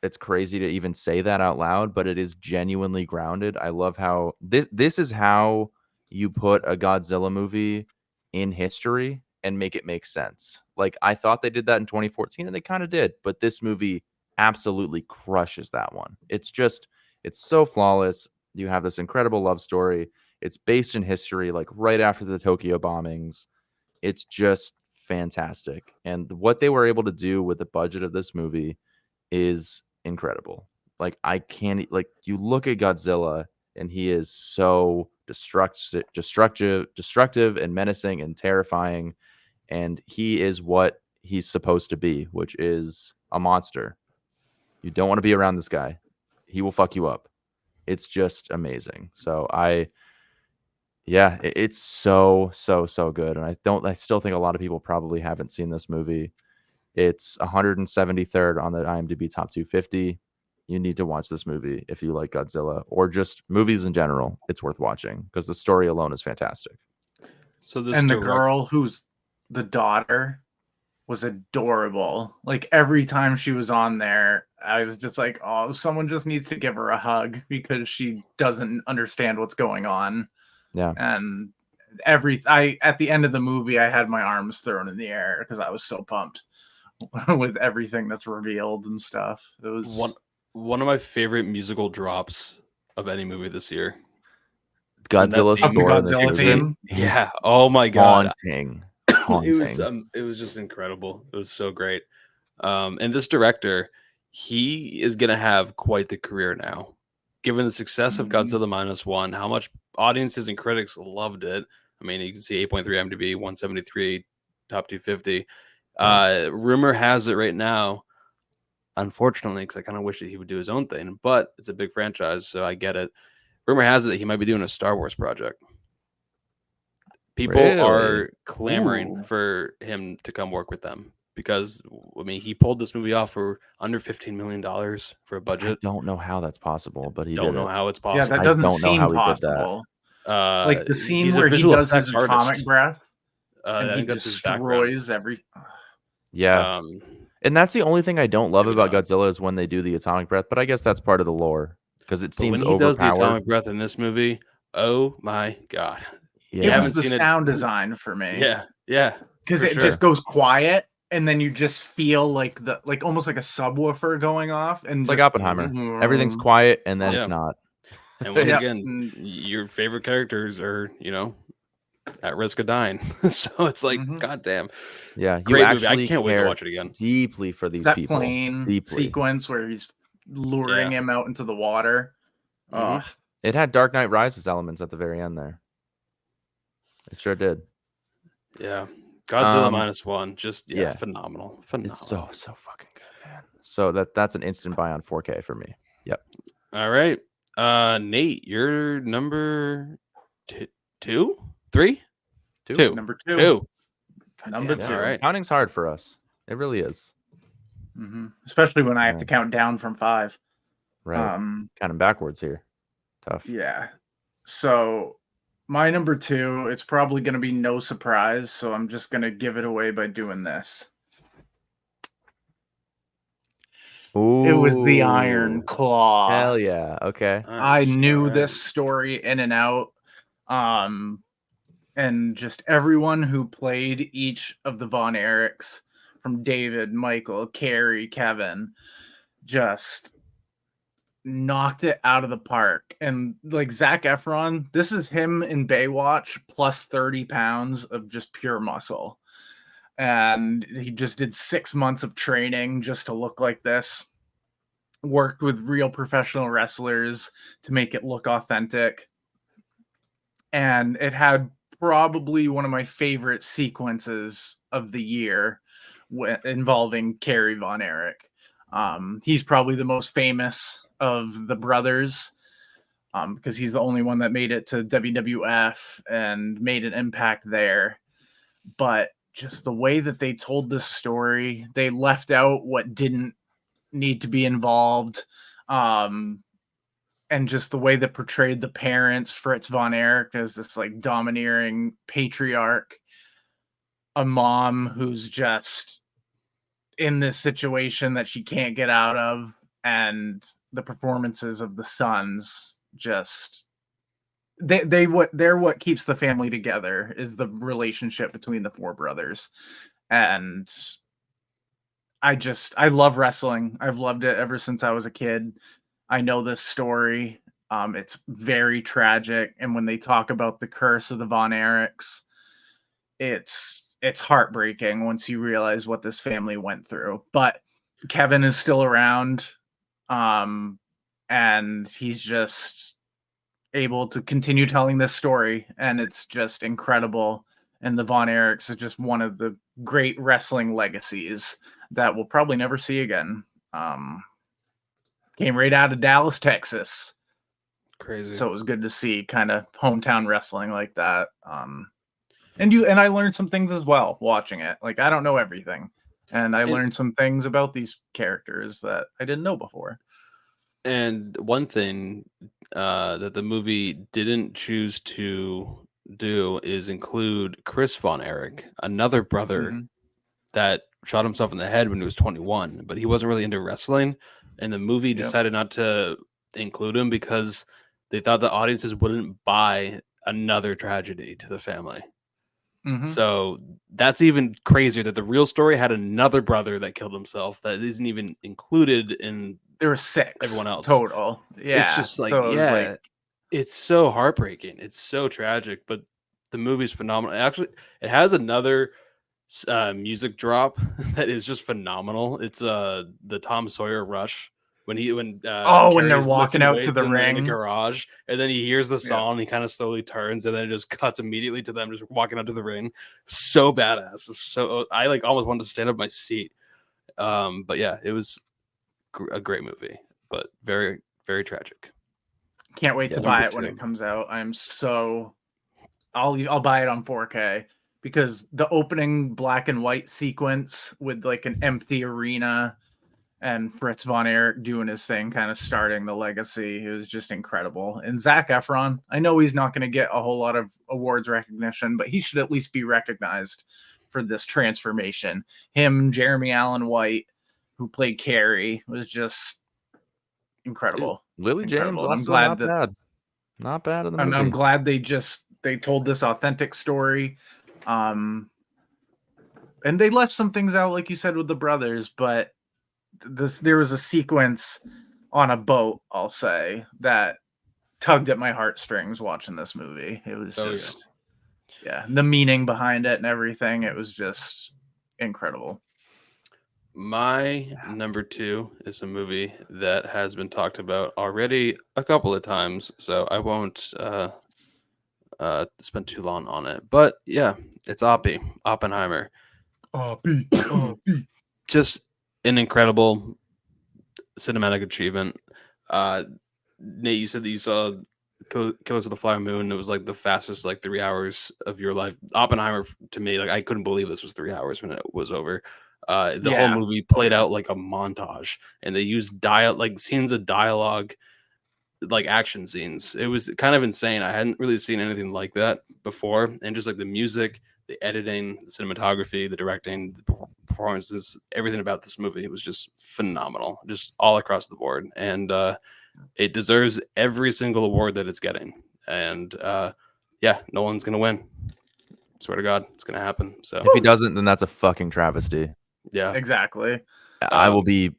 A: It's crazy to even say that out loud, but it is genuinely grounded. I love how this is how you put a Godzilla movie in history and make it make sense. Like, I thought they did that in 2014, and they kind of did, but this movie absolutely crushes that one. It's so flawless. You have this incredible love story. It's based in history, like right after the Tokyo bombings. It's just fantastic. And what they were able to do with the budget of this movie is incredible. Like I can't like you look at Godzilla and he is so destructive and menacing and terrifying, and he is what he's supposed to be, which is a monster. You don't want to be around this guy. He will fuck you up. It's just amazing. So it's so good. And I still think a lot of people probably haven't seen this movie. It's 173rd on the IMDb top 250. You need to watch this movie if you like Godzilla or just movies in general. It's worth watching because the story alone is fantastic.
C: So this
B: and the girl who's the daughter was adorable. Like every time she was on there, I was just like, oh, someone just needs to give her a hug because she doesn't understand what's going on.
A: Yeah.
B: And at the end of the movie, I had my arms thrown in the air because I was so pumped with everything that's revealed and stuff. It was
C: one of my favorite musical drops of any movie this year.
A: Godzilla's score in this
B: Godzilla
A: movie.
B: theme.
C: Yeah. Oh my god.
A: Haunting.
C: It was just incredible. It was so great. And this director, he is gonna have quite the career now. Given the success of Godzilla -1, how much audiences and critics loved it. I mean, you can see 8.3 IMDb, 173 top 250. Rumor has it right now, unfortunately, because I kind of wish that he would do his own thing, but it's a big franchise, so I get it. Rumor has it that he might be doing a Star Wars project. People are clamoring for him to come work with them because, I mean, he pulled this movie off for under $15 million for a budget.
A: I don't know how that's possible, but he
C: don't
A: did
C: know
A: it.
C: how it's possible.
B: Yeah, that doesn't seem
A: how he
B: possible.
A: did that.
B: Like the scene where he does his atomic breath and he destroys every.
A: Yeah. And that's the only thing I don't love about Godzilla is when they do the atomic breath, but I guess that's part of the lore because it seems
C: when he does the
A: overpowered.
C: atomic breath in this movie, oh my god.
B: Yeah. It was the sound design for me.
C: Yeah.
B: Because it just goes quiet and then you just feel like almost like a subwoofer going off. And
A: it's like Oppenheimer. Everything's quiet and then it's not.
C: And once again, your favorite characters are, at risk of dying. So it's like, goddamn.
A: Yeah,
C: great movie. I can't wait to watch it again.
A: Deeply for these people.
B: That plane sequence where he's luring him out into the water.
A: It had Dark Knight Rises elements at the very end there. It sure did.
C: Yeah. Godzilla -1, just phenomenal.
A: It's so fucking good, man. So that's an instant buy on 4K for me. Yep.
C: All right. Nate, you're number two? Three? Two.
B: Number two.
C: Number two.
A: All right. Counting's hard for us. It really is.
B: Especially when I have to count down from 5.
A: Right. Counting backwards here. Tough.
B: Yeah. So my number 2, it's probably going to be no surprise, so I'm just going to give it away by doing this.
A: Ooh.
B: It was the Iron Claw.
A: Hell yeah. Okay.
B: I knew this story in and out. And just everyone who played each of the Von Erichs, from David, Michael, Carrie, Kevin, just knocked it out of the park. And like Zac Efron, this is him in Baywatch plus 30 pounds of just pure muscle. And he just did 6 months of training just to look like this. Worked with real professional wrestlers to make it look authentic. And it had probably one of my favorite sequences of the year involving Carrie Von Erich. He's probably the most famous of the brothers because he's the only one that made it to WWF and made an impact there. But just the way that they told this story, they left out what didn't need to be involved. And just the way that portrayed the parents, Fritz Von Erich as this like domineering patriarch, a mom who's just in this situation that she can't get out of, and the performances of the sons just they're what keeps the family together is the relationship between the 4 brothers. And I love wrestling. I've loved it ever since I was a kid. I know this story. It's very tragic, and when they talk about the curse of the Von Erichs, it's heartbreaking once you realize what this family went through. But Kevin is still around, and he's just able to continue telling this story, and it's just incredible. And the Von Erichs are just one of the great wrestling legacies that we'll probably never see again. Came right out of Dallas, Texas.
C: Crazy.
B: So it was good to see kind of hometown wrestling like that. And I learned some things as well watching it. Like, I don't know everything, and I learned some things about these characters that I didn't know before.
C: And one thing that the movie didn't choose to do is include Chris Von Erich, another brother that shot himself in the head when he was 21, but he wasn't really into wrestling. And the movie decided not to include him because they thought the audiences wouldn't buy another tragedy to the family. So that's even crazier that the real story had another brother that killed himself that isn't even included in.
B: There were 6
C: everyone else
B: total. Yeah,
C: it's just like,
B: so
C: it's so heartbreaking. It's so tragic, but the movie's phenomenal. Actually, it has another music drop that is just phenomenal. It's the Tom Sawyer Rush when
B: when they're walking out to the ring
C: in the garage, and then he hears the song, he kind of slowly turns, and then it just cuts immediately to them just walking out to the ring. So badass. So I like almost wanted to stand up my seat. But yeah, it was a great movie, but very, very tragic.
B: Can't wait to buy it when it comes out. I'll buy it on 4K because the opening black and white sequence with like an empty arena and Fritz Von Erich doing his thing, kind of starting the legacy. It was just incredible. And Zac Efron, I know he's not going to get a whole lot of awards recognition, but he should at least be recognized for this transformation. Him, Jeremy Allen White, who played Carrie, was just incredible.
A: Lily James, also
B: I'm glad
A: not bad in the movie.
B: I'm glad they told this authentic story. And they left some things out, like you said, with the brothers, but there was a sequence on a boat, I'll say, that tugged at my heartstrings watching this movie. It was the meaning behind it and everything. It was just incredible.
C: My number 2 is a movie that has been talked about already a couple of times, so I won't spend too long on it. But yeah, it's Oppenheimer. Just an incredible cinematic achievement. Nate, you said that you saw Killers of the Flower Moon. It was like the fastest 3 hours of your life. Oppenheimer, to me, I couldn't believe this was 3 hours when it was over. The whole movie played out like a montage, and they used scenes of dialogue, like action scenes. It was kind of insane. I hadn't really seen anything like that before, and just like the music, the editing, the cinematography, the directing, the performances, everything about this movie, it was just phenomenal, just all across the board. And it deserves every single award that it's getting. And Nolan's gonna win. Swear to God, it's gonna happen. So
A: if he doesn't, then that's a fucking travesty.
C: Yeah,
B: exactly.
A: I will be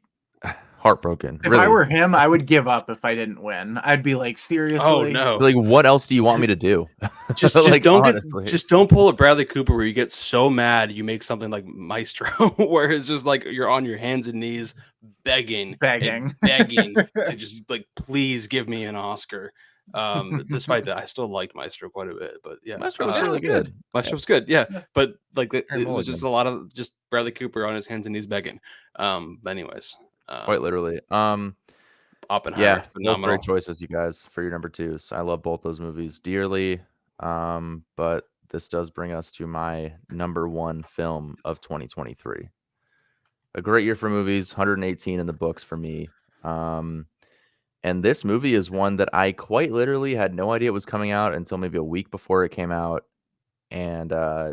A: heartbroken.
B: If I were him, I would give up if I didn't win. I'd be like, seriously?
C: Oh no!
A: Like, what else do you want me to do?
C: just don't pull a Bradley Cooper where you get so mad you make something like Maestro, where it's just like you're on your hands and knees begging to just please give me an Oscar. Despite that, I still liked Maestro quite a bit. But yeah,
A: Maestro was really good.
C: Maestro was good. Yeah, but it was just a lot of just Bradley Cooper on his hands and knees begging. But anyways.
A: Quite literally.
C: Oppenheimer, phenomenal.
A: Both great choices, you guys, for your number 2s. I love both those movies dearly. But this does bring us to my number 1 film of 2023. A great year for movies, 118 in the books for me. And this movie is one that I quite literally had no idea it was coming out until maybe a week before it came out, and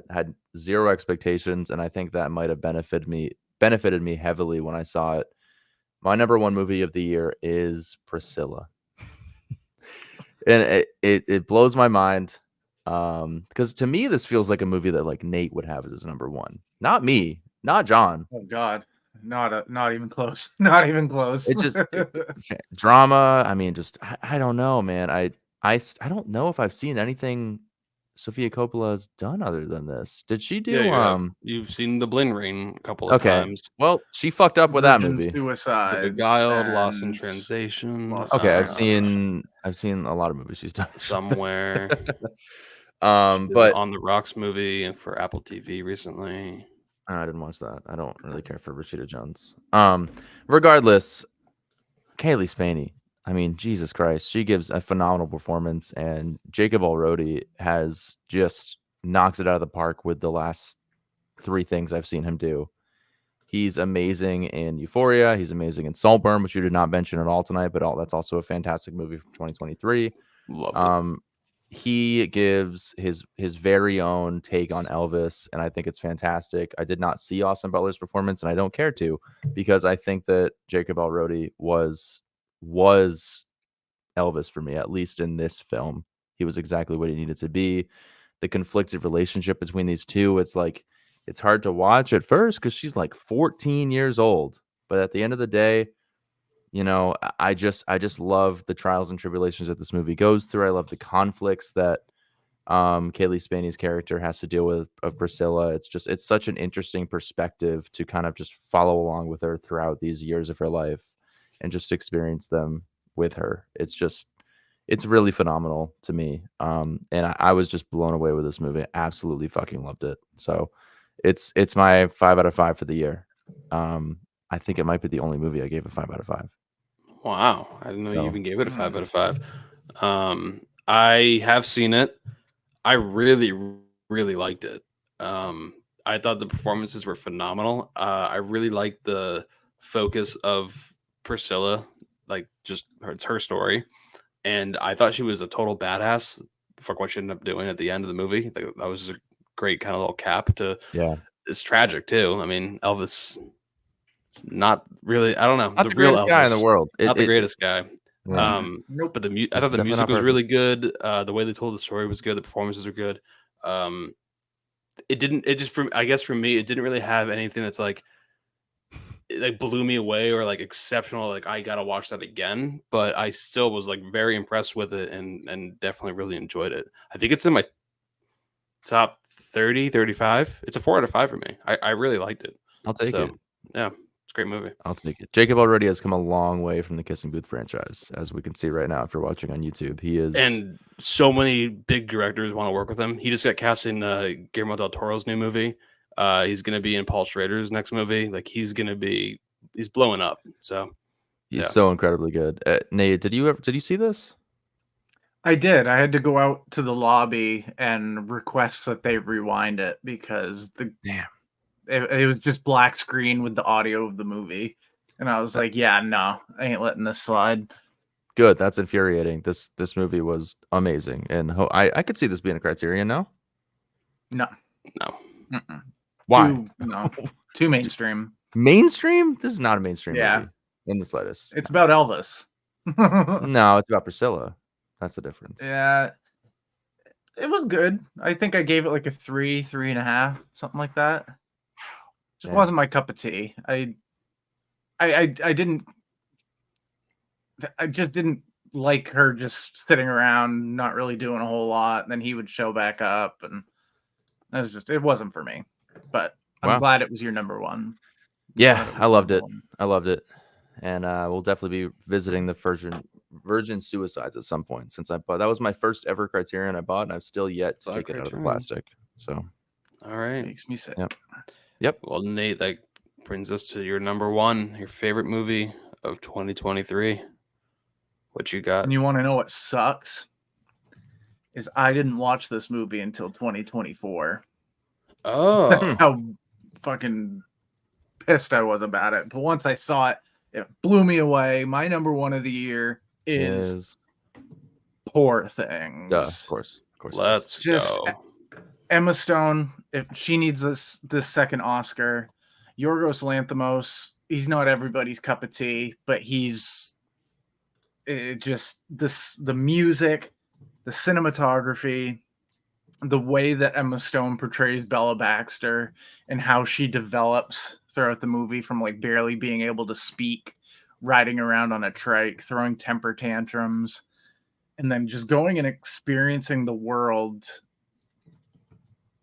A: had zero expectations. And I think that might have benefited me heavily when I saw it. My number 1 movie of the year is Priscilla. And it blows my mind. Because to me, this feels like a movie that Nate would have as his number 1. Not me, not John.
B: Oh God. Not even close. Not even close.
A: It just drama. I mean, just I don't know, man. I don't know if I've seen anything Sofia Coppola's done other than this. Did she
C: Yeah,
A: do
C: you have. You've seen The Bling Ring a couple of
A: Okay.
C: times.
A: Well, she fucked up with that
B: Virgin
A: movie.
C: The
B: Suicides.
C: Beguiled, Lost in
B: and
C: Translation.
B: Lost
A: Okay,
B: in
A: I've seen a lot of movies she's done.
C: Somewhere. She did an
A: But
C: On the Rocks movie and for Apple TV recently.
A: I didn't watch that. I don't really care for Rashida Jones. Regardless, Kaylee Spaney. I mean, Jesus Christ, she gives a phenomenal performance, and Jacob Elordi has just knocks it out of the park with the last 3 things I've seen him do. He's amazing in Euphoria. He's amazing in Saltburn, which you did not mention at all tonight, but that's also a fantastic movie from 2023.
C: Loved it.
A: He gives his very own take on Elvis, and I think it's fantastic. I did not see Austin Butler's performance, and I don't care to, because I think that Jacob Elordi was Elvis for me, at least in this film. He was exactly what he needed to be. The conflicted relationship between these two, it's like it's hard to watch at first because she's like 14 years old, but at the end of the day, you know, I just love the trials and tribulations that this movie goes through. I love the conflicts that Kaylee Spaney's character has to deal with of Priscilla. It's such an interesting perspective to kind of just follow along with her throughout these years of her life and just experience them with her. It's really phenomenal to me. And I was just blown away with this movie. Absolutely fucking loved it. So it's my 5 out of 5 for the year. I think it might be the only movie I gave a 5 out of 5.
C: Wow. I didn't know you
A: So
C: even gave it a 5 out of 5. I have seen it. I really, really liked it. I thought the performances were phenomenal. I really liked the focus of Priscilla, like just it's her story. And I thought she was a total badass for what she ended up doing at the end of the movie. That was a great kind of little cap to.
A: yeah,
C: It's tragic too. I mean, Elvis is not really. I don't know
A: not the
C: real
A: greatest guy in the
C: Elvis.
A: world.
C: Not the greatest guy.
A: Yeah.
B: Nope.
C: But I
A: He's
C: thought the
A: definitely
C: music
A: not
C: was
A: perfect.
C: really good. The way they told the story was good. The performances were good. It didn't. It just I guess for me, it didn't really have anything that's like it like blew me away or like exceptional. Like I gotta watch that again. But I still was like very impressed with it and definitely really enjoyed it. I think it's in my top 30, 35. It's a 4 out of 5 for me. I really liked it.
A: I'll take it.
C: Yeah, it's a great movie.
A: I'll take it. Jacob already has come a long way from the Kissing Booth franchise, as we can see right now if you're watching on YouTube. He is,
C: and so many big directors want to work with him. He just got cast in Guillermo del Toro's new movie. He's going to be in Paul Schrader's next movie. Like he's blowing up. So
A: he's so incredibly good. Nate, did you see this?
B: I did. I had to go out to the lobby and request that they rewind it because it was just black screen with the audio of the movie. And I was like, yeah, no, I ain't letting this slide.
A: Good. That's infuriating. This movie was amazing. And I could see this being a Criterion now.
B: No.
C: Mm-mm.
A: Why?
B: Too mainstream.
A: Mainstream? This is not a mainstream movie in the slightest.
B: It's about Elvis.
A: No, it's about Priscilla. That's the difference.
B: Yeah. It was good. I think I gave it like a 3.5, something like that. Just wasn't my cup of tea. I just didn't like her just sitting around, not really doing a whole lot. And then he would show back up, and it wasn't for me. But I'm glad it was your number one.
A: Yeah, I loved it. I loved it. And we'll definitely be visiting the Virgin Suicides at some point, since that was my first ever Criterion I bought, and I've still yet to take it out of the plastic. So,
C: all right,
B: makes me sick.
A: Yep.
C: Well, Nate, that brings us to your number one, your favorite movie of 2023. What you got?
B: And you want to know what sucks? Is I didn't watch this movie until 2024.
C: Oh,
B: how fucking pissed I was about it. But once I saw it, it blew me away. My number one of the year is Poor Things.
A: Of course.
C: Let's go.
B: Emma Stone, if she needs this second Oscar. Yorgos Lanthimos, he's not everybody's cup of tea, but he's the music, the cinematography, the way that Emma Stone portrays Bella Baxter and how she develops throughout the movie, from like barely being able to speak, riding around on a trike, throwing temper tantrums, and then just going and experiencing the world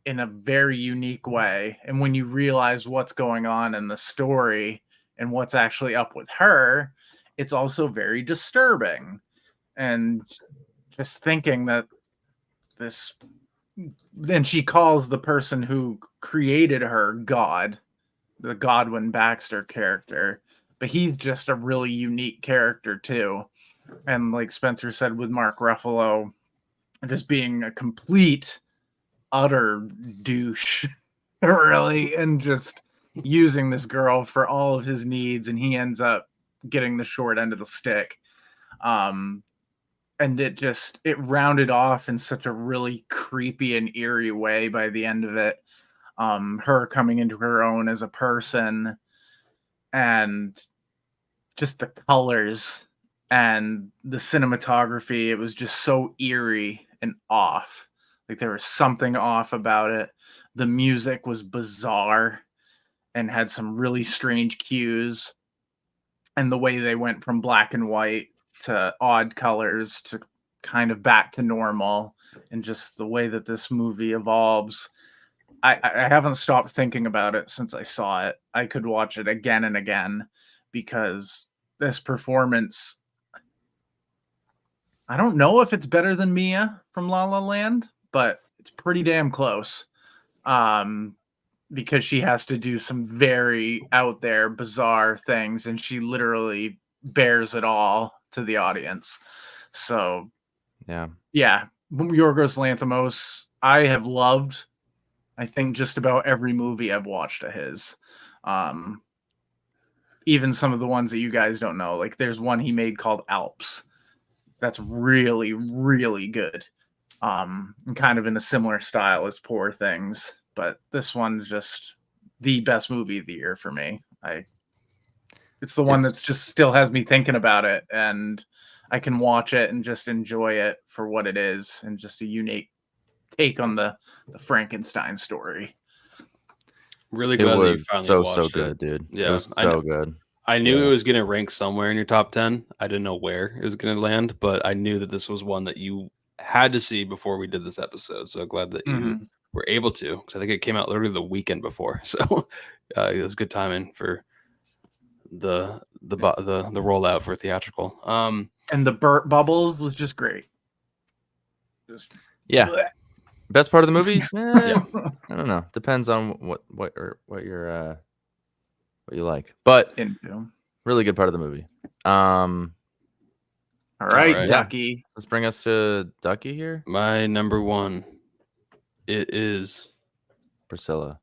B: in a very unique way. And when you realize what's going on in the story and what's actually up with her, it's also very disturbing. And just thinking that this, then she calls the person who created her God, the Godwin Baxter character, but he's just a really unique character too. And like Spencer said with Mark Ruffalo, just being a complete, utter douche, really, and just using this girl for all of his needs, and he ends up getting the short end of the stick. And it rounded off in such a really creepy and eerie way by the end of it. Her coming into her own as a person, and just the colors and the cinematography, it was just so eerie and off. Like there was something off about it. The music was bizarre and had some really strange cues. And the way they went from black and white to odd colors to kind of back to normal, and just the way that this movie evolves. I haven't stopped thinking about it since I saw it. I could watch it again and again, because this performance, I don't know if it's better than Mia from La La Land, but it's pretty damn close. Because she has to do some very out there, bizarre things, and she literally bears it all to the audience. So, yeah, Yorgos Lanthimos, I have loved, I think, just about every movie I've watched of his. Even some of the ones that you guys don't know. Like there's one he made called Alps. That's really, really good. And kind of in a similar style as Poor Things. But this one's just the best movie of the year for me. It's the one that's just still has me thinking about it, and I can watch it and just enjoy it for what it is, and just a unique take on the Frankenstein story.
C: Really glad that you finally watched
A: so good, dude.
C: Yeah,
A: it was so good.
C: I knew it was going to rank somewhere in your top 10. I didn't know where it was going to land, but I knew that this was one that you had to see before we did this episode. So glad that you were able to, because I think it came out literally the weekend before. So it was good timing for the rollout for theatrical.
B: And the Burt Bubbles was just great.
A: Bleh. Best part of the movie? Yeah. I don't know. Depends on what you like. But really good part of the movie. All
B: right, Ducky.
A: Let's bring us to Ducky here.
C: My number one. It is
A: Priscilla.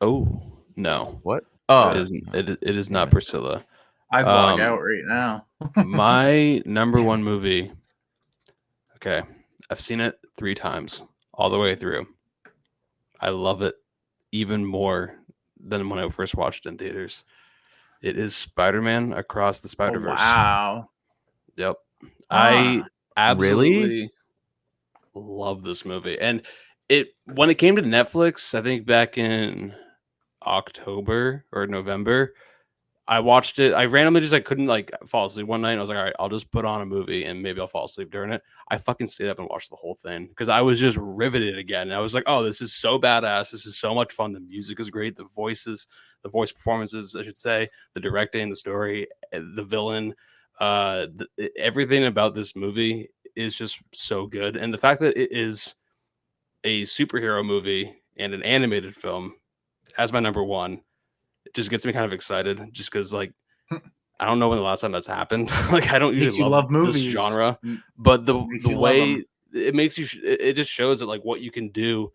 C: Oh, no.
A: What?
C: Oh, it is not Priscilla.
B: I'd log out right now.
C: My number one movie. Okay. I've seen it 3 times all the way through. I love it even more than when I first watched it in theaters. It is Spider-Man Across the Spider-Verse.
B: Oh, wow.
C: Yep. I absolutely love this movie. And when it came to Netflix, I think back in October or November, I watched it. I randomly just couldn't fall asleep one night. And I was like, all right, I'll just put on a movie and maybe I'll fall asleep during it. I fucking stayed up and watched the whole thing because I was just riveted again. And I was like, oh, this is so badass. This is so much fun. The music is great. The voice performances, I should say, the directing, the story, the villain, everything about this movie is just so good. And the fact that it is a superhero movie and an animated film as my number one, it just gets me kind of excited just because I don't know when the last time that's happened. I don't usually love movies, this genre, but the way it makes you, it just shows that what you can do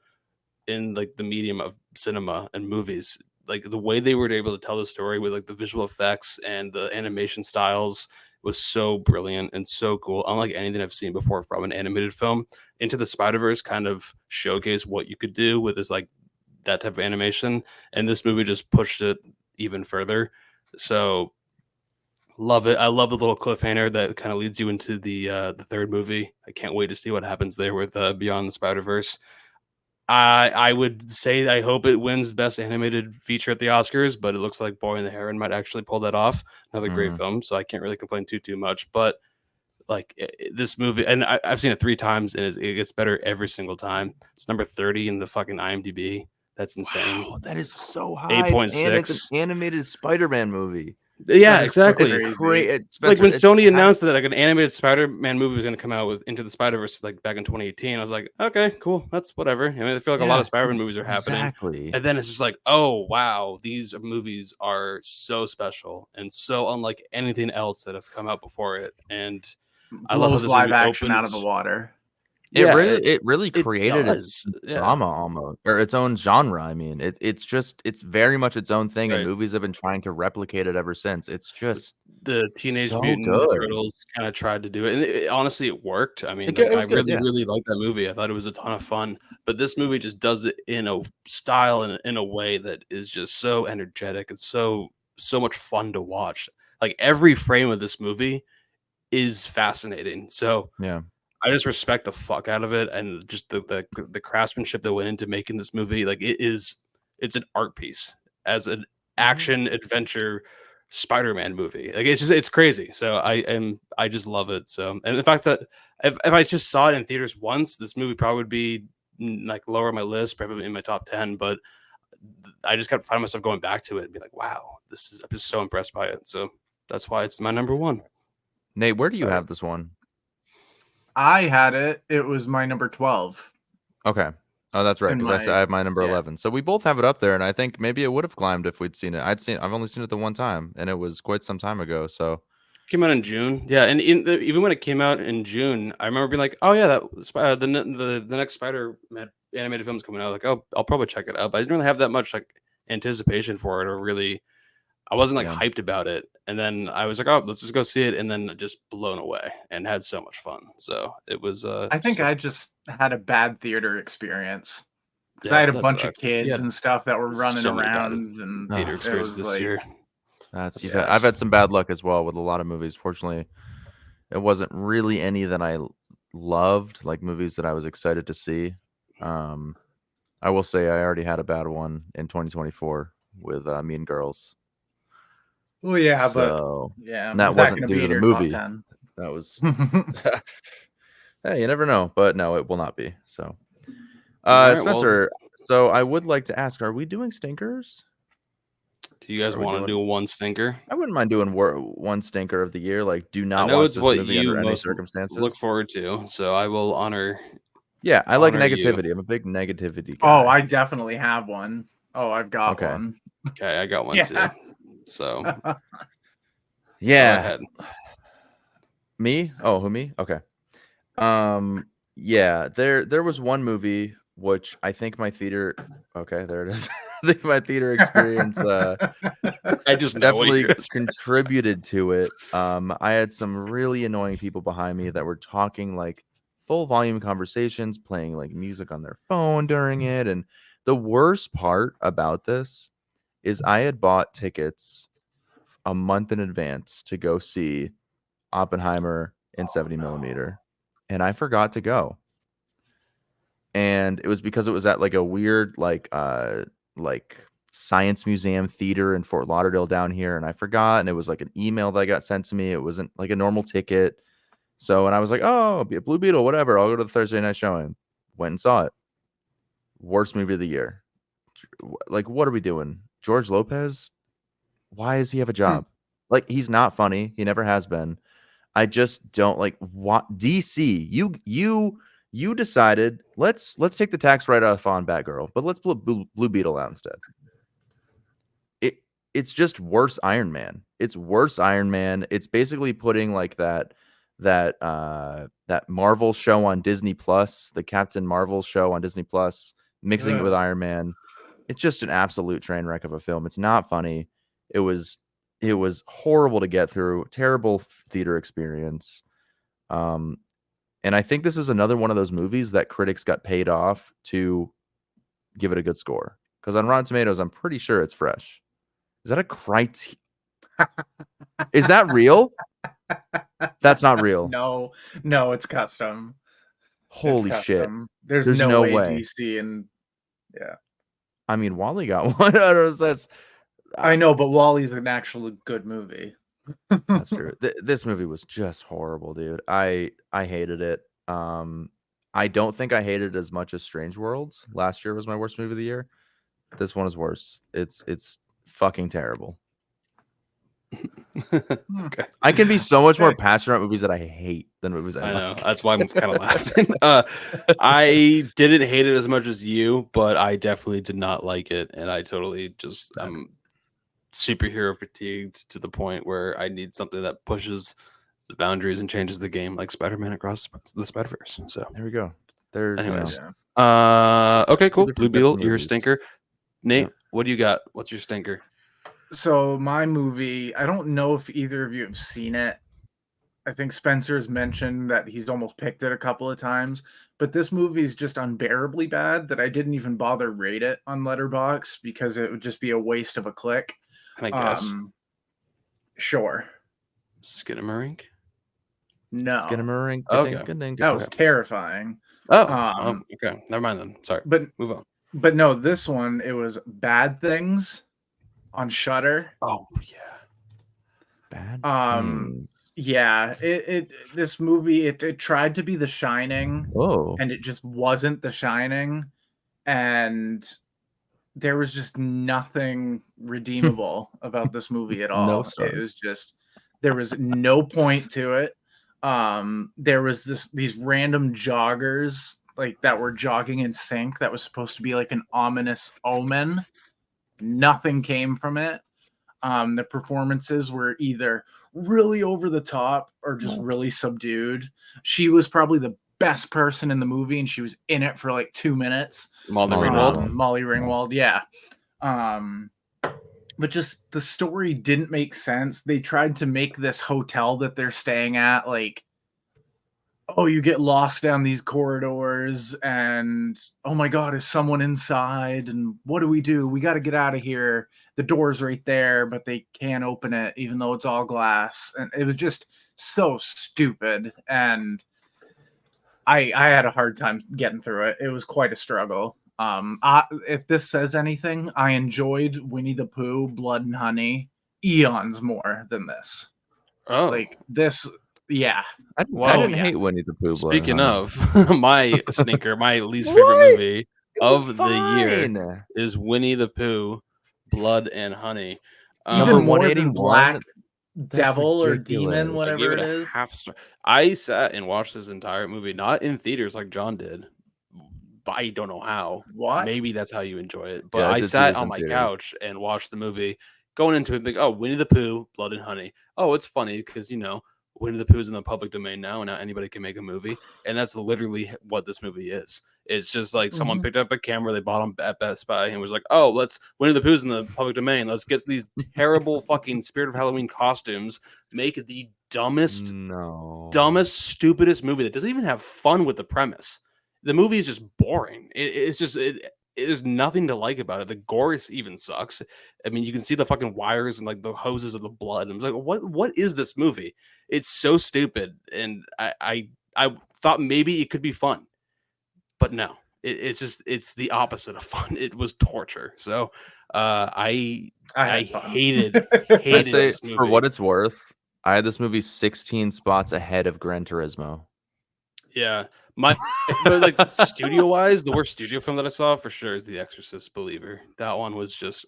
C: in the medium of cinema and movies, the way they were able to tell the story with the visual effects and the animation styles was so brilliant and so cool. Unlike anything I've seen before from an animated film. Into the Spider-Verse kind of showcased what you could do with this that type of animation, and this movie just pushed it even further. So love it. I love the little cliffhanger that kind of leads you into the third movie. I can't wait to see what happens there with Beyond the Spider-Verse. I would say I hope it wins Best Animated Feature at the Oscars, but it looks like Boy and the Heron might actually pull that off. Another great film, so I can't really complain too much. But like this movie, and I've seen it 3 times, and it gets better every single time. It's number 30 in the fucking IMDb. That's insane.
A: Wow, that is so high.
C: 8.6.
A: It's an animated Spider-Man movie.
C: Yeah,
B: That is
C: exactly.
B: crazy.
C: Like when Sony announced that like an animated Spider-Man movie was going to come out with Into the Spider-Verse like back in 2018, I was like, okay, cool, that's whatever. I mean, I feel like a lot of Spider-Man movies are happening,
A: Exactly.
C: and then it's just like, oh wow, these movies are so special and so unlike anything else that have come out before it. And I love how
B: Blows
C: this
B: live
C: movie
B: action out of the
C: opens.
B: water.
A: It really created its
C: does. Yeah.
A: drama almost, or its own genre. I mean, it's very much its own thing, and
C: Right.
A: movies have been trying to replicate it ever since. It's just
C: The Teenage
A: so
C: Mutant Ninja
A: good.
C: Turtles kind of tried to do it, and honestly, it worked. I mean,
A: It
C: like, I
A: was good,
C: really,
A: yeah.
C: really liked that movie. I thought it was a ton of fun, but this movie just does it in a style and in a way that is just so energetic and so much fun to watch. Like every frame of this movie is fascinating. So
A: Yeah.
C: I just respect the fuck out of it, and just the craftsmanship that went into making this movie. Like it's an art piece as an action adventure Spider-Man movie. Like it's crazy. So I just love it. So, and the fact that if I just saw it in theaters once, this movie probably would be like lower on my list, probably in my top 10. But I just kept finding myself going back to it and be like, wow, I'm just so impressed by it. So that's why it's my number 1.
A: Nate, where do you have this one?
B: I had it. It was my number 12.
A: Okay. Oh, that's right, because I have my number 11. So we both have it up there, and I think maybe it would have climbed if we'd seen it. I've only seen it the one time, and it was quite some time ago. So
C: Came out in June, yeah, and even when it came out in June, I remember being like, "Oh yeah, the next Spider-Man animated film's coming out." Like, oh, I'll probably check it out. But I didn't really have that much like anticipation for it, or really, I wasn't like hyped about it. And then I was like, "Oh, let's just go see it," and then just blown away and had so much fun. So it was.
B: I think I just had a bad theater experience because I had a bunch of kids and stuff that were running around, and
C: theater experience this year.
A: I've had some bad luck as well with a lot of movies. Fortunately, it wasn't really any that I loved, like movies that I was excited to see. I will say I already had a bad one in 2024 with Mean Girls.
B: Well, yeah,
A: so,
B: but yeah,
A: that wasn't due to the movie. That was hey, you never know, but no, it will not be. So, right, Spencer. So I would like to ask: are we doing stinkers?
C: Do you guys want to do one stinker?
A: I wouldn't mind doing one stinker of the year. Like, do not watch this movie under any circumstances.
C: Look forward to. So I will honor.
A: Yeah, I like negativity. I'm a big negativity guy.
B: Oh, I definitely have one. Oh, I've got one.
C: Okay, I got one too. So
A: yeah.
C: Go ahead.
A: Me? Oh, who me? Okay. Yeah, there was one movie which I think my theater. Okay, there it is. I think my theater experience.
C: I just
A: definitely contributed to it. I had some really annoying people behind me that were talking like full volume conversations, playing like music on their phone during it. And the worst part about this is I had bought tickets a month in advance to go see Oppenheimer in 70 millimeter, and I forgot to go. And it was because it was at like a weird like science museum theater in Fort Lauderdale down here, and I forgot. And it was like an email that got sent to me. It wasn't like a normal ticket. So, and I was like, oh, be a Blue Beetle, whatever. I'll go to the Thursday night showing. Went and saw it. Worst movie of the year. Like, what are we doing? George Lopez? Why does he have a job? Like, he's not funny. He never has been. I just don't like what DC. You decided let's take the tax write-off on Batgirl, but let's put Blue Beetle out instead. It's just worse Iron Man. It's worse Iron Man. It's basically putting like that Marvel show on Disney Plus, the Captain Marvel show on Disney Plus, mixing it with Iron Man. It's just an absolute train wreck of a film. It's not funny. It was horrible to get through. Terrible theater experience. And I think this is another one of those movies that critics got paid off to give it a good score. Because on Rotten Tomatoes, I'm pretty sure it's fresh. Is that a criteria? Is that real? That's not real.
B: No, it's custom.
A: Holy shit.
B: There's no way DC and Yeah.
A: I mean, Wally got one. I don't know. That's
B: I know, but Wally's an actually good movie.
A: That's true. This movie was just horrible, dude. I hated it. I don't think I hated it as much as Strange Worlds. Last year was my worst movie of the year. This one is worse. It's fucking terrible.
C: Okay.
A: I can be so much more passionate about movies that I hate than movies I
C: know.
A: like.
C: That's why I'm kind of laughing. I didn't hate it as much as you, but I definitely did not like it, and I totally just I'm superhero fatigued to the point where I need something that pushes the boundaries and changes the game, like Spider-Man Across the Spider-Verse. So
A: There we go. There.
C: anyways,
B: Yeah.
C: okay, cool.
A: Either
C: Blue
A: forget
C: Beetle,
A: the
C: you're a
A: movies.
C: stinker. Nate,
A: Yep.
C: what do you got? What's your stinker?
B: So my movie, I don't know if either of you have seen it. I think Spencer's mentioned that he's almost picked it a couple of times, but this movie is just unbearably bad that I didn't even bother rate it on Letterboxd because it would just be a waste of a click.
C: Can I guess?
B: Sure.
C: Skinamarink?
B: No.
A: Skinamarink.
C: Okay.
B: That was terrifying.
C: Oh, okay. Never mind then. Sorry.
B: But
C: move on.
B: But no, this one, it was Bad Things on Shudder.
C: Oh yeah.
A: Bad things.
B: Yeah, this movie it tried to be The Shining, and it just wasn't The Shining, and there was just nothing redeemable about this movie at all.
A: No
B: It
A: stars.
B: was just there was no point to it. There was these random joggers like that were jogging in sync that was supposed to be like an ominous omen. Nothing came from it. The performances were either really over the top or just really subdued. She was probably the best person in the movie, and she was in it for like 2 minutes.
C: Molly Ringwald.
B: Molly Ringwald, yeah. But just the story didn't make sense. They tried to make this hotel that they're staying at like, oh, you get lost down these corridors, and oh my God, is someone inside? And what do? We got to get out of here. The door's right there, but they can't open it, even though it's all glass. And it was just so stupid. And I had a hard time getting through it. It was quite a struggle. If this says anything, I enjoyed Winnie the Pooh, Blood and Honey eons more than this.
C: Oh,
B: like this. Yeah.
A: I didn't hate Winnie the Pooh.
C: Speaking of, my stinker, my least favorite movie of the year is Winnie the Pooh, Blood and Honey.
B: Even more than Black Devil or Demon, whatever it is.
C: I sat and watched this entire movie, not in theaters like John did. I don't know how.
B: What?
C: Maybe that's how you enjoy it. But I sat on my couch and watched the movie, going into it like, oh, Winnie the Pooh, Blood and Honey. Oh, it's funny because, Winnie the Pooh is in the public domain now, and now anybody can make a movie. And that's literally what this movie is. It's just like someone picked up a camera, they bought them at Best Buy, and was like, oh, Winnie the Pooh's in the public domain. Let's get these terrible fucking Spirit of Halloween costumes, make the dumbest, stupidest movie that doesn't even have fun with the premise. The movie is just boring. There's nothing to like about it. The gore even sucks. I mean, you can see the fucking wires and like the hoses of the blood. I'm like, what is this movie? It's so stupid. And I thought maybe it could be fun, but no, it's the opposite of fun. It was torture. So I hated this movie.
A: For what it's worth, I had this movie 16 spots ahead of Gran Turismo.
C: Yeah. But like studio wise, the worst studio film that I saw for sure is The Exorcist Believer. That one was just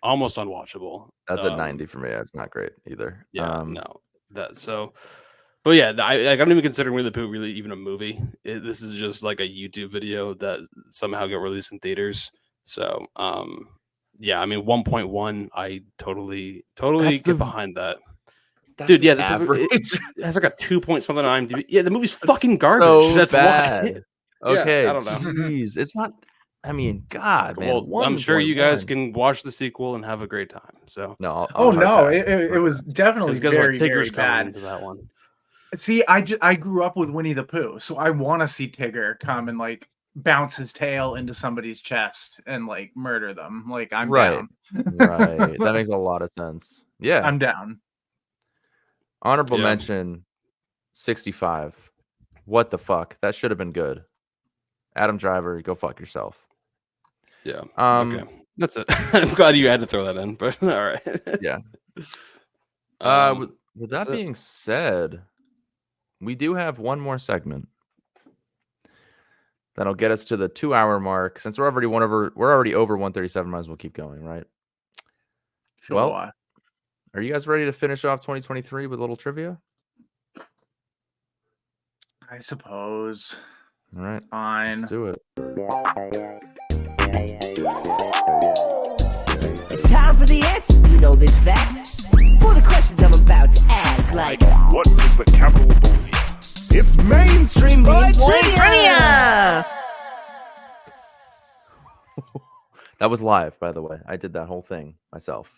C: almost unwatchable.
A: That's at 90 for me. It's not great either.
C: Yeah, but yeah, I don't even consider Winnie the Pooh really even a movie. This is just like a YouTube video that somehow got released in theaters. So yeah, I mean 1.1. I totally get behind that. Dude, yeah, it has like a 2 point something on IMDb. Yeah, the movie's fucking garbage.
A: So
C: that's
A: bad. Okay,
C: yeah, I don't know.
A: Jeez, it's not. I mean, God, man.
C: Well, I'm sure you guys can watch the sequel and have a great time. So
A: no,
B: it was definitely very, very bad.
C: Into that one.
B: See, I grew up with Winnie the Pooh, so I want to see Tigger come and like bounce his tail into somebody's chest and like murder them. Like I'm down.
A: Right. That makes a lot of sense. Yeah,
B: I'm down.
A: Honorable mention 65. What the fuck? That should have been good. Adam Driver, go fuck yourself.
C: Yeah. Okay. That's it. I'm glad you had to throw that in, but all right.
A: Yeah. With that being said, we do have one more segment that'll get us to the 2-hour mark. Since we're already over 137, might as well keep going, right?
B: Sure.
A: Well, are you guys ready to finish off 2023 with a little trivia?
B: I suppose.
A: All right.
B: Fine.
A: Let's do it.
D: It's time for the answers to know this fact. For the questions I'm about to ask, like
E: what is the capital of Bolivia? It's mainstream boy trivia!
A: That was live, by the way. I did that whole thing myself.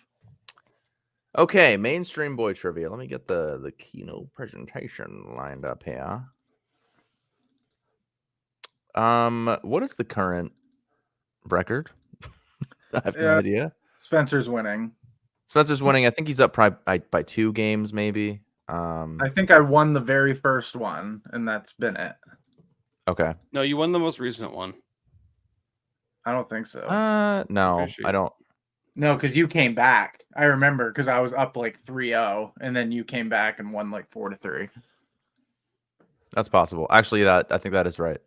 A: Okay, mainstream boy trivia. Let me get the keynote presentation lined up here. What is the current record? I have no idea.
B: Spencer's winning.
A: Spencer's winning. I think he's up by 2 games, maybe.
B: I think I won the very first one, and that's been it.
A: Okay.
C: No, you won the most recent one.
B: I don't think so.
A: No, I don't.
B: No, because you came back. I remember because I was up like 3-0, and then you came back and won like 4-3.
A: That's possible. Actually, I think that is right.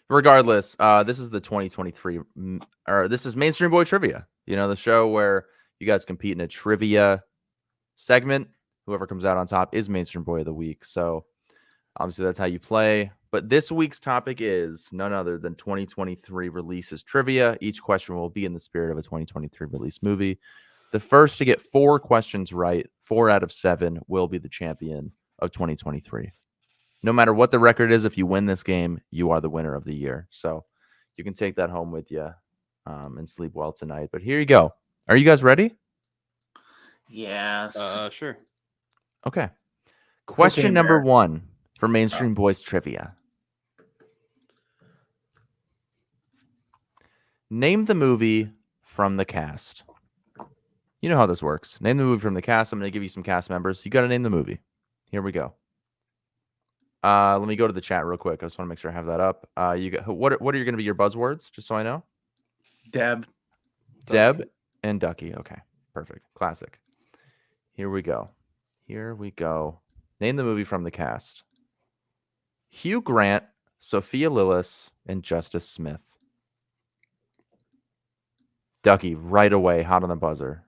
A: Regardless, this is the 2023, or this is Mainstream Boy Trivia. You know, the show where you guys compete in a trivia segment. Whoever comes out on top is Mainstream Boy of the Week. So obviously that's how you play. But this week's topic is none other than 2023 releases trivia. Each question will be in the spirit of a 2023 release movie. The first to get 4 questions right, 4 out of 7, will be the champion of 2023. No matter what the record is, if you win this game, you are the winner of the year. So you can take that home with you and sleep well tonight. But here you go. Are you guys ready?
B: Yes.
C: Sure.
A: Okay. Question number 1 for Mainstream Boys Trivia. Name the movie from the cast. You know how this works. Name the movie from the cast. I'm going to give you some cast members. You got to name the movie. Here we go. Let me go to the chat real quick. I just want to make sure I have that up. You got what are going to be your buzzwords, just so I know?
B: Deb
A: and Ducky. Okay, perfect. Classic. Here we go. Name the movie from the cast. Hugh Grant, Sophia Lillis, and Justice Smith. Ducky, right away, hot on the buzzer.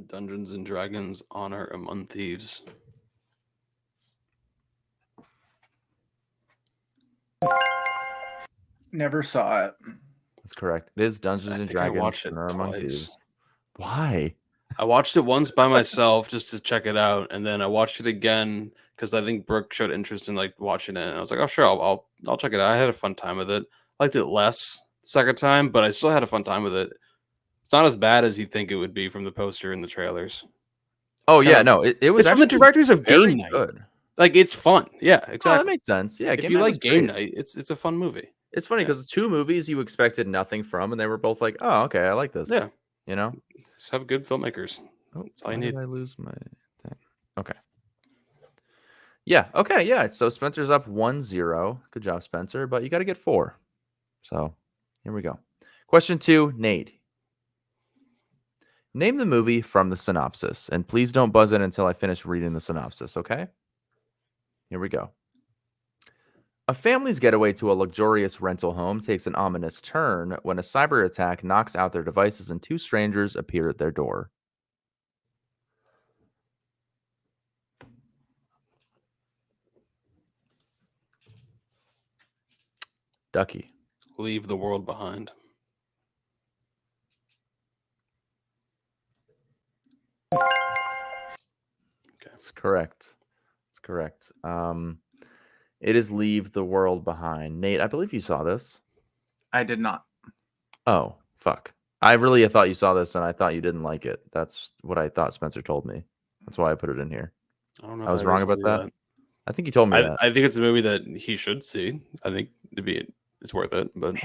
C: Dungeons and Dragons: Honor Among Thieves.
B: Never saw it.
A: That's correct. It is Dungeons and Dragons:
C: I watched it
A: Honor Among
C: twice.
A: Thieves. Why?
C: I watched it once by myself just to check it out, and then I watched it again because I think Brooke showed interest in like watching it, and I was like, "Oh, sure, I'll check it out." I had a fun time with it. I liked it less the second time, but I still had a fun time with it. It's not as bad as you think it would be from the poster and the trailers.
A: Oh yeah, no, it was
C: It's from the directors of Game Night.
A: Good.
C: Like it's fun. Yeah, exactly.
A: Oh, that makes sense. Yeah,
C: if you like Game Night, it's a fun movie.
A: It's funny because 2 movies you expected nothing from, and they were both like, "Oh, okay, I like this."
C: Yeah,
A: you know,
C: just have good filmmakers.
A: Oh,
C: that's all you
A: why
C: need.
A: did I lose my thing? Okay. Yeah. Okay. Yeah. So Spencer's up 1-0. Good job, Spencer. But you got to get 4. So here we go. Question 2, Nate. Name the movie from the synopsis, and please don't buzz in until I finish reading the synopsis. Okay. Here we go. A family's getaway to a luxurious rental home takes an ominous turn when a cyber attack knocks out their devices and 2 strangers appear at their door. Ducky.
C: Leave the World Behind.
A: Okay. That's correct. That's correct. It is Leave the World Behind. Nate, I believe you saw this.
B: I did not.
A: Oh, fuck. I really thought you saw this, and I thought you didn't like it. That's what I thought Spencer told me. That's why I put it in here.
C: I don't know.
A: I was wrong about that. I think you told me that.
C: I think it's a movie that he should see. I think it's worth it. But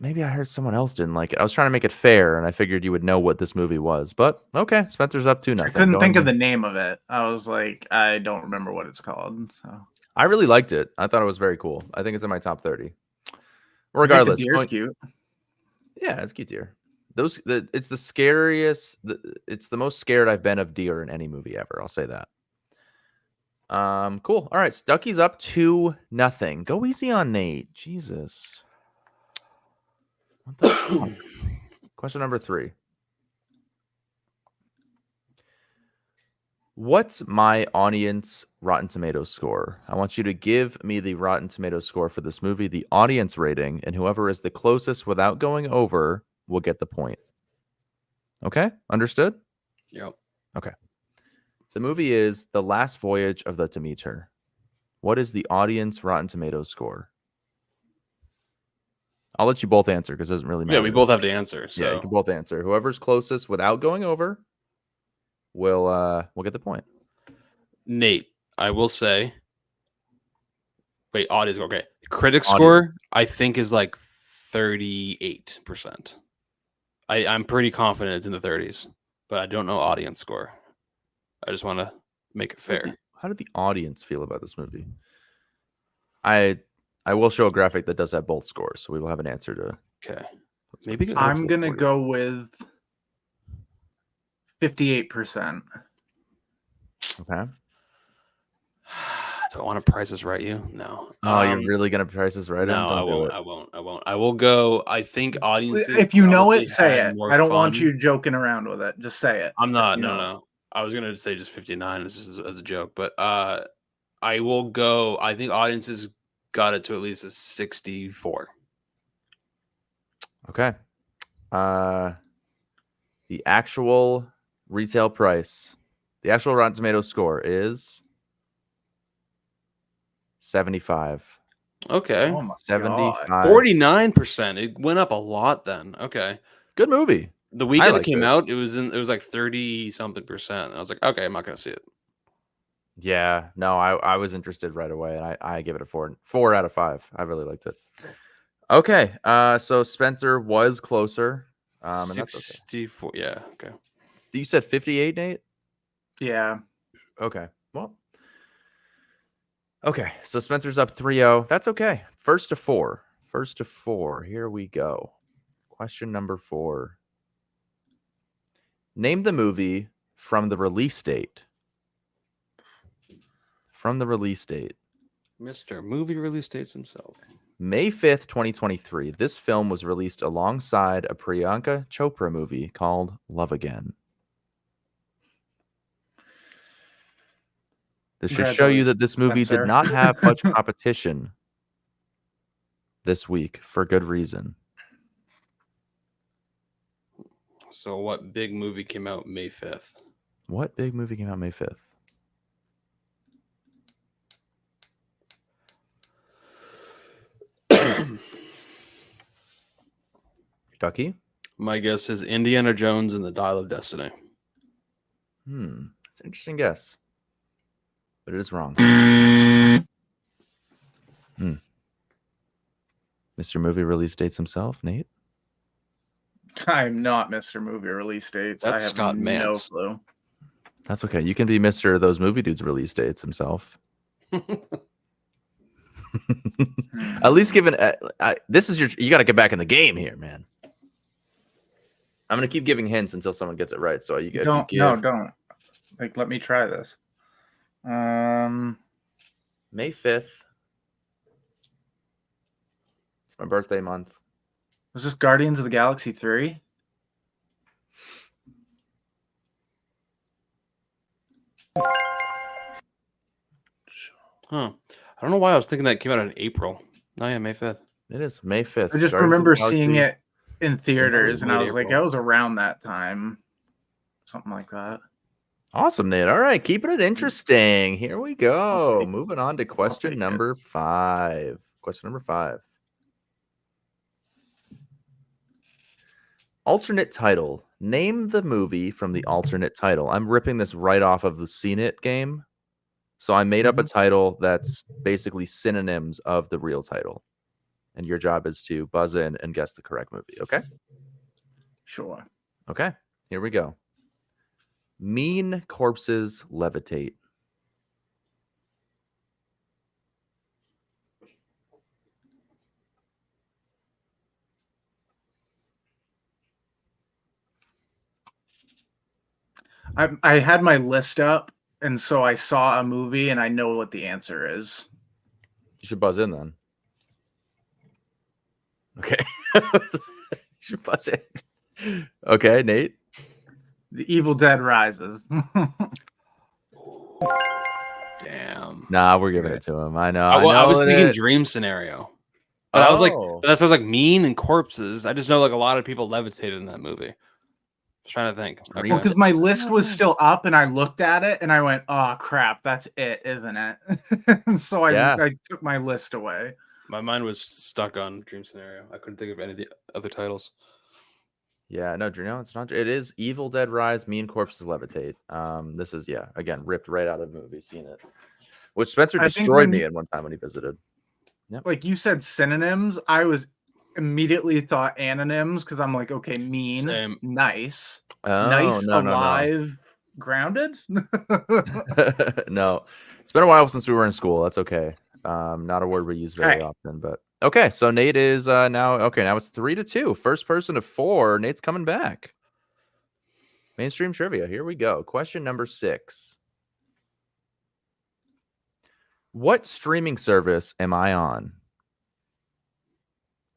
A: maybe I heard someone else didn't like it. I was trying to make it fair, and I figured you would know what this movie was. But okay, Spencer's up 2-0.
B: I couldn't think of the name of it. I was like, I don't remember what it's called. So
A: I really liked it. I thought it was very cool. I think it's in my top 30. Regardless,
B: the deer's cute.
A: Yeah, it's cute deer. It's the scariest. It's the most scared I've been of deer in any movie ever. I'll say that. Cool. All right, Stucky's up 2-0. Go easy on Nate. Jesus. What the fuck? Question number 3. What's my audience Rotten Tomatoes score? I want you to give me the Rotten Tomatoes score for this movie, the audience rating, and whoever is the closest without going over will get the point. Okay? Understood?
C: Yep.
A: Okay. The movie is The Last Voyage of the Demeter. What is the audience Rotten Tomatoes score? I'll let you both answer because it doesn't really matter.
C: Yeah, we both have to answer. So
A: Yeah, you can both answer. Whoever's closest without going over will get the point.
C: Nate, I will say. Wait, audience. Okay, critic
A: Audience.
C: score I think is like 38%. I'm pretty confident it's in the 30s, but I don't know audience score. I just want to make it fair.
A: How did the audience feel about this movie? I will show a graphic that does have both scores, so we will have an answer to.
C: Okay, maybe
B: I'm gonna go with 58%.
A: Okay.
C: Do I want to price this right? You no.
A: Oh, you're really gonna price this right?
C: No,
A: Don't
C: I
A: do
C: won't.
A: it.
C: I won't. I won't. I will go. I think audiences.
B: If you know
C: probably
B: it, say
C: had
B: it.
C: more
B: I don't want
C: fun.
B: you joking around with it. Just say it.
C: I'm not.
B: if you
C: No,
B: know it.
C: no. I was gonna say just 59 as a joke, but I will go. I think audiences got it to at least a 64.
A: Okay. The actual retail price, the actual Rotten Tomatoes score is 75.
C: Okay.
B: Oh my
A: 75.
B: God.
C: 49%. It went up a lot then. Okay.
A: Good movie.
C: The weekend it
A: liked
C: came
A: it.
C: out, it was like 30 something percent. I was like, okay, I'm not gonna see it.
A: Yeah, no, I was interested right away, and I give it a 4 out of 5. I really liked it. Okay, so Spencer was closer, and that's okay.
C: 64. Yeah. Okay.
A: You said 58, Nate?
B: Yeah.
A: Okay, well, okay, so Spencer's up 3-0. That's okay. First to four. Here we go. Question number 4. Name the movie from the release date.
C: Mr. Movie release dates himself.
A: May 5th, 2023. This film was released alongside a Priyanka Chopra movie called Love Again. This should show you that this movie
B: Spencer.
A: did not have much competition this week for good reason.
C: So what big movie came out May 5th?
A: What big movie came out May 5th? Ducky?
C: My guess is Indiana Jones and the Dial of Destiny.
A: That's an interesting guess. But it is wrong. Mr. Movie release dates himself, Nate?
B: I'm not Mr. Movie release dates.
C: That's
B: I have
C: Scott
B: no
C: Mantz.
B: clue.
A: That's okay. You can be Mr. Those Movie Dudes release dates himself. At least given this is you got to get back in the game here, man. I'm gonna keep giving hints until someone gets it right. So
B: Don't. Like, let me try this.
A: May 5th. It's my birthday month.
B: Was this Guardians of the Galaxy 3?
C: Huh. I don't know why I was thinking that came out in April. Oh yeah, May 5th.
A: It is May 5th.
B: I just
A: Guardians of
B: remember
A: the Galaxy.
B: seeing it in theaters, and I
C: late
B: was like,
C: April.
B: that was around that time. Something like that.
A: Awesome, Nate. All right, keeping it interesting. Here we go.
B: take it.
A: Moving on to question
B: take it.
A: number 5. Question number 5. Alternate title. Name the movie from the alternate title. I'm ripping this right off of the Seen It game. So I made up a title that's basically synonyms of the real title. And your job is to buzz in and guess the correct movie, okay?
B: Sure.
A: Okay, here we go. Mean corpses levitate.
B: I had my list up, and so I saw a movie, and I know what the answer is.
A: You should buzz in then. Okay. You should buzz in. Okay, Nate.
B: The Evil Dead Rises.
C: Damn.
A: Nah, we're giving it to him. I know.
C: I was thinking
A: it.
C: dream scenario. But I was like,
A: Oh.
C: that's I was like mean and corpses. I just know like a lot of people levitated in that movie. I was trying to think.
A: Dream
B: Well, because my list was still up, and I looked at it, and I went, "Oh crap, that's it, isn't it?" So I took my list away.
C: My mind was stuck on dream scenario. I couldn't think of any of the other titles.
A: Yeah, no, it's not. It is Evil Dead Rise, Mean Corpses Levitate. This is, again, ripped right out of the movie. Seen it. Which Spencer destroyed me at one time when he visited. Yep.
B: Like you said synonyms, I was immediately thought anonyms because I'm like, okay, mean,
C: Same.
B: nice,
A: Oh,
B: nice,
A: no,
B: alive, grounded.
A: No, it's been a while since we were in school. That's okay. Not a word we use very often, but okay. So Nate is now it's 3-2. First person to 4. Nate's coming back. Mainstream trivia. Here we go. Question number 6. What streaming service am I on?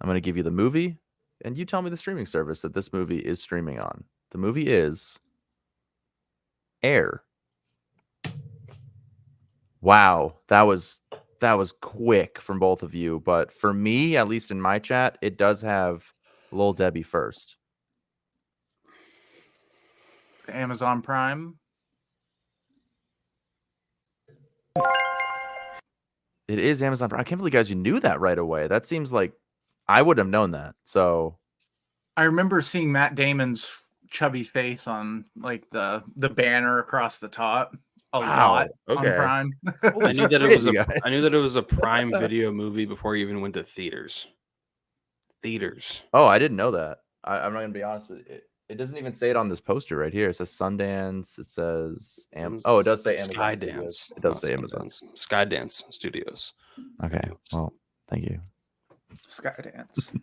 A: I'm going to give you the movie, and you tell me the streaming service that this movie is streaming on. The movie is Air. Wow, that was quick from both of you, but for me, at least in my chat, it does have Lil Debbie first.
B: Amazon Prime.
A: It is Amazon Prime. I can't believe you guys knew that right away. That seems like I would have known that. So
B: I remember seeing Matt Damon's chubby face on like the banner across the top a lot on Prime.
C: I knew that it was a Prime Video movie before it even went to theaters.
A: Oh, I didn't know that. I'm not gonna be honest with you. It doesn't even say it on this poster right here. It says Sundance. It says it does say Amazon
C: Skydance.
A: Studios. It does say Amazon.
C: Skydance Studios.
A: Okay. Well, thank you.
B: Skydance.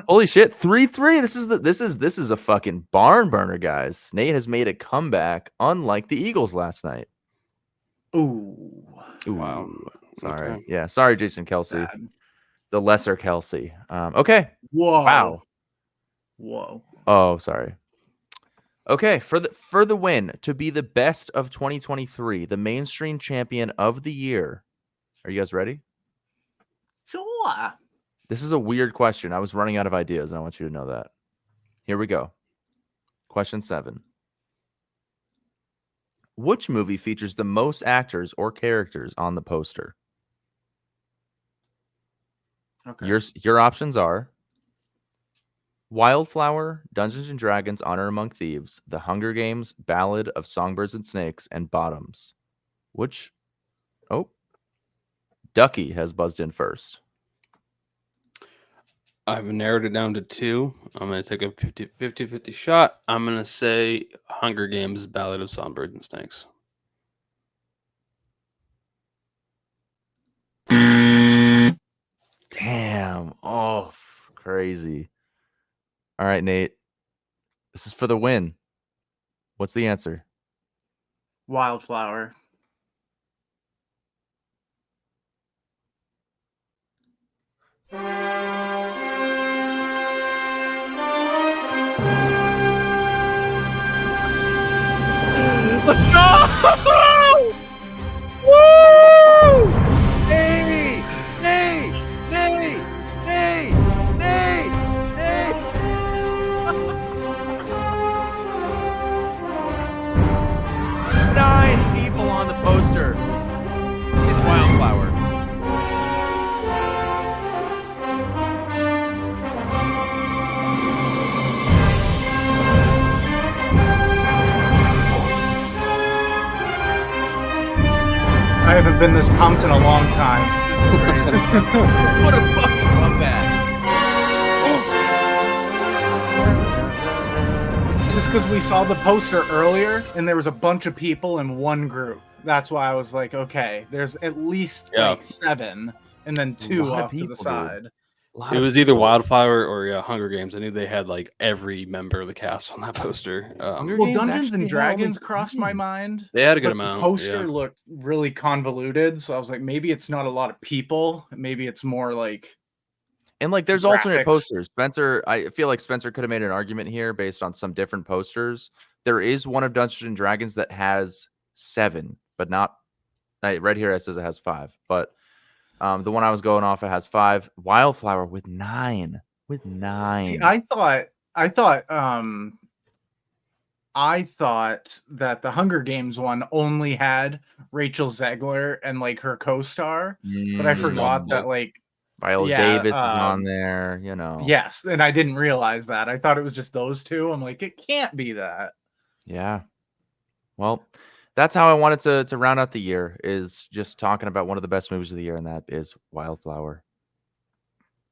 A: Holy shit, 3-3. This is a fucking barn burner, guys. Nate has made a comeback, unlike the Eagles last night.
B: Ooh.
C: Wow.
A: Sorry.
C: Okay.
A: Yeah. Sorry, Jason Kelsey.
B: Sad.
A: The lesser Kelsey. Okay.
B: Whoa.
A: Wow.
B: Whoa.
A: Oh, sorry. Okay, for the win, to be the best of 2023, the mainstream champion of the year. Are you guys ready?
B: Sure.
A: This is a weird question. I was running out of ideas, and I want you to know that. Here we go. Question 7. Which movie features the most actors or characters on the poster?
B: Okay.
A: Your options are Wildflower, Dungeons and Dragons, Honor Among Thieves, The Hunger Games, Ballad of Songbirds and Snakes, and Bottoms. Which? Oh, Ducky has buzzed in first.
C: I've narrowed it down to 2. I'm going to take a 50-50 shot. I'm going to say Hunger Games, Ballad of Songbirds and Snakes.
A: Damn. Oh, crazy. All right, Nate. This is for the win. What's the answer?
B: Wildflower. Let's go!
A: Woo! Nate! Nate! Nate! Nate! Nate! Nate! 9 people on the poster. It's Wildflower.
B: I haven't been this pumped in a long time.
A: What a fucking comeback.
B: Just because we saw the poster earlier and there was a bunch of people in one group. That's why I was like, okay, there's at least like 7 and then 2
A: lot of
B: off to
A: people,
B: the
A: dude.
B: side.
C: It was either Wildflower or Hunger Games. I knew they had like every member of the cast on that poster.
A: Hunger
B: Well,
A: Games
B: Dungeons
A: actually
B: and
A: had all
B: Dragons
A: these
B: crossed my
A: names.
B: mind.
C: They had a good
B: But
C: amount.
B: the poster
C: yeah.
B: looked really convoluted, so I was like, maybe it's not a lot of people. Maybe it's more like
A: And like, there's alternate
B: graphics.
A: posters. Spencer, I feel like Spencer could have made an argument here based on some different posters. There is one of Dungeons and Dragons that has 7, but not right here. It says it has 5, but the one I was going off, it has 5. Wildflower with 9. With 9.
B: See, I thought that the Hunger Games one only had Rachel Zegler and like her co-star, but I forgot that like
A: Viola
B: yeah,
A: Davis is on there. You know.
B: yes, and I didn't realize that. I thought it was just those two. I'm like, it can't be that.
A: Yeah. Well, that's how I wanted to round out the year, is just talking about one of the best movies of the year, and that is Wildflower.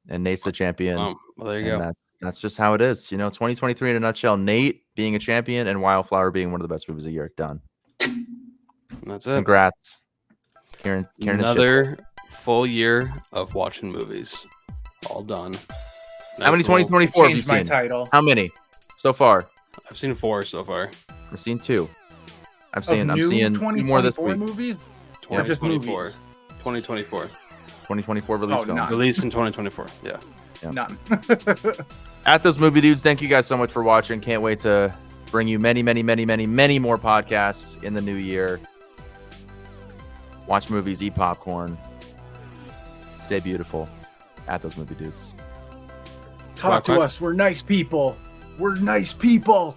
A: And Nate's the champion.
C: Well, there you go.
A: That's just how it is. 2023 in a nutshell. Nate being a champion and Wildflower being one of the best movies of the year. Done.
C: That's it.
A: Congrats. Karen
C: Another full year of watching movies. All done.
A: How many
C: Nice little-
A: 2024 have you
B: Changed my
A: seen?
B: title.
A: How many so far?
C: I've seen 4 so far.
A: I've seen 2. I'm
B: Of
A: seeing
B: new
A: 2 more this
B: 2024
A: week.
B: movies? Or just
C: 2024.
B: movies?
C: 2024.
A: 2024 release
B: Oh,
A: films.
B: nice.
C: Released in 2024. Yeah.
B: None.
A: At Those Movie Dudes, thank you guys so much for watching. Can't wait to bring you many, many, many, many, many more podcasts in the new year. Watch movies, eat popcorn, stay beautiful. At Those Movie Dudes.
B: Talk to us. We're nice people. We're nice people.